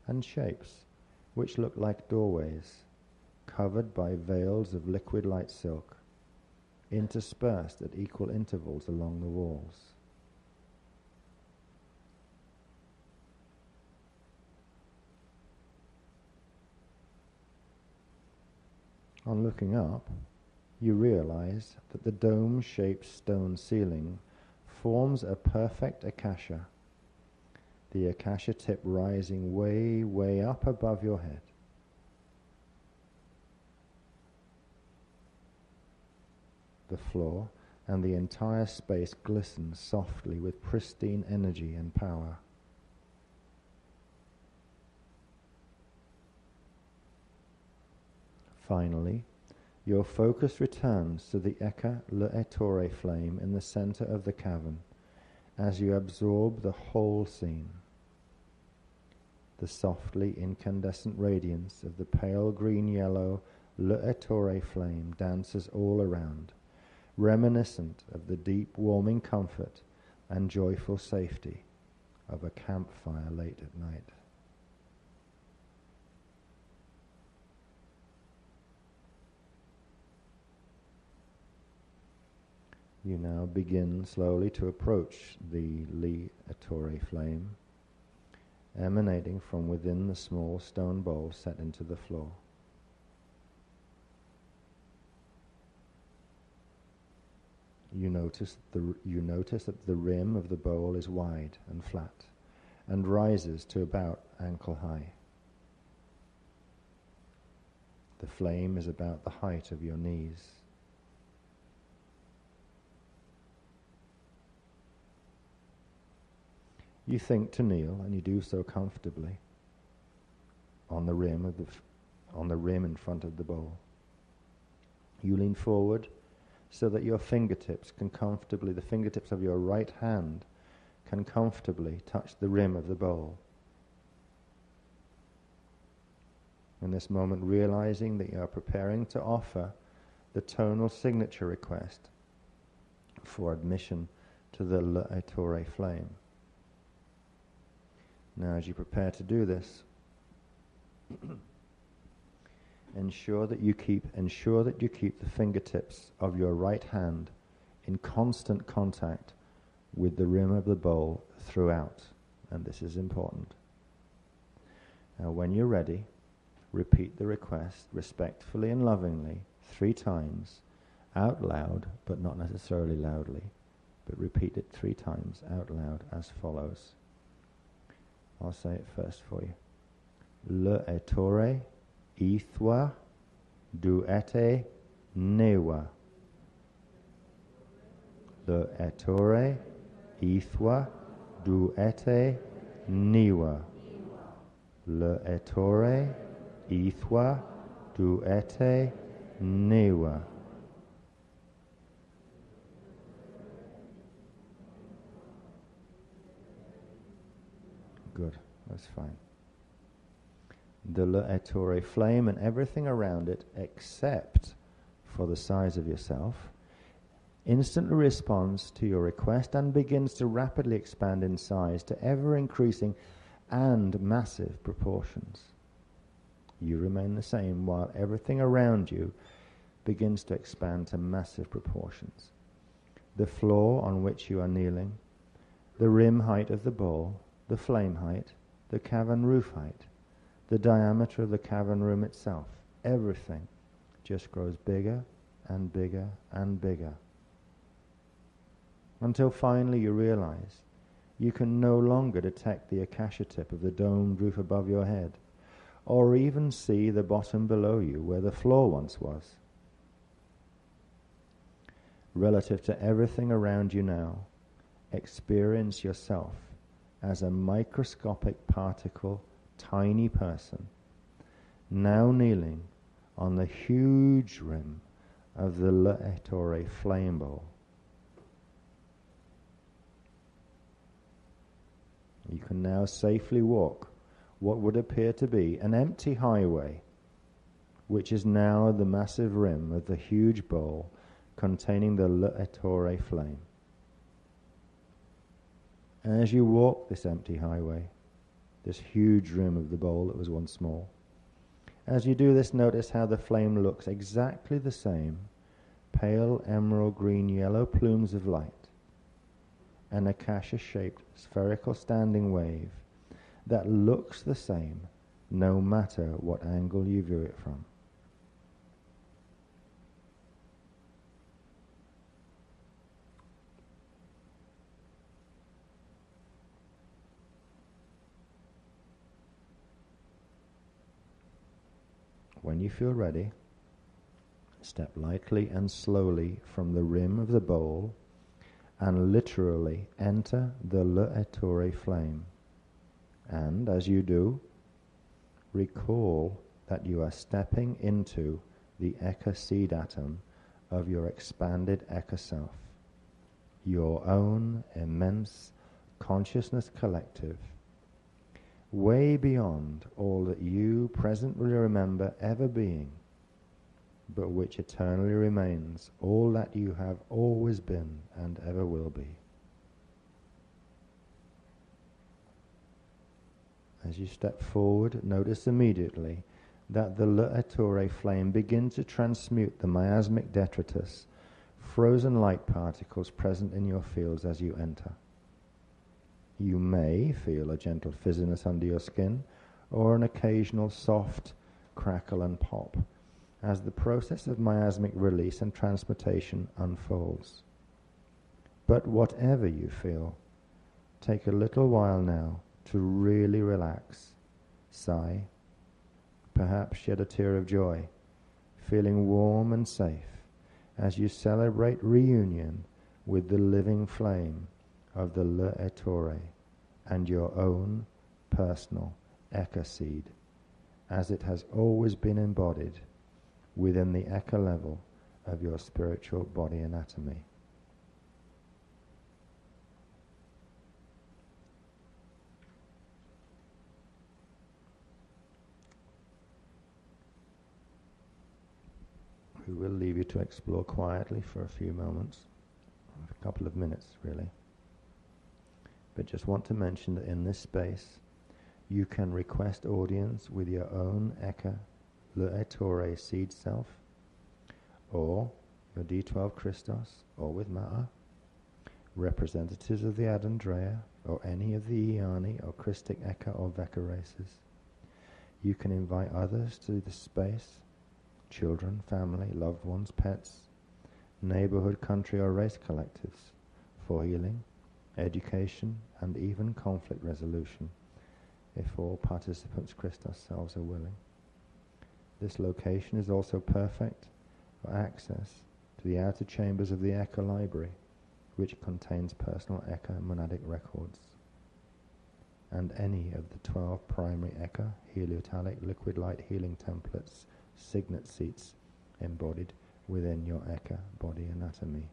and shapes which look like doorways, covered by veils of liquid light silk, interspersed at equal intervals along the walls. On looking up, you realize that the dome-shaped stone ceiling forms a perfect akasha, the akasha tip rising way, way up above your head. The floor and the entire space glisten softly with pristine energy and power. Finally, your focus returns to the Ecka-Core flame in the center of the cavern as you absorb the whole scene. The softly incandescent radiance of the pale green-yellow Ecka-Core flame dances all around, reminiscent of the deep warming comfort and joyful safety of a campfire late at night. You now begin slowly to approach the Ecka-Core flame, emanating from within the small stone bowl set into the floor. You notice that the rim of the bowl is wide and flat, and rises to about ankle high. The flame is about the height of your knees. You think to kneel, and you do so comfortably on the rim in front of the bowl. You lean forward so that your fingertips can comfortably, the fingertips of your right hand can comfortably touch the rim of the bowl. In this moment, realizing that you are preparing to offer the tonal signature request for admission to the Ecka-Core flame. Now, as you prepare to do this, ensure that you keep the fingertips of your right hand in constant contact with the rim of the bowl throughout, and this is important. Now, when you're ready, repeat the request respectfully and lovingly 3 times, out loud, but not necessarily loudly, but repeat it 3 times out loud as follows. I'll say it first for you. Le Ecka-Core Ethwa du ete newa. Le Ecka-Core Ethwa du ete newa. Le Ecka-Core Ethwa du ete newa. Good, that's fine. The Ecka-Core flame and everything around it, except for the size of yourself, instantly responds to your request and begins to rapidly expand in size to ever-increasing and massive proportions. You remain the same while everything around you begins to expand to massive proportions. The floor on which you are kneeling, the rim height of the bowl, the flame height, the cavern roof height, the diameter of the cavern room itself, everything just grows bigger and bigger and bigger, until finally you realize you can no longer detect the acacia tip of the domed roof above your head, or even see the bottom below you where the floor once was. Relative to everything around you now, experience yourself as a microscopic particle, tiny person, now kneeling on the huge rim of the Ecka-Core flame bowl. You can now safely walk what would appear to be an empty highway, which is now the massive rim of the huge bowl containing the Ecka-Core flame. As you walk this empty highway, this huge rim of the bowl that was once small, as you do this, notice how the flame looks exactly the same, pale emerald green yellow plumes of light, an acacia-shaped spherical standing wave that looks the same no matter what angle you view it from. When you feel ready, step lightly and slowly from the rim of the bowl and literally enter the Ecka-Core flame. And as you do, recall that you are stepping into the Eka seed atom of your expanded Eka self, your own immense consciousness collective, way beyond all that you presently remember ever being, but which eternally remains all that you have always been and ever will be. As you step forward, notice immediately that the Ecka-Core flame begins to transmute the miasmic detritus, frozen light particles present in your fields as you enter. You may feel a gentle fizziness under your skin, or an occasional soft crackle and pop, as the process of miasmic release and transmutation unfolds. But whatever you feel, take a little while now to really relax, sigh, perhaps shed a tear of joy, feeling warm and safe as you celebrate reunion with the living flame of the L'Ettore and your own personal Ecka seed, as it has always been embodied within the Ecka level of your spiritual body anatomy. We will leave you to explore quietly for a few moments, a couple of minutes really. But just want to mention that in this space, you can request audience with your own Ecka L'Ettore seed self, or your D12 Christos, or with Ma'a, representatives of the Adandrea, or any of the Iani or Christic Ecka or Veka races. You can invite others to the space, children, family, loved ones, pets, neighborhood, country or race collectives, for healing, education, and even conflict resolution, if all participants' Christos selves are willing. This location is also perfect for access to the outer chambers of the Ecka Library, which contains personal Ecka monadic records, and any of the 12 primary Ecka Heliotalic liquid light healing templates, signet seats embodied within your Ecka body anatomy.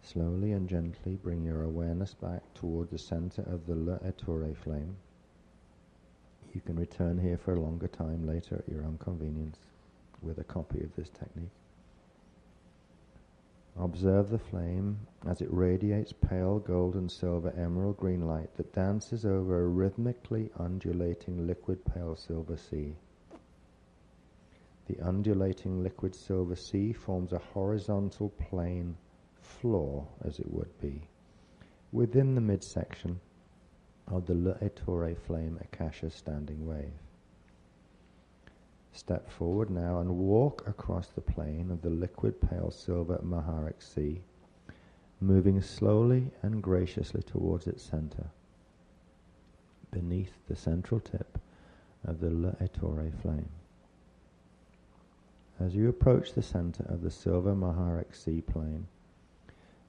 Slowly and gently bring your awareness back toward the center of the L'Ettore flame. You can return here for a longer time later at your own convenience with a copy of this technique. Observe the flame as it radiates pale gold and silver emerald green light that dances over a rhythmically undulating liquid pale silver sea. The undulating liquid silver sea forms a horizontal plane floor, as it would be, within the midsection of the L'Ettore flame Akasha standing wave. Step forward now and walk across the plane of the liquid pale silver Maharic sea, moving slowly and graciously towards its center, beneath the central tip of the L'Ettore flame. As you approach the center of the silver Maharic sea plane,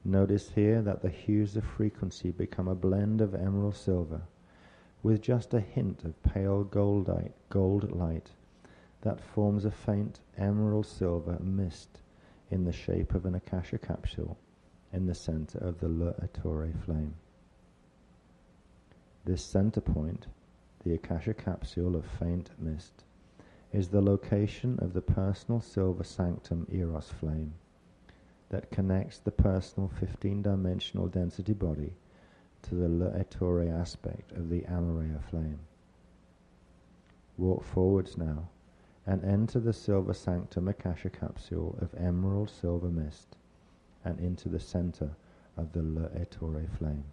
notice here that the hues of frequency become a blend of emerald silver with just a hint of pale gold light that forms a faint emerald silver mist in the shape of an Akasha capsule in the center of the L'Ettore flame. This center point, the Akasha capsule of faint mist, is the location of the personal silver sanctum Eros flame that connects the personal 15-dimensional density body to the L'Ettore aspect of the Amareya flame. Walk forwards now and enter the silver sanctum Akasha capsule of emerald silver mist and into the center of the L'Ettore flame.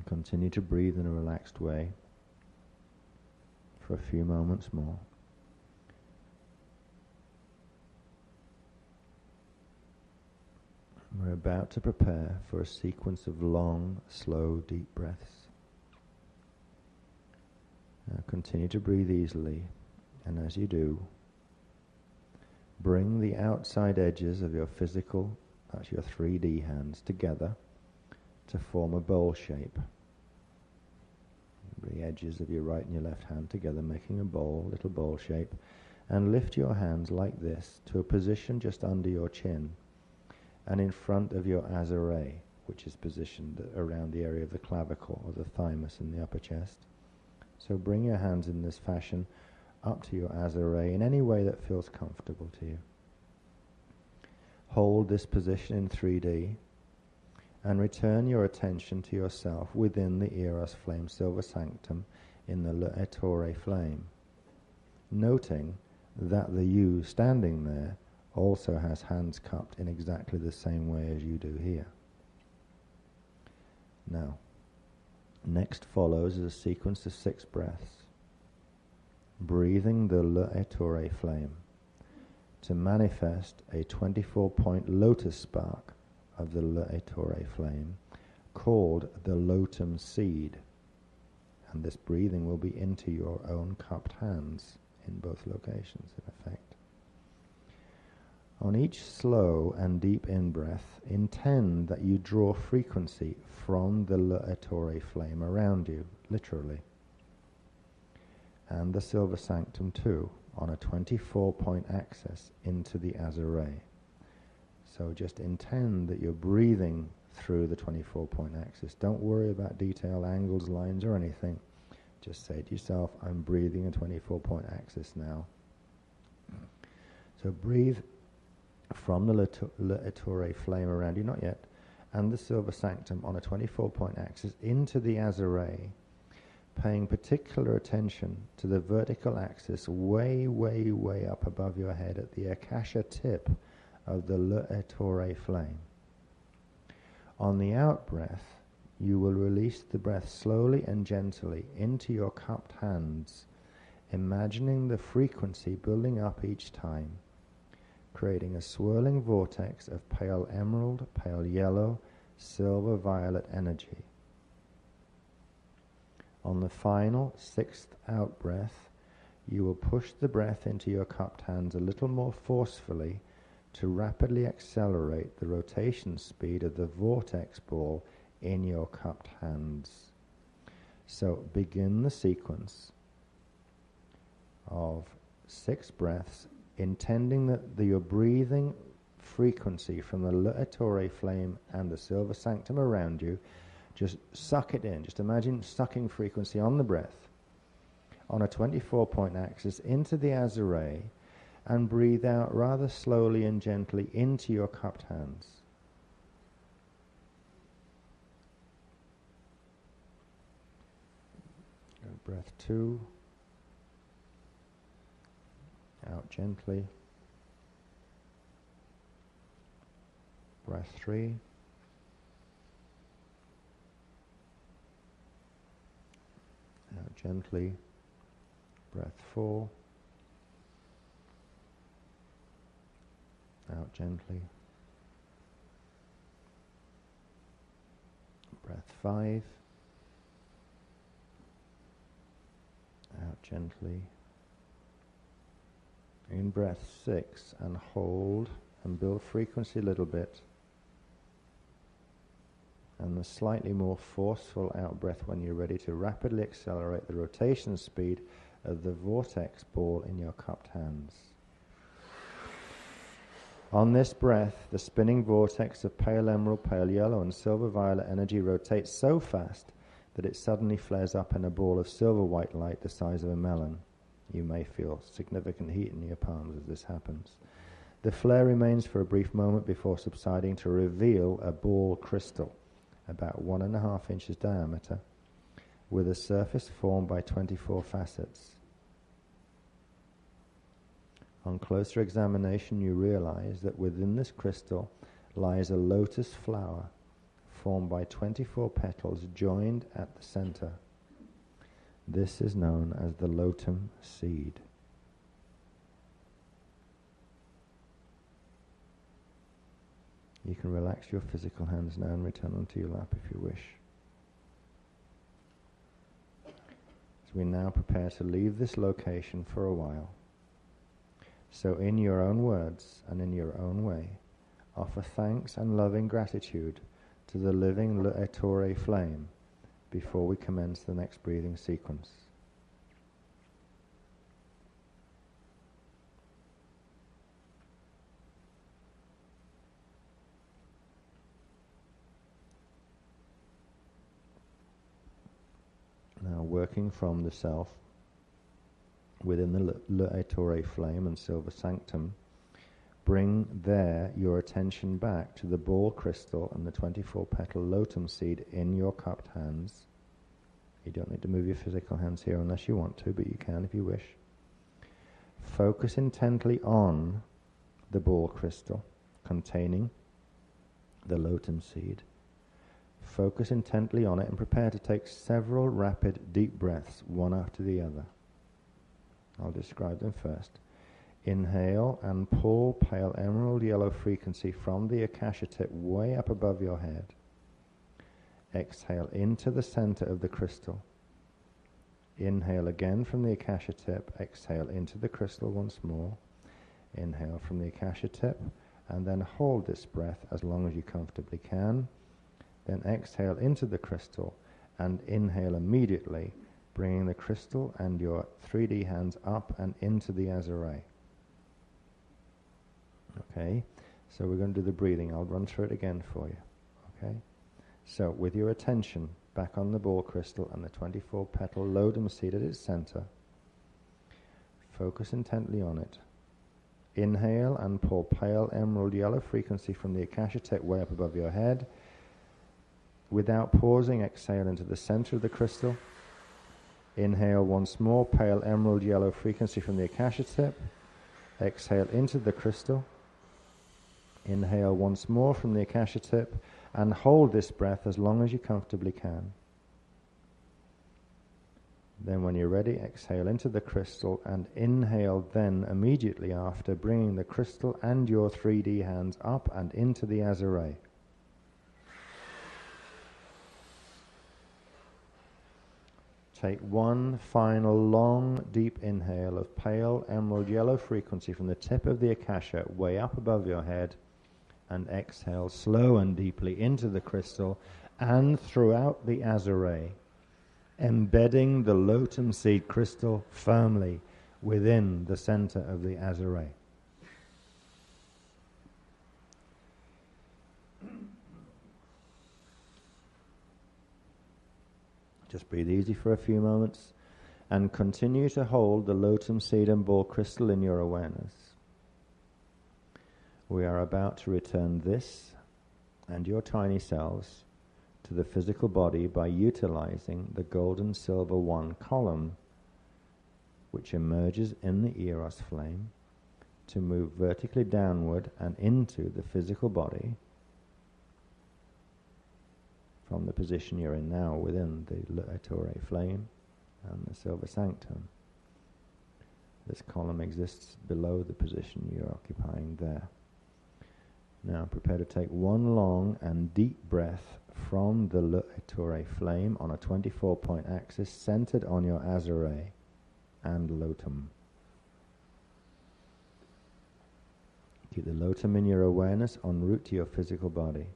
Continue to breathe in a relaxed way for a few moments more. We're about to prepare for a sequence of long, slow, deep breaths. Now continue to breathe easily, and as you do, bring the outside edges of your physical, that's your 3D hands, together to form a bowl shape. The edges of your right and your left hand together, making a bowl, little bowl shape, and lift your hands like this to a position just under your chin and in front of your azare, which is positioned around the area of the clavicle or the thymus in the upper chest. So bring your hands in this fashion up to your Azure in any way that feels comfortable to you. Hold this position in 3D and return your attention to yourself within the Eros Flame Silver Sanctum in the L'Ettore flame, noting that the you standing there also has hands cupped in exactly the same way as you do here. Now, next follows is a sequence of 6 breaths, breathing the L'Ettore flame to manifest a 24-point lotus spark of the L'Ettore flame called the Lotum seed. And this breathing will be into your own cupped hands in both locations, in effect. On each slow and deep in-breath, intend that you draw frequency from the L'Ettore flame around you, literally, and the Silver Sanctum too, on a 24-point axis into the Azure. So just intend that you're breathing through the 24-point axis. Don't worry about detail, angles, lines, or anything. Just say to yourself, I'm breathing a 24-point axis now. So breathe from the L'Ettore flame around you, not yet, and the Silver Sanctum on a 24-point axis into the Azure, paying particular attention to the vertical axis way, way, way up above your head at the Akasha tip of the L'Ettore flame. On the out-breath, you will release the breath slowly and gently into your cupped hands, imagining the frequency building up each time, creating a swirling vortex of pale emerald, pale yellow, silver violet energy. On the final 6th out-breath, you will push the breath into your cupped hands a little more forcefully to rapidly accelerate the rotation speed of the vortex ball in your cupped hands. So begin the sequence of 6 breaths, intending that your breathing frequency from the L'Ettore flame and the Silver Sanctum around you, just suck it in. Just imagine sucking frequency on the breath on a 24-point axis into the Azure, and breathe out rather slowly and gently into your cupped hands. Breath 2, out gently. Breath 3, out gently. Breath 4, out gently. Breath 5, out gently. In breath 6, and hold and build frequency a little bit. And the slightly more forceful out breath when you're ready to rapidly accelerate the rotation speed of the vortex ball in your cupped hands. On this breath, the spinning vortex of pale emerald, pale yellow, and silver violet energy rotates so fast that it suddenly flares up in a ball of silver white light the size of a melon. You may feel significant heat in your palms as this happens. The flare remains for a brief moment before subsiding to reveal a ball crystal about 1.5 inches diameter, with a surface formed by 24 facets. On closer examination, you realize that within this crystal lies a lotus flower formed by 24 petals joined at the center. This is known as the Lotum seed. You can relax your physical hands now and return them to your lap if you wish. As we now prepare to leave this location for a while, so in your own words and in your own way, offer thanks and loving gratitude to the living L'Ettore flame before we commence the next breathing sequence. Now, working from the self, within the Etheric flame and silver sanctum, bring there your attention back to the ball crystal and the 24-petal lotum seed in your cupped hands. You don't need to move your physical hands here unless you want to, but you can if you wish. Focus intently on the ball crystal containing the lotum seed. Focus intently on it and prepare to take several rapid, deep breaths, one after the other. I'll describe them first. Inhale and pull pale emerald yellow frequency from the akasha tip way up above your head. Exhale into the center of the crystal. Inhale again from the akasha tip. Exhale into the crystal once more. Inhale from the akasha tip, and then hold this breath as long as you comfortably can. Then exhale into the crystal and inhale immediately, bringing the crystal and your 3D hands up and into the azure. Okay, so we're going to do the breathing. I'll run through it again for you. Okay, so with your attention back on the ball crystal and the 24-petal lotum seed at its center, focus intently on it. Inhale and pull pale emerald yellow frequency from the akasha tip way up above your head. Without pausing, exhale into the center of the crystal. Inhale once more, pale emerald yellow frequency from the akasha tip. Exhale into the crystal. Inhale once more from the akasha tip, and hold this breath as long as you comfortably can. Then when you're ready, exhale into the crystal and inhale then immediately after, bringing the crystal and your 3D hands up and into the azure. Take one final long deep inhale of pale emerald yellow frequency from the tip of the akasha way up above your head, and exhale slow and deeply into the crystal and throughout the azure, embedding the lotum seed crystal firmly within the center of the azure. Just breathe easy for a few moments and continue to hold the lotum seed and ball crystal in your awareness. We are about to return this and your tiny cells to the physical body by utilizing the golden silver 1 column, which emerges in the Eros flame, to move vertically downward and into the physical body from the position you're in now within the Etheric flame and the silver sanctum. This column exists below the position you're occupying there. Now prepare to take one long and deep breath from the Etheric flame on a 24-point axis centered on your azure and lotum. Keep the lotum in your awareness en route to your physical body.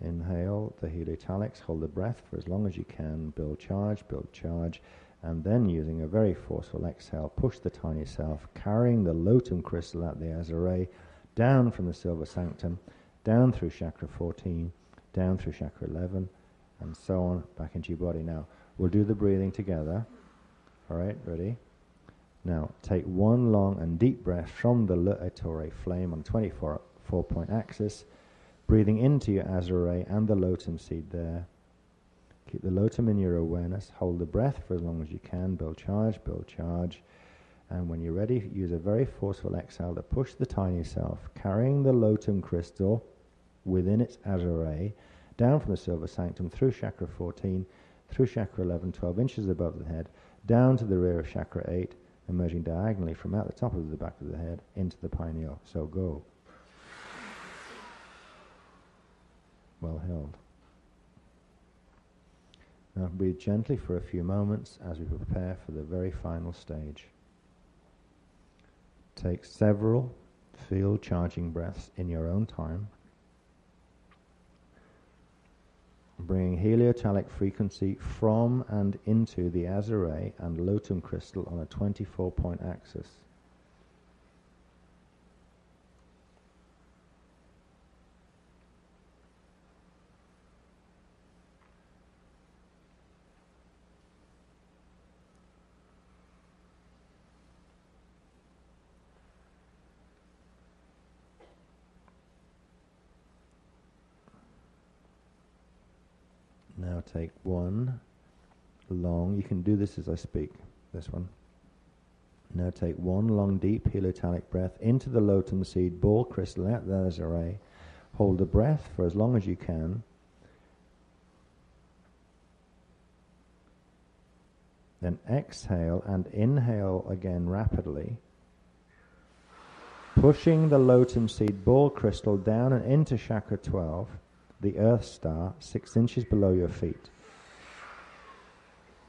Inhale the Heliotalics, hold the breath for as long as you can, build charge, and then using a very forceful exhale, push the tiny self, carrying the lotum crystal at the azure, down from the silver sanctum, down through chakra 14, down through chakra 11, and so on, back into your body. Now, we'll do the breathing together. All right, ready? Now, take one long and deep breath from the Etheric flame on 24-point axis, breathing into your azure and the lotum seed there. Keep the lotum in your awareness, hold the breath for as long as you can, build charge, and when you're ready, use a very forceful exhale to push the tiny self, carrying the lotum crystal within its azure, down from the silver sanctum, through chakra 14, through chakra 11, 12 inches above the head, down to the rear of chakra 8, emerging diagonally from out the top of the back of the head into the pineal. So go. Well held. Now breathe gently for a few moments as we prepare for the very final stage. Take several field charging breaths in your own time, bringing heliotalic frequency from and into the azure and lotum crystal on a 24-point axis. take one long, you can do this as I speak, this one. Now take one long, deep heliotalic breath into the lotum seed ball crystal at the Azure. Hold the breath for as long as you can. Then exhale and inhale again rapidly, pushing the lotum seed ball crystal down and into chakra 12, the earth star, 6 inches below your feet.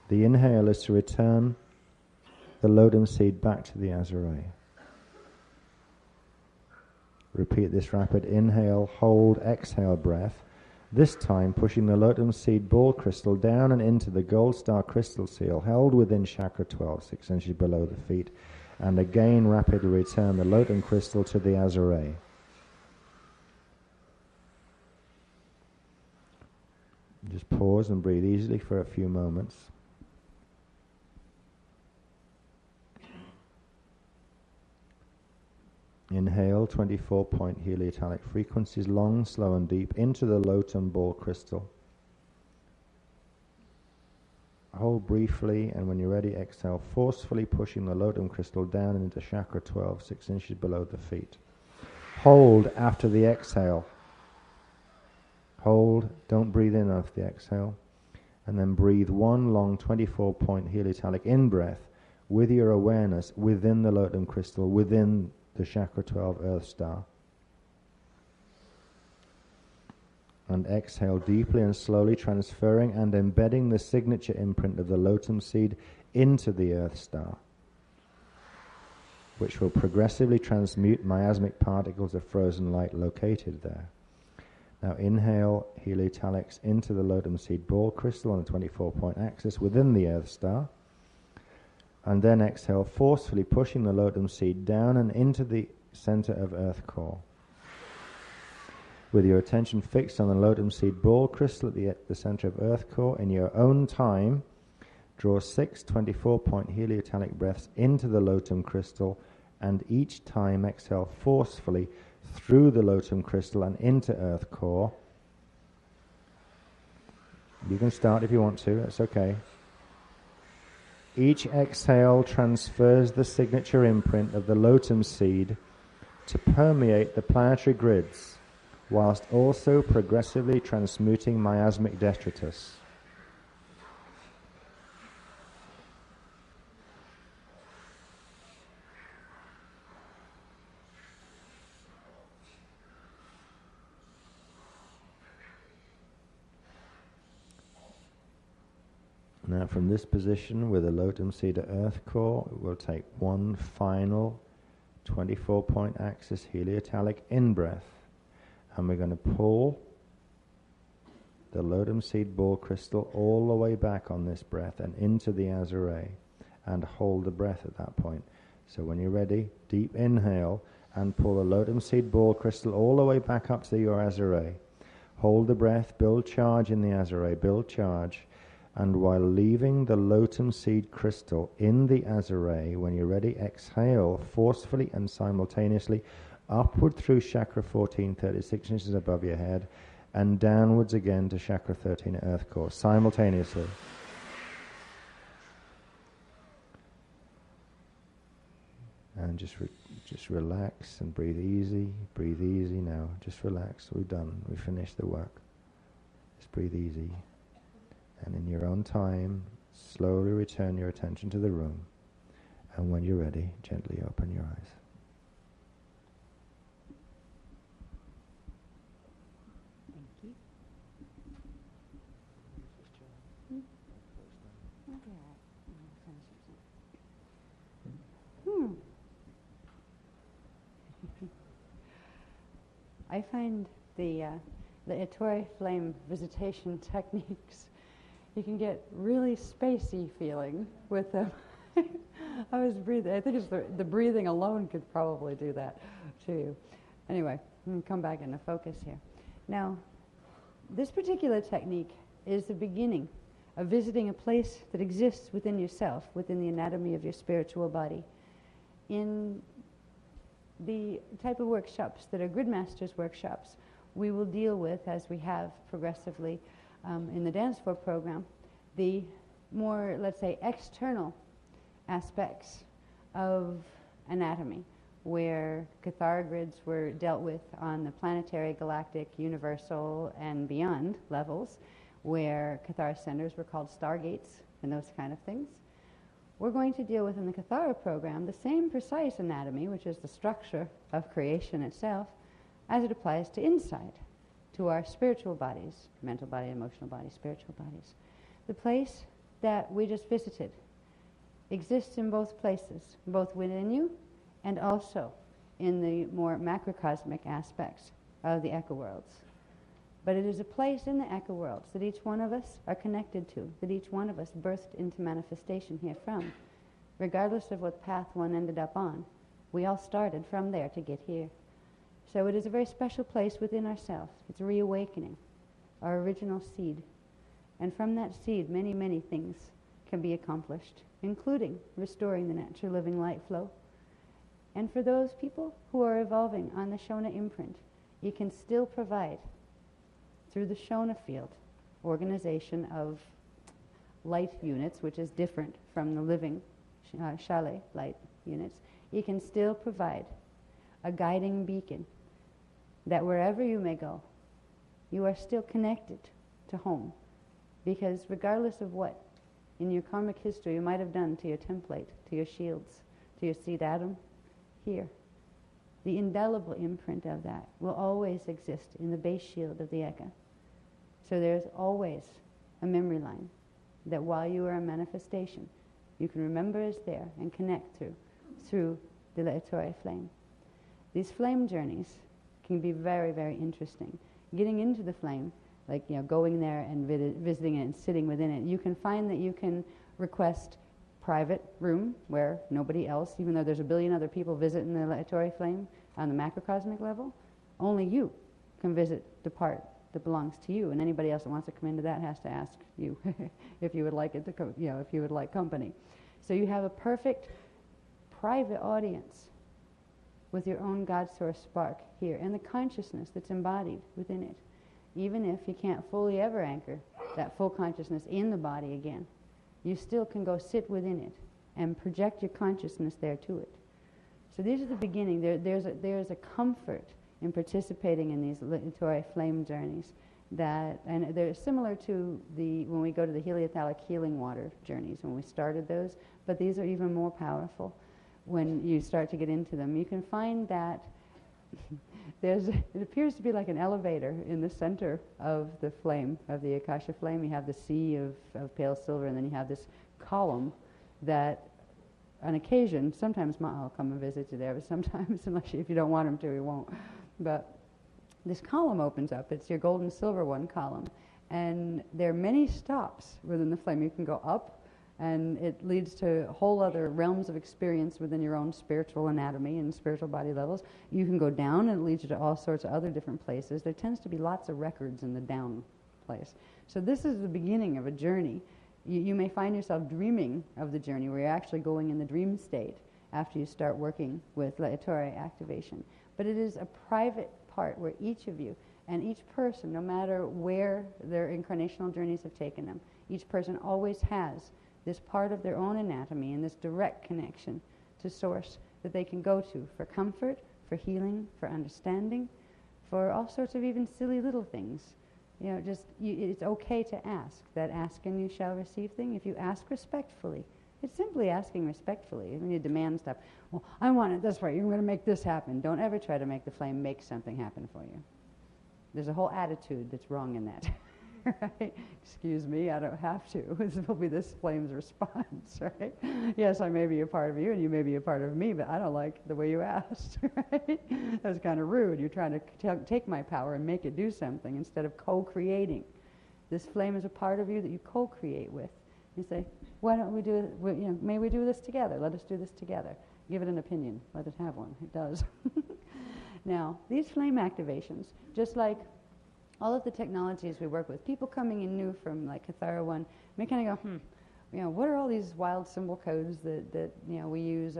The inhale is to return the lotum seed back to the Azure. Repeat this rapid inhale, hold, exhale breath, this time pushing the lotum seed ball crystal down and into the gold star crystal seal held within chakra 12, 6 inches below the feet, and again rapidly return the lotum crystal to the Azure. Just pause and breathe easily for a few moments. Inhale 24-point heliotalic frequencies, long, slow and deep, into the lotum ball crystal. Hold briefly, and when you're ready, exhale, forcefully pushing the lotum crystal down into chakra 12, 6 inches below the feet. Hold after the exhale. Hold, don't breathe in after the exhale. And then breathe one long 24-point heliotalic in-breath with your awareness within the lotum crystal, within the chakra 12 earth star. And exhale deeply and slowly, transferring and embedding the signature imprint of the lotum seed into the earth star, which will progressively transmute miasmic particles of frozen light located there. Now inhale heliotalics into the lotum seed ball crystal on the 24-point axis within the earth star. And then exhale, forcefully pushing the lotum seed down and into the center of earth core. With your attention fixed on the lotum seed ball crystal at the center of earth core, in your own time, draw 6 24-point heliotalic breaths into the lotum crystal, and each time exhale forcefully through the lotum crystal and into earth core. You can start if you want to, that's okay. Each exhale transfers the signature imprint of the lotum seed to permeate the planetary grids, whilst also progressively transmuting miasmic detritus. Now from this position with the lotum seed at earth core, we'll take one final 24-point axis heliotalic in-breath, and we're going to pull the lotum seed ball crystal all the way back on this breath and into the Azure, and hold the breath at that point. So when you're ready, deep inhale and pull the lotum seed ball crystal all the way back up to your Azure. Hold the breath, build charge in the Azure, build charge. And while leaving the lotum seed crystal in the Azure, when you're ready, exhale forcefully and simultaneously upward through chakra 14, 36 inches above your head, and downwards again to chakra 13 at earth core, simultaneously. And just relax and breathe easy now. Just relax, we've done, we finished the work. Just breathe easy. And in your own time, slowly return your attention to the room. And when you're ready, gently open your eyes. Thank you. I find the Radial Flame visitation techniques, you can get really spacey feeling with them. I was breathing. I think it's the breathing alone could probably do that to you. Anyway, I'm going to come back into focus here. Now, this particular technique is the beginning of visiting a place that exists within yourself, within the anatomy of your spiritual body. In the type of workshops that are Gridmasters workshops, we will deal with, as we have progressively, in the dance floor program, the more, let's say, external aspects of anatomy, where Kathara grids were dealt with on the planetary, galactic, universal, and beyond levels, where Kathara centers were called stargates and those kind of things. We're going to deal with in the Kathara program the same precise anatomy, which is the structure of creation itself, as it applies to inside, to our spiritual bodies, mental body, emotional body, spiritual bodies. The place that we just visited exists in both places, both within you and also in the more macrocosmic aspects of the Ecka worlds. But it is a place in the Ecka worlds that each one of us are connected to, that each one of us birthed into manifestation here from. Regardless of what path one ended up on, we all started from there to get here. So it is a very special place within ourselves. It's reawakening our original seed. And from that seed, many, many things can be accomplished, including restoring the natural living light flow. And for those people who are evolving on the Shona imprint, you can still provide, through the Shona field, organization of light units, which is different from the living Shale light units. You can still provide a guiding beacon that wherever you may go, you are still connected to home. Because regardless of what in your karmic history you might have done to your template, to your shields, to your seed atom, here, the indelible imprint of that will always exist in the base shield of the Ecka. So there's always a memory line that while you are a manifestation, you can remember is there and connect through the Etheric flame. These flame journeys can be very, very interesting. Getting into the flame, like going there and visiting it and sitting within it, you can find that you can request private room where nobody else, even though there's a billion other people visiting the Etheric flame on the macrocosmic level, only you can visit the part that belongs to you, and anybody else that wants to come into that has to ask you if you would like it to if you would like company. So you have a perfect private audience with your own God source spark here and the consciousness that's embodied within it. Even if you can't fully ever anchor that full consciousness in the body again, you still can go sit within it and project your consciousness there to it. So these are the beginning. There's a comfort in participating in these Etheric flame journeys and they're similar to when we go to the Heliotalic healing water journeys, when we started those, but these are even more powerful when you start to get into them. You can find that it appears to be like an elevator in the center of the flame, of the Akasha flame. You have the sea of pale silver, and then you have this column that on occasion, sometimes Ma will come and visit you there, but sometimes, if you don't want him to, he won't. But this column opens up. It's your gold and silver one column. And there are many stops within the flame. You can go up, and it leads to whole other realms of experience within your own spiritual anatomy and spiritual body levels. You can go down, and it leads you to all sorts of other different places. There tends to be lots of records in the down place. So this is the beginning of a journey. You may find yourself dreaming of the journey where you're actually going in the dream state after you start working with Etheric activation. But it is a private part where each of you and each person, no matter where their incarnational journeys have taken them, each person always has this part of their own anatomy and this direct connection to source that they can go to for comfort, for healing, for understanding, for all sorts of even silly little things. It's okay to ask. That ask and you shall receive thing. If you ask respectfully, it's simply asking respectfully. When you demand stuff, well, I want it this way, you're going to make this happen. Don't ever try to make the flame make something happen for you. There's a whole attitude that's wrong in that. Right? Excuse me, I don't have to. This will be this flame's response, right? Yes, I may be a part of you and you may be a part of me, but I don't like the way you asked, right? That's kind of rude. You're trying to take my power and make it do something instead of co-creating. This flame is a part of you that you co-create with. You say, why don't we do it, may we do this together? Let us do this together. Give it an opinion. Let it have one. It does. Now, these flame activations, just like all of the technologies we work with, people coming in new from like Kathara 1 may kind of go, what are all these wild symbol codes that we use,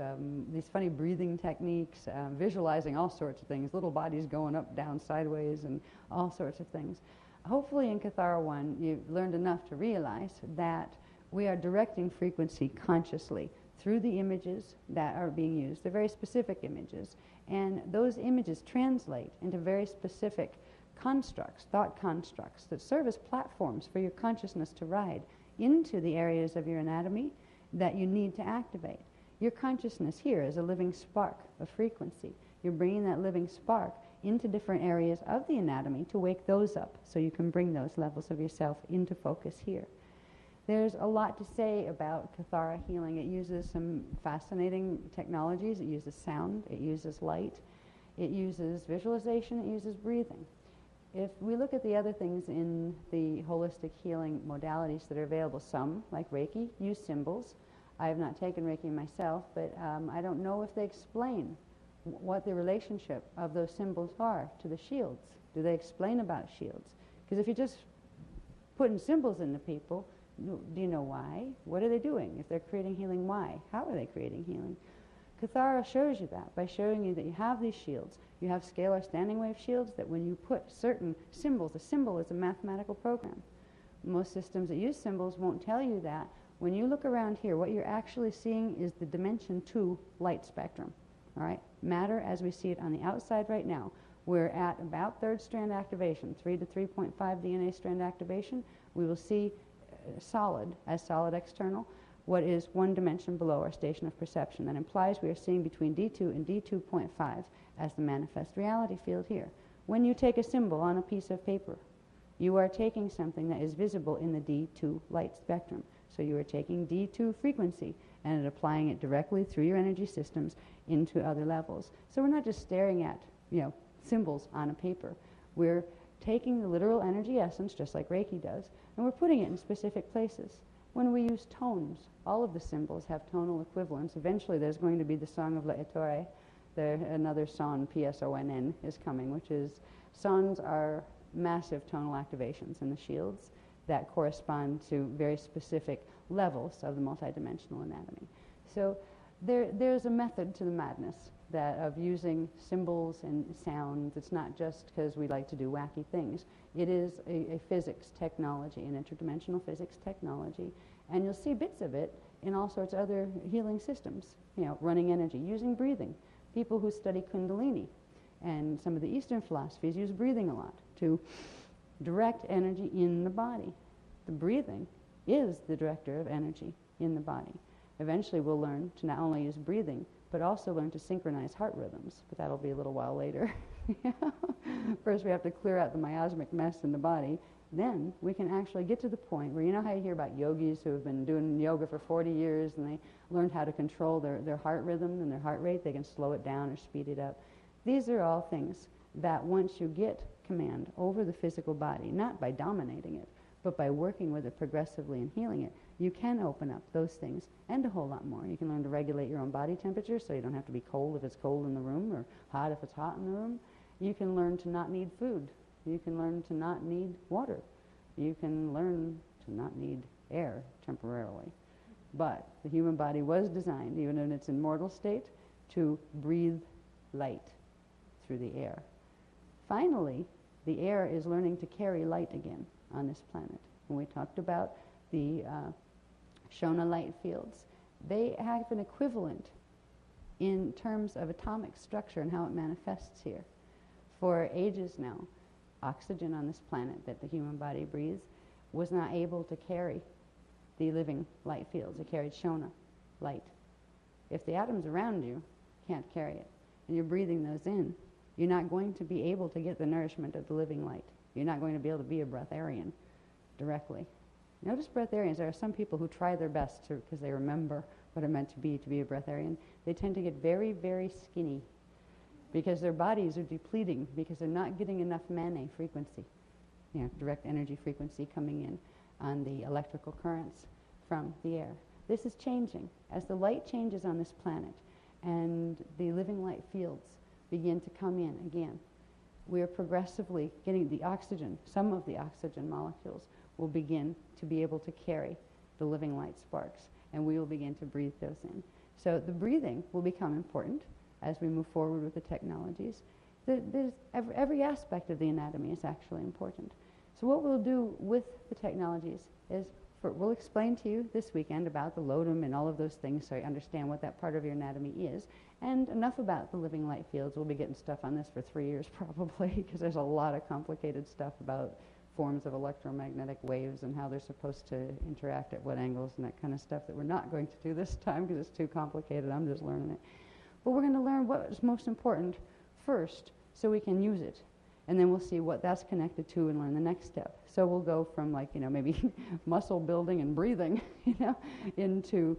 these funny breathing techniques, visualizing all sorts of things, little bodies going up, down, sideways, and all sorts of things. Hopefully in Kathara 1 you've learned enough to realize that we are directing frequency consciously through the images that are being used. They're very specific images, and those images translate into very specific constructs, thought constructs, that serve as platforms for your consciousness to ride into the areas of your anatomy that you need to activate. Your consciousness here is a living spark of frequency. You're bringing that living spark into different areas of the anatomy to wake those up so you can bring those levels of yourself into focus here. There's a lot to say about Kathara healing. It uses some fascinating technologies. It uses sound, it uses light, it uses visualization, it uses breathing. If we look at the other things in the holistic healing modalities that are available, some, like Reiki, use symbols. I have not taken Reiki myself, but I don't know if they explain what the relationship of those symbols are to the shields. Do they explain about shields? Because if you're just putting symbols into people, do you know why? What are they doing? If they're creating healing, why? How are they creating healing? Kathara shows you that by showing you that you have these shields. You have scalar standing wave shields that when you put certain symbols, a symbol is a mathematical program. Most systems that use symbols won't tell you that. When you look around here, what you're actually seeing is the dimension 2 light spectrum. All right? Matter as we see it on the outside right now. We're at about third strand activation, 3 to 3.5 DNA strand activation. We will see solid as solid external, what is one dimension below our station of perception. That implies we are seeing between D2 and D2.5 as the manifest reality field here. When you take a symbol on a piece of paper, you are taking something that is visible in the D2 light spectrum. So you are taking D2 frequency and applying it directly through your energy systems into other levels. So we're not just staring at, symbols on a paper. We're taking the literal energy essence, just like Reiki does, and we're putting it in specific places. When we use tones, all of the symbols have tonal equivalents. Eventually there's going to be the Song of L'Ettore. Another son, P-S-O-N-N, is coming, which is, sons are massive tonal activations in the shields that correspond to very specific levels of the multidimensional anatomy. So there's a method to the madness of using symbols and sounds. It's not just because we like to do wacky things. It is a physics technology, an interdimensional physics technology, and you'll see bits of it in all sorts of other healing systems, running energy, using breathing. People who study Kundalini and some of the Eastern philosophies use breathing a lot to direct energy in the body. The breathing is the director of energy in the body. Eventually we'll learn to not only use breathing, but also learn to synchronize heart rhythms, but that'll be a little while later. First we have to clear out the miasmic mess in the body, then we can actually get to the point where, how you hear about yogis who have been doing yoga for 40 years and they learned how to control their heart rhythm and their heart rate, they can slow it down or speed it up. These are all things that once you get command over the physical body, not by dominating it, but by working with it progressively and healing it, you can open up those things and a whole lot more. You can learn to regulate your own body temperature so you don't have to be cold if it's cold in the room or hot if it's hot in the room. You can learn to not need food. You can learn to not need water. You can learn to not need air temporarily. But the human body was designed, even in its immortal state, to breathe light through the air. Finally, the air is learning to carry light again on this planet. When we talked about the Shona light fields, they have an equivalent in terms of atomic structure and how it manifests here. For ages now, oxygen on this planet that the human body breathes was not able to carry the living light fields. It carried Shona light. If the atoms around you can't carry it, and you're breathing those in, you're not going to be able to get the nourishment of the living light. You're not going to be able to be a breatharian directly. Notice breatharians, there are some people who try their best because they remember what it meant to be a breatharian. They tend to get very, very skinny because their bodies are depleting because they're not getting enough Manet frequency, direct energy frequency coming in on the electrical currents from the air. This is changing. As the light changes on this planet and the living light fields begin to come in again, we are progressively getting the oxygen, some of the oxygen molecules will begin to be able to carry the living light sparks, and we will begin to breathe those in. So the breathing will become important as we move forward with the technologies. Every aspect of the anatomy is actually important. So what we'll do with the technologies is we'll explain to you this weekend about the lodum and all of those things so you understand what that part of your anatomy is, and enough about the living light fields. We'll be getting stuff on this for 3 years probably, because there's a lot of complicated stuff about forms of electromagnetic waves and how they're supposed to interact at what angles and that kind of stuff that we're not going to do this time because it's too complicated. I'm just learning it. But we're going to learn what is most important first so we can use it. And then we'll see what that's connected to and learn the next step. So we'll go from, like, maybe muscle building and breathing, into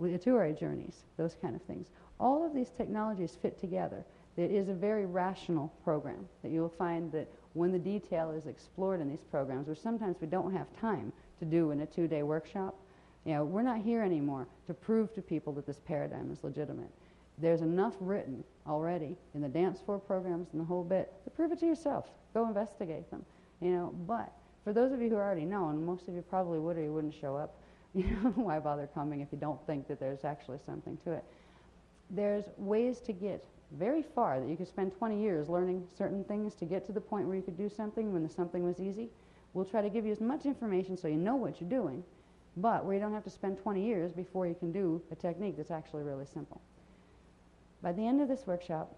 Etoure journeys, those kind of things. All of these technologies fit together. It is a very rational program that you'll find that when the detail is explored in these programs, which sometimes we don't have time to do in a 2-day workshop, we're not here anymore to prove to people that this paradigm is legitimate. There's enough written already in the dance floor programs and the whole bit to prove it to yourself. Go investigate them, But for those of you who already know, and most of you probably would or you wouldn't show up, why bother coming if you don't think that there's actually something to it? There's ways to get very far that you could spend 20 years learning certain things to get to the point where you could do something when the something was easy. We'll try to give you as much information so you know what you're doing, but where you don't have to spend 20 years before you can do a technique that's actually really simple. By the end of this workshop,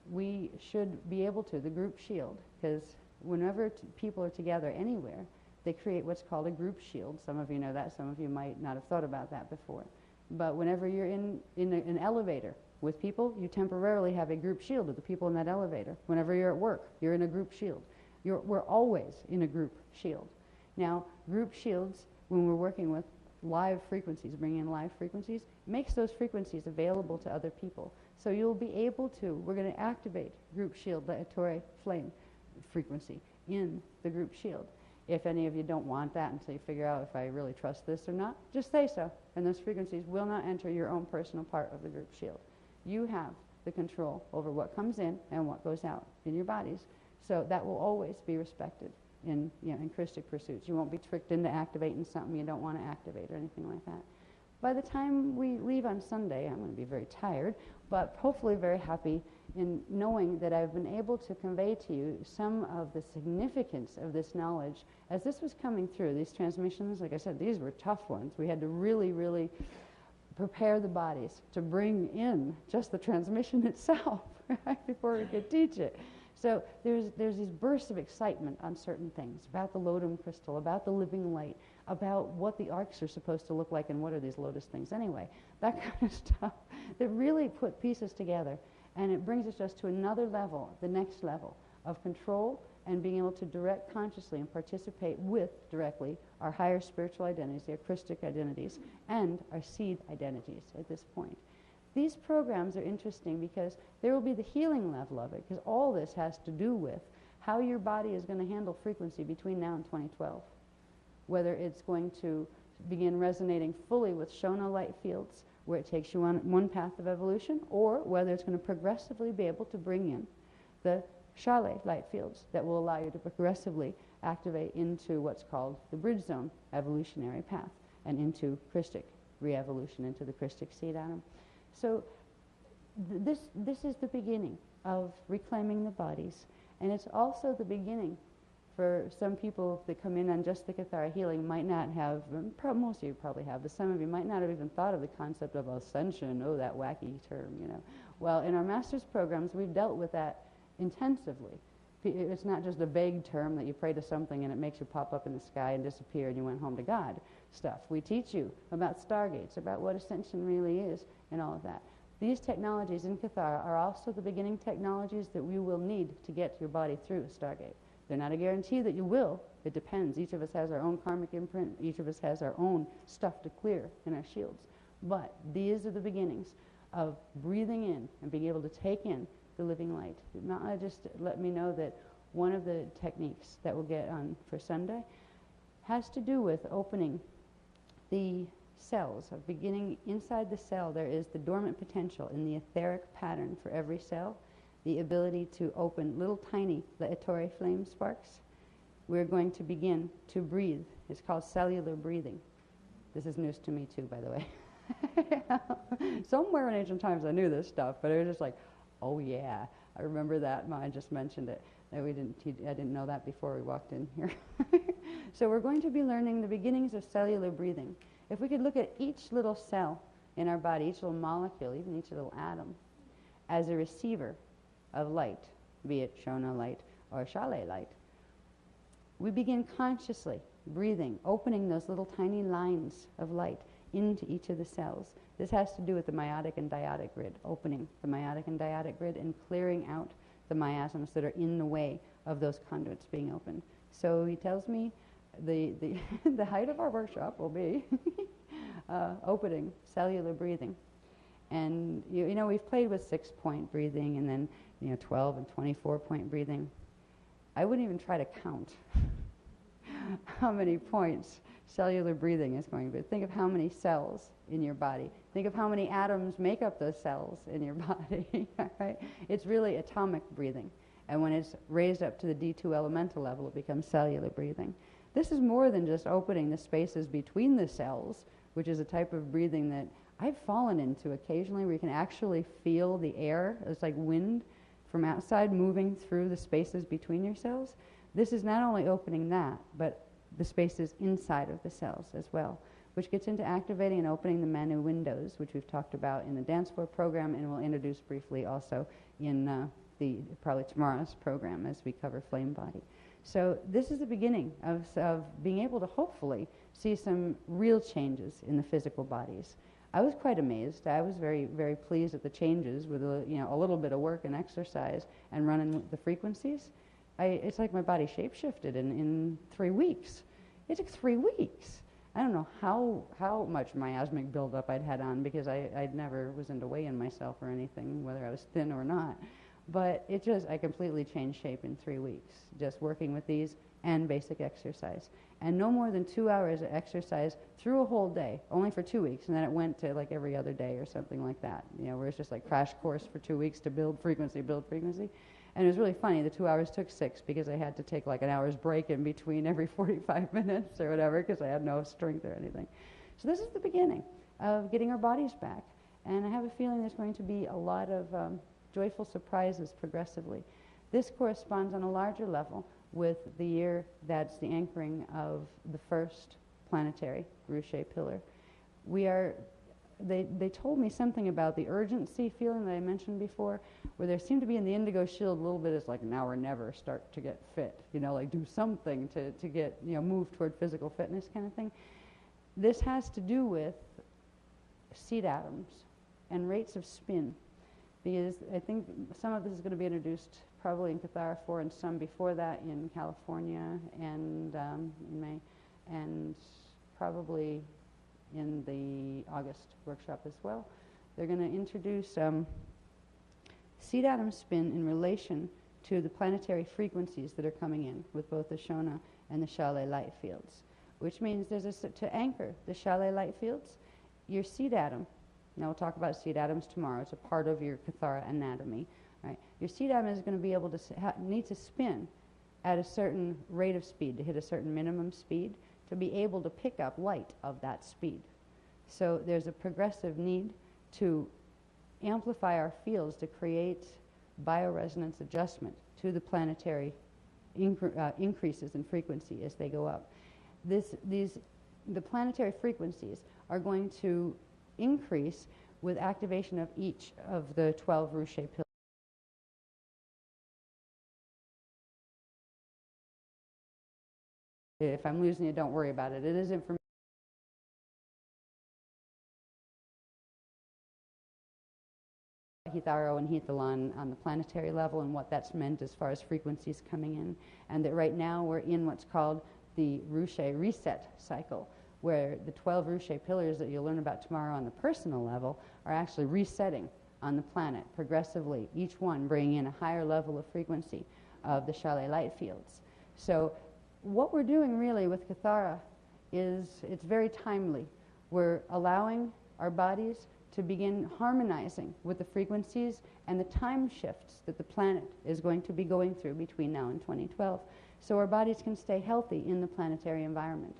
we should be able to, the group shield, because whenever people are together anywhere, they create what's called a group shield. Some of you know that, some of you might not have thought about that before. But whenever you're in an elevator with people, you temporarily have a group shield with the people in that elevator. Whenever you're at work, you're in a group shield. We're always in a group shield. Now, group shields, when we're working with live frequencies, bringing in live frequencies, makes those frequencies available to other people. So you'll be able to, we're going to activate group shield, the Etoure flame frequency in the group shield. If any of you don't want that until you figure out if I really trust this or not, just say so. And those frequencies will not enter your own personal part of the group shield. You have the control over what comes in and what goes out in your bodies. So that will always be respected in Christic pursuits. You won't be tricked into activating something you don't want to activate or anything like that. By the time we leave on Sunday, I'm going to be very tired, but hopefully very happy in knowing that I've been able to convey to you some of the significance of this knowledge. As this was coming through, these transmissions, like I said, these were tough ones. We had to really, really prepare the bodies to bring in just the transmission itself, right, before we could teach it. So there's these bursts of excitement on certain things, about the lodum crystal, about the living light, about what the arcs are supposed to look like and what are these lotus things anyway, that kind of stuff that really put pieces together. And it brings us just to another level, the next level of control and being able to direct consciously and participate with directly our higher spiritual identities, our Christic identities, and our seed identities at this point. These programs are interesting because there will be the healing level of it, because all this has to do with how your body is going to handle frequency between now and 2012. Whether it's going to begin resonating fully with Shona light fields, where it takes you on one path of evolution, or whether it's going to progressively be able to bring in the Shale light fields that will allow you to progressively activate into what's called the bridge zone evolutionary path and into Christic re-evolution, into the Christic seed atom. So this is the beginning of reclaiming the bodies, and it's also the beginning for some people that come in on just the Kathara healing might not have, most of you probably have, but some of you might not have even thought of the concept of ascension, oh, that wacky term, Well, in our master's programs, we've dealt with that intensively. It's not just a vague term that you pray to something and it makes you pop up in the sky and disappear and you went home to God stuff. We teach you about stargates, about what ascension really is and all of that. These technologies in Kathara are also the beginning technologies that we will need to get your body through a stargate. They're not a guarantee that you will. It depends. Each of us has our own karmic imprint. Each of us has our own stuff to clear in our shields. But these are the beginnings of breathing in and being able to take in the living light. Just let me know that one of the techniques that we'll get on for Sunday has to do with opening the cells, of beginning inside the cell. There is the dormant potential in the etheric pattern for every cell, the ability to open little tiny Etoure flame sparks. We're going to begin to breathe. It's called cellular breathing. This is news to me too, by the way. Somewhere in ancient times I knew this stuff, but it was just like, oh yeah, I remember that, I just mentioned it. I didn't know that before we walked in here. So we're going to be learning the beginnings of cellular breathing. If we could look at each little cell in our body, each little molecule, even each little atom, as a receiver of light, be it Shona light or Shale light, we begin consciously breathing, opening those little tiny lines of light into each of the cells. This has to do with the meiotic and dyadic grid, opening the meiotic and dyadic grid and clearing out the miasms that are in the way of those conduits being opened. So he tells me the height of our workshop will be opening cellular breathing. And you know, we've played with 6-point breathing and then 12 and 24-point breathing. I wouldn't even try to count how many points cellular breathing is going to be. Think of how many cells in your body. Think of how many atoms make up those cells in your body. Right? It's really atomic breathing. And when it's raised up to the D2 elemental level, it becomes cellular breathing. This is more than just opening the spaces between the cells, which is a type of breathing that I've fallen into occasionally, where you can actually feel the air. It's like wind from outside moving through the spaces between your cells. This is not only opening that, but the spaces inside of the cells as well, which gets into activating and opening the Manu windows, which we've talked about in the dance floor program, and we'll introduce briefly also in probably tomorrow's program as we cover flame body. So this is the beginning of being able to hopefully see some real changes in the physical bodies. I was quite amazed. I was very, very pleased at the changes with a little bit of work and exercise and running the frequencies. It's like my body shape-shifted in 3 weeks. It took 3 weeks. I don't know how much miasmic buildup I'd had on, because I never was into weighing myself or anything, whether I was thin or not. But I completely changed shape in 3 weeks, just working with these and basic exercise. And no more than 2 hours of exercise through a whole day, only for 2 weeks, and then it went to like every other day or something like that, where it's just like crash course for 2 weeks to build frequency. And it was really funny. The 2 hours took 6 because I had to take like an hour's break in between every 45 minutes or whatever, because I had no strength or anything. So this is the beginning of getting our bodies back. And I have a feeling there's going to be a lot of joyful surprises progressively. This corresponds on a larger level with the year that's the anchoring of the first planetary Ruche pillar. They told me something about the urgency feeling that I mentioned before, where there seemed to be in the indigo shield a little bit as like now or never, start to get fit, like do something to get, move toward physical fitness kind of thing. This has to do with seed atoms and rates of spin, because I think some of this is going to be introduced probably in Kathara 4 and some before that in California and in May, and probably in the August workshop as well. They're going to introduce seed atom spin in relation to the planetary frequencies that are coming in with both the Shona and the Shale light fields, which means to anchor the Shale light fields, your seed atom. Now we'll talk about seed atoms tomorrow. It's a part of your Kathara anatomy. Right? Your seed atom is going to be able to need to spin at a certain rate of speed to hit a certain minimum speed to be able to pick up light of that speed. So there's a progressive need to amplify our fields to create bioresonance adjustment to the planetary increases in frequency as they go up. The planetary frequencies are going to increase with activation of each of the 12 Ruche pillars. If I'm losing you, don't worry about it. It is information. Hetharo and Hethalon on the planetary level and what that's meant as far as frequencies coming in. And that right now we're in what's called the Ruche reset cycle, where the 12 Ruche pillars that you'll learn about tomorrow on the personal level are actually resetting on the planet progressively, each one bringing in a higher level of frequency of the Shale light fields. So what we're doing really with Kathara is it's very timely. We're allowing our bodies to begin harmonizing with the frequencies and the time shifts that the planet is going to be going through between now and 2012, so our bodies can stay healthy in the planetary environment.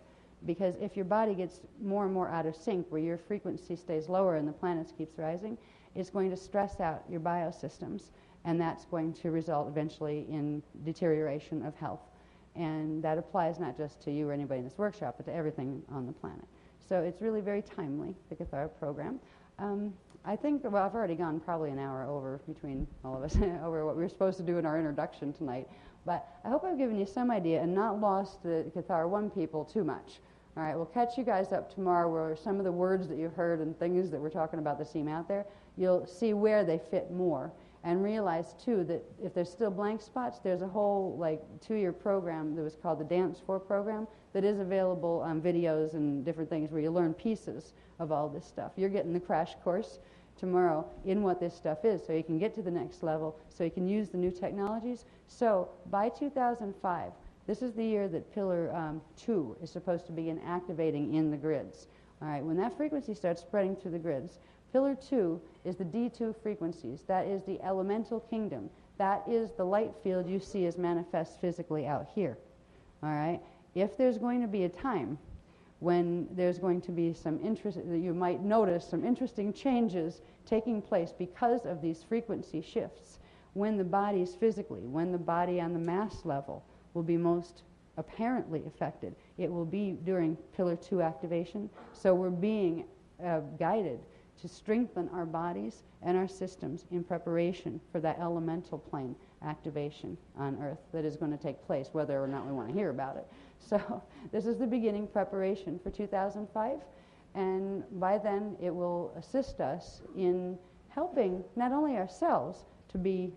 Because if your body gets more and more out of sync, where your frequency stays lower and the planet keeps rising, it's going to stress out your biosystems, and that's going to result eventually in deterioration of health. And that applies not just to you or anybody in this workshop, but to everything on the planet. So it's really very timely, the Kathara program. I think, well, I've already gone probably an hour over between all of us, over what we were supposed to do in our introduction tonight. But I hope I've given you some idea and not lost the Kathara 1 people too much. All right, we'll catch you guys up tomorrow where some of the words that you've heard and things that we're talking about that seem out there, you'll see where they fit more. And realize, too, that if there's still blank spots, there's a whole, 2-year program that was called the Dance For program that is available on videos and different things where you learn pieces of all this stuff. You're getting the crash course tomorrow in what this stuff is so you can get to the next level, so you can use the new technologies. So by 2005, this is the year that Pillar 2 is supposed to begin activating in the grids. All right, when that frequency starts spreading through the grids, Pillar 2 is the D2 frequencies. That is the elemental kingdom. That is the light field you see as manifest physically out here. All right? If there's going to be a time when there's going to be some interest, that you might notice some interesting changes taking place because of these frequency shifts, when the body's physically, when the body on the mass level will be most apparently affected, it will be during Pillar 2 activation. So we're being guided to strengthen our bodies and our systems in preparation for that elemental plane activation on Earth that is going to take place, whether or not we want to hear about it. So this is the beginning preparation for 2005, and by then it will assist us in helping not only ourselves to be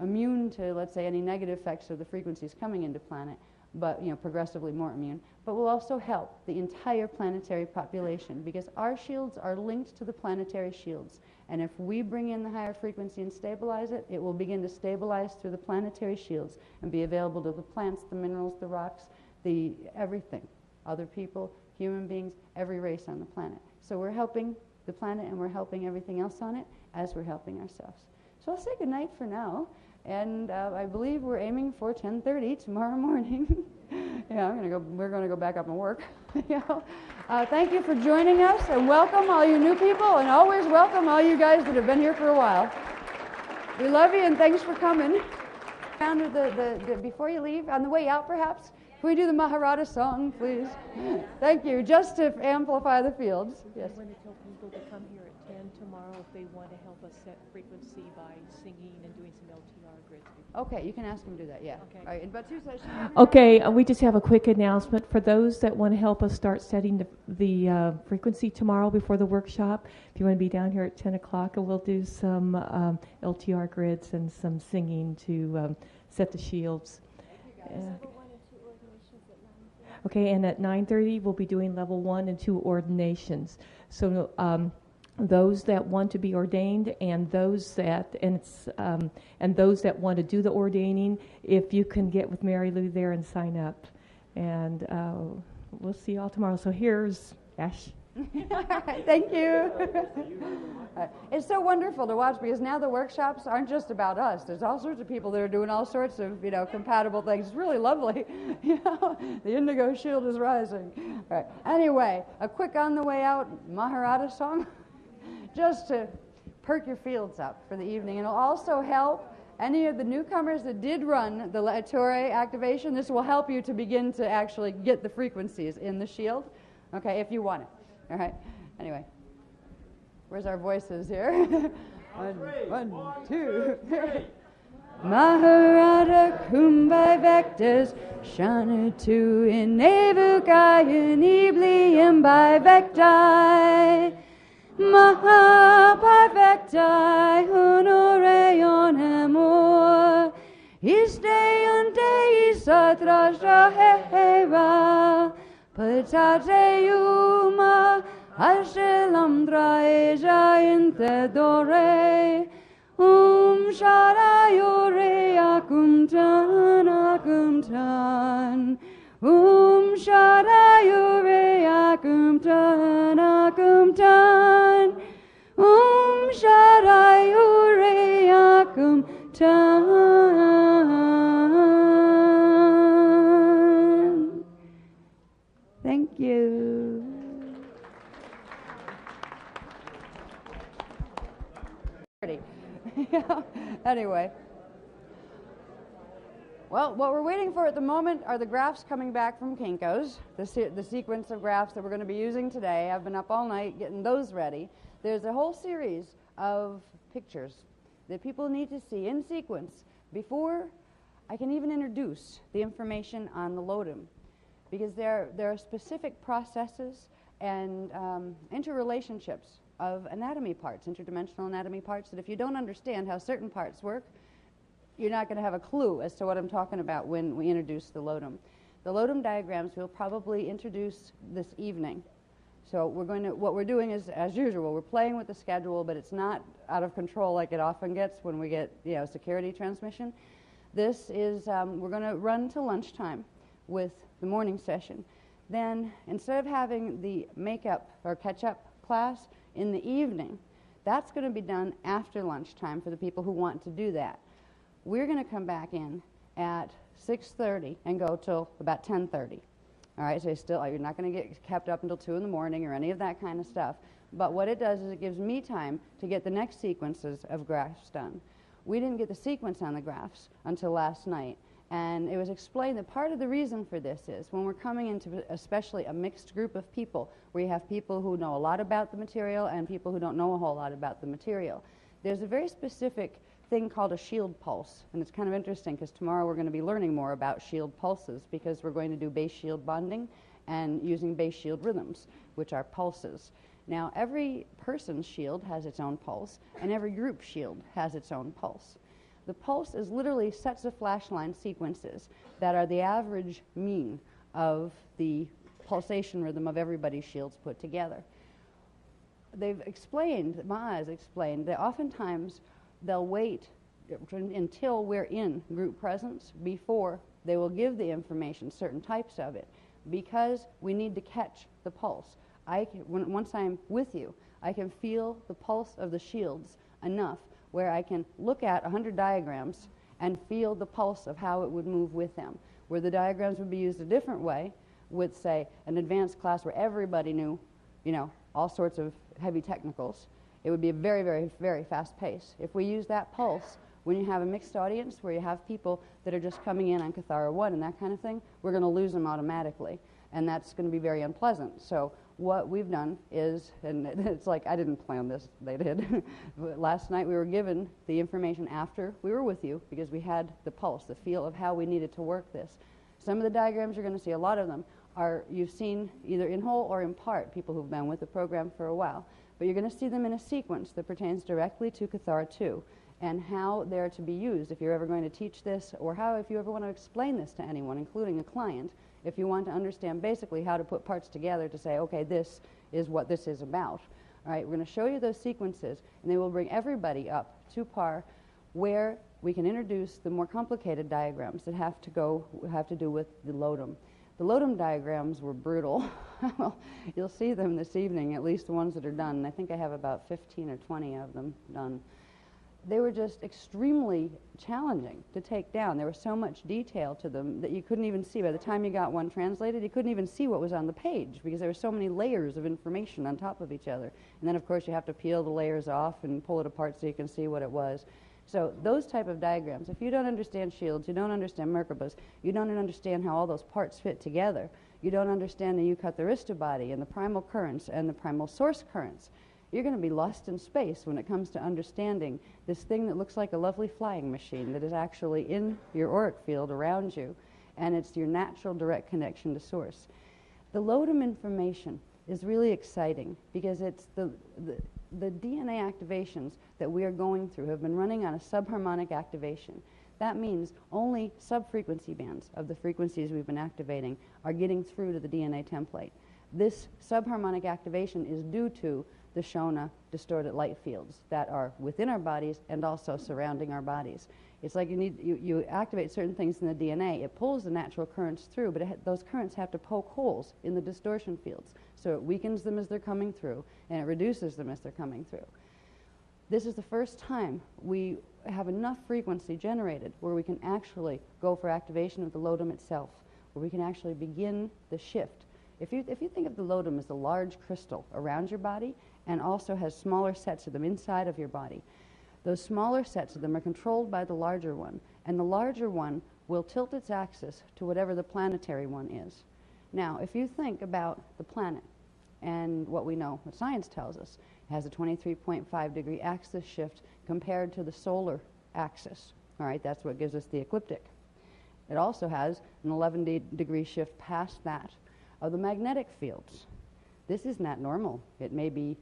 immune to, let's say, any negative effects of the frequencies coming into planet, but progressively more immune, but will also help the entire planetary population, because our shields are linked to the planetary shields. And if we bring in the higher frequency and stabilize it, it will begin to stabilize through the planetary shields and be available to the plants, the minerals, the rocks, the everything, other people, human beings, every race on the planet. So we're helping the planet and we're helping everything else on it as we're helping ourselves. So I'll say good night for now. And I believe we're aiming for 10:30 tomorrow morning. Yeah, we're going to go back up and work. Thank you for joining us, and welcome all you new people, and always welcome all you guys that have been here for a while. We love you, and thanks for coming. Before you leave, on the way out perhaps, can we do the Maharata song, please? Thank you, just to amplify the fields. Yes. I want to tell people to come here at 10 tomorrow if they want to help us set frequency by singing and doing some LTR grids. Okay, you can ask them to do that, yeah. Okay. All right, and but Susan, okay, we just have a quick announcement. For those that want to help us start setting the frequency tomorrow before the workshop, if you want to be down here at 10 o'clock, and we'll do some LTR grids and some singing to set the shields. Okay, and at 9:30 we'll be doing level 1 and 2 ordinations. So those that want to be ordained and those that those that want to do the ordaining, if you can get with Mary Lou there and sign up, and we'll see you all tomorrow. So here's Ash. Thank you. It's so wonderful to watch, because now the workshops aren't just about us. There's all sorts of people that are doing all sorts of compatible things. It's really lovely. The indigo shield is rising. All right. Anyway, a quick on the way out Maharata song, just to perk your fields up for the evening. And it'll also help any of the newcomers that did run the Ettore activation. This will help you to begin to actually get the frequencies in the shield. Okay, if you want it. All right. Anyway, where's our voices here? One, two, three. Maharata Kumbai Vectors Shana tu in Nevukai Niblium by Vectai Mahapai Vectai Honoreon Amor Isteante Isatrasha Heva Patateuma Ashelamdra Eja Intedore Sharayore Akumtan Akumtan Sharayore Akumtan Akumtan Sharayore Akumtan. Thank you. Anyway. Well, what we're waiting for at the moment are the graphs coming back from Kinko's, the sequence of graphs that we're going to be using today. I've been up all night getting those ready. There's a whole series of pictures that people need to see in sequence before I can even introduce the information on the Lotus, because there are specific processes and interrelationships of anatomy parts, interdimensional anatomy parts, that if you don't understand how certain parts work, you're not going to have a clue as to what I'm talking about when we introduce the Lotus. The Lotus diagrams we'll probably introduce this evening. So what we're doing is, as usual, we're playing with the schedule, but it's not out of control like it often gets when we get, security transmission. This is, we're going to run to lunchtime with the morning session. Then, instead of having the makeup or catch-up class in the evening, that's going to be done after lunchtime for the people who want to do that. We're going to come back in at 6:30 and go till about 10:30. All right, so you're not going to get kept up until 2 in the morning or any of that kind of stuff. But what it does is it gives me time to get the next sequences of graphs done. We didn't get the sequence on the graphs until last night. And it was explained that part of the reason for this is when we're coming into especially a mixed group of people, where you have people who know a lot about the material and people who don't know a whole lot about the material, there's a very specific thing called a shield pulse. And it's kind of interesting because tomorrow we're going to be learning more about shield pulses, because we're going to do base shield bonding and using base shield rhythms, which are pulses. Now, every person's shield has its own pulse, and every group shield has its own pulse. The pulse is literally sets of flash line sequences that are the average mean of the pulsation rhythm of everybody's shields put together. They've explained, Ma has explained, that oftentimes they'll wait until we're in group presence before they will give the information, certain types of it, because we need to catch the pulse. Once I'm with you, I can feel the pulse of the shields enough where I can look at 100 diagrams and feel the pulse of how it would move with them. Where the diagrams would be used a different way, with, say, an advanced class where everybody knew, all sorts of heavy technicals, it would be a very, very, very fast pace. If we use that pulse, when you have a mixed audience where you have people that are just coming in on Kathara 1 and that kind of thing, we're going to lose them automatically. And that's going to be very unpleasant. So what we've done is, and it's like I didn't plan this, they did. Last night we were given the information after we were with you because we had the pulse, the feel of how we needed to work this. Some of the diagrams you're going to see, a lot of them, are you've seen either in whole or in part, people who've been with the program for a while. But you're going to see them in a sequence that pertains directly to Kathara 2 and how they're to be used if you're ever going to teach this, or how if you ever want to explain this to anyone, including a client, if you want to understand basically how to put parts together to say, okay, this is what this is about. All right, we're going to show you those sequences, and they will bring everybody up to par where we can introduce the more complicated diagrams that have to do with the Lotus. The Lotus diagrams were brutal. You'll see them this evening, at least the ones that are done. I think I have about 15 or 20 of them done. They were just extremely challenging to take down. There was so much detail to them that you couldn't even see. By the time you got one translated, you couldn't even see what was on the page because there were so many layers of information on top of each other. And then, of course, you have to peel the layers off and pull it apart so you can see what it was. So those type of diagrams, if you don't understand shields, you don't understand Merkabas, you don't understand how all those parts fit together, you don't understand the Ecka-Core body and the primal currents and the primal source currents, you're going to be lost in space when it comes to understanding this thing that looks like a lovely flying machine that is actually in your auric field around you, and it's your natural direct connection to source. The Lotus information is really exciting because it's the DNA activations that we are going through have been running on a subharmonic activation. That means only sub-frequency bands of the frequencies we've been activating are getting through to the DNA template. This subharmonic activation is due to the Shona distorted light fields that are within our bodies and also surrounding our bodies. It's like you activate certain things in the DNA, it pulls the natural currents through, but those currents have to poke holes in the distortion fields. So it weakens them as they're coming through, and it reduces them as they're coming through. This is the first time we have enough frequency generated where we can actually go for activation of the Lotus itself, where we can actually begin the shift. If you think of the Lotus as a large crystal around your body and also has smaller sets of them inside of your body, Those smaller sets of them are controlled by the larger one, and the larger one will tilt its axis to whatever the planetary one is. Now, if you think about the planet and what we know, what science tells us, it has a 23.5 degree axis shift compared to the solar axis. All right, that's what gives us the ecliptic. It also has an 11 degree shift past that of the magnetic fields. This is not normal. It may be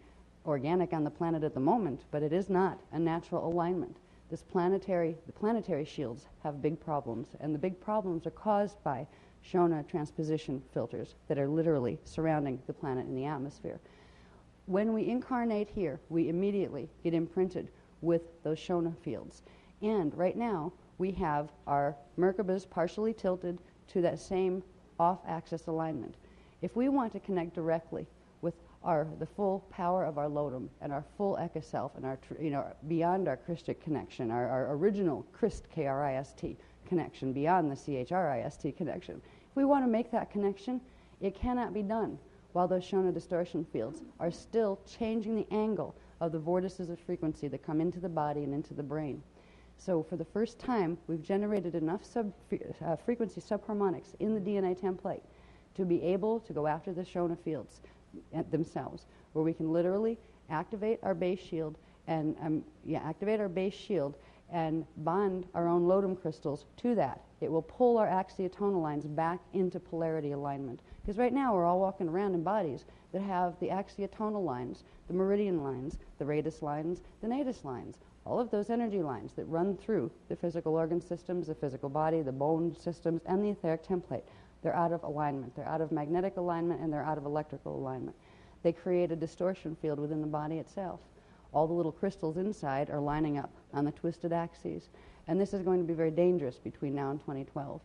organic on the planet at the moment, but it is not a natural alignment. The planetary shields have big problems, and the big problems are caused by Shona transposition filters that are literally surrounding the planet in the atmosphere. When we incarnate here, we immediately get imprinted with those Shona fields. And right now, we have our Merkabas partially tilted to that same off-axis alignment. If we want to connect directly with the full power of our Lotum and our full Eka self and our beyond our Christic connection, our original Christ K-R-I-S-T connection, beyond the C-H-R-I-S-T connection, if we want to make that connection, it cannot be done while those Shona distortion fields are still changing the angle of the vortices of frequency that come into the body and into the brain. So for the first time, we've generated enough frequency subharmonics in the DNA template to be able to go after the Shona fields themselves, where we can literally activate our base shield and bond our own Lotum crystals to that. It will pull our axiotonal lines back into polarity alignment. Because right now we're all walking around in bodies that have the axiotonal lines, the meridian lines, the radius lines, the natus lines, all of those energy lines that run through the physical organ systems, the physical body, the bone systems, and the etheric template. They're out of alignment. They're out of magnetic alignment, and they're out of electrical alignment. They create a distortion field within the body itself. All the little crystals inside are lining up on the twisted axes. And this is going to be very dangerous between now and 2012,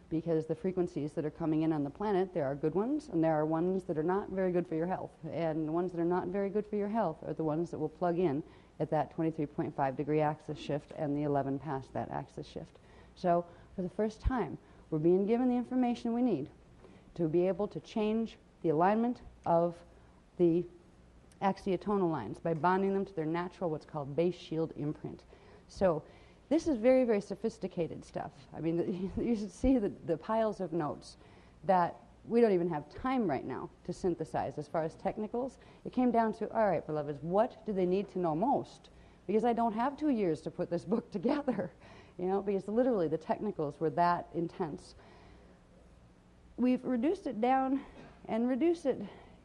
because the frequencies that are coming in on the planet, there are good ones, and there are ones that are not very good for your health. And the ones that are not very good for your health are the ones that will plug in at that 23.5 degree axis shift and the 11 past that axis shift. So for the first time, we're being given the information we need to be able to change the alignment of the axiotonal lines by bonding them to their natural, what's called base shield imprint. So this is very, very sophisticated stuff. I mean, you should see the piles of notes that we don't even have time right now to synthesize as far as technicals. It came down to, all right, beloveds, what do they need to know most? Because I don't have 2 years to put this book together, because literally the technicals were that intense. We've reduced it down, and reduce it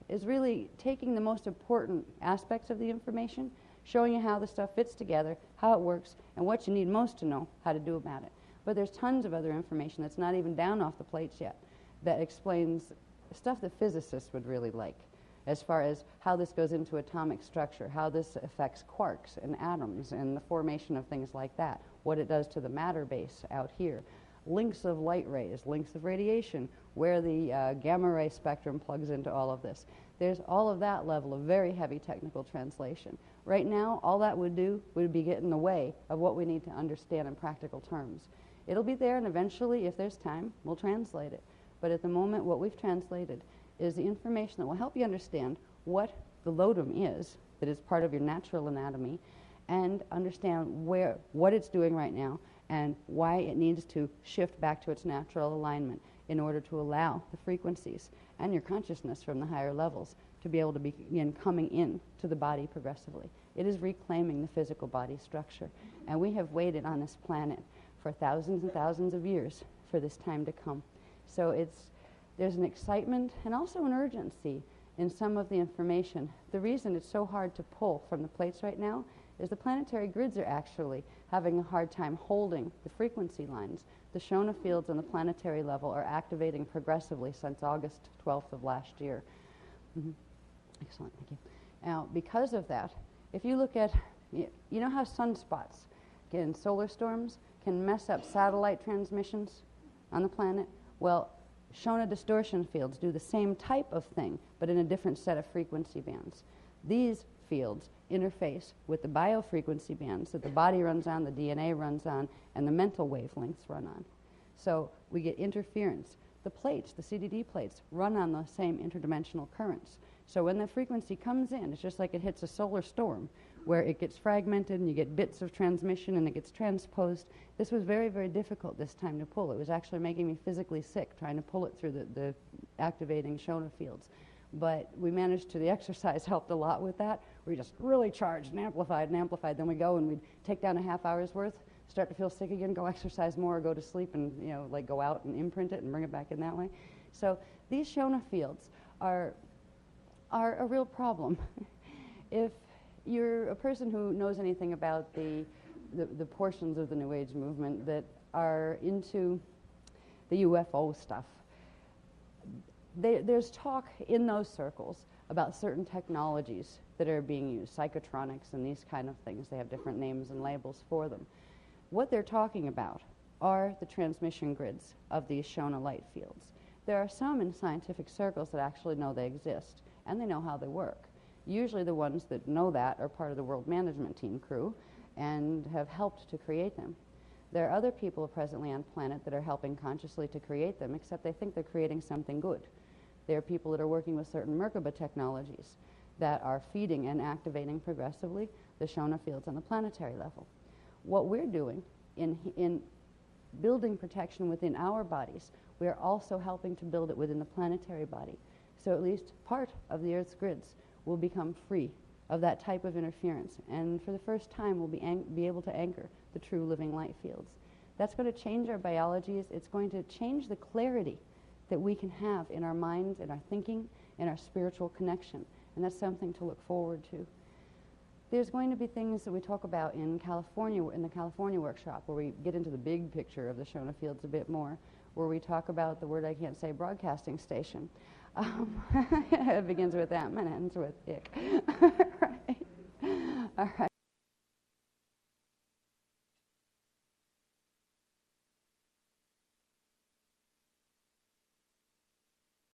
is really taking the most important aspects of the information, showing you how the stuff fits together, how it works, and what you need most to know how to do about it. But there's tons of other information that's not even down off the plates yet that explains stuff that physicists would really like, as far as how this goes into atomic structure, how this affects quarks and atoms and the formation of things like that, what it does to the matter base out here, links of light rays, links of radiation, where the gamma ray spectrum plugs into all of this. There's all of that level of very heavy technical translation. Right now, all that would do would be get in the way of what we need to understand in practical terms. It'll be there, and eventually, if there's time, we'll translate it. But at the moment, what we've translated is the information that will help you understand what the Lotum is, that is part of your natural anatomy, and understand what it's doing right now and why it needs to shift back to its natural alignment in order to allow the frequencies and your consciousness from the higher levels to be able to begin coming in to the body progressively. It is reclaiming the physical body structure. And we have waited on this planet for thousands and thousands of years for this time to come. So there's an excitement and also an urgency in some of the information. The reason it's so hard to pull from the plates right now is the planetary grids are actually having a hard time holding the frequency lines. The Shona fields on the planetary level are activating progressively since August 12th of last year. Excellent, thank you. Now, because of that, if you look at, you know how sunspots in solar storms can mess up satellite transmissions on the planet? Well, Shona distortion fields do the same type of thing, but in a different set of frequency bands. These fields interface with the biofrequency bands that the body runs on, the DNA runs on, and the mental wavelengths run on. So we get interference. The plates, the CDD plates, run on those same interdimensional currents. So when the frequency comes in, it's just like it hits a solar storm. where it gets fragmented and you get bits of transmission and it gets transposed. This was very, very difficult this time to pull. It was actually making me physically sick trying to pull it through the activating Shona fields. But we managed to, the exercise helped a lot with that. We just really charged and amplified. Then we go and we'd take down a half hour's worth, start to feel sick again, go exercise more, or go to sleep and, you know, like go out and imprint it and bring it back in that way. So these Shona fields are a real problem. If you're a person who knows anything about the portions of the New Age movement that are into the UFO stuff, there's talk in those circles about certain technologies that are being used, psychotronics and these kind of things. They have different names and labels for them. What they're talking about are the transmission grids of these Shona light fields. There are some in scientific circles that actually know they exist, and they know how they work. Usually the ones that know that are part of the World Management Team crew and have helped to create them. There are other people presently on planet that are helping consciously to create them, except they think they're creating something good. There are people that are working with certain Merkaba technologies that are feeding and activating progressively the Shona fields on the planetary level. What we're doing in building protection within our bodies, we are also helping to build it within the planetary body. So at least part of the Earth's grids will become free of that type of interference. And for the first time, we'll be able to anchor the true living light fields. That's going to change our biologies. It's going to change the clarity that we can have in our minds, in our thinking, in our spiritual connection. And that's something to look forward to. There's going to be things that we talk about in California, in the California workshop, where we get into the big picture of the Shona fields a bit more, where we talk about the word I can't say, broadcasting station. It begins with M and ends with ick. Right. All right.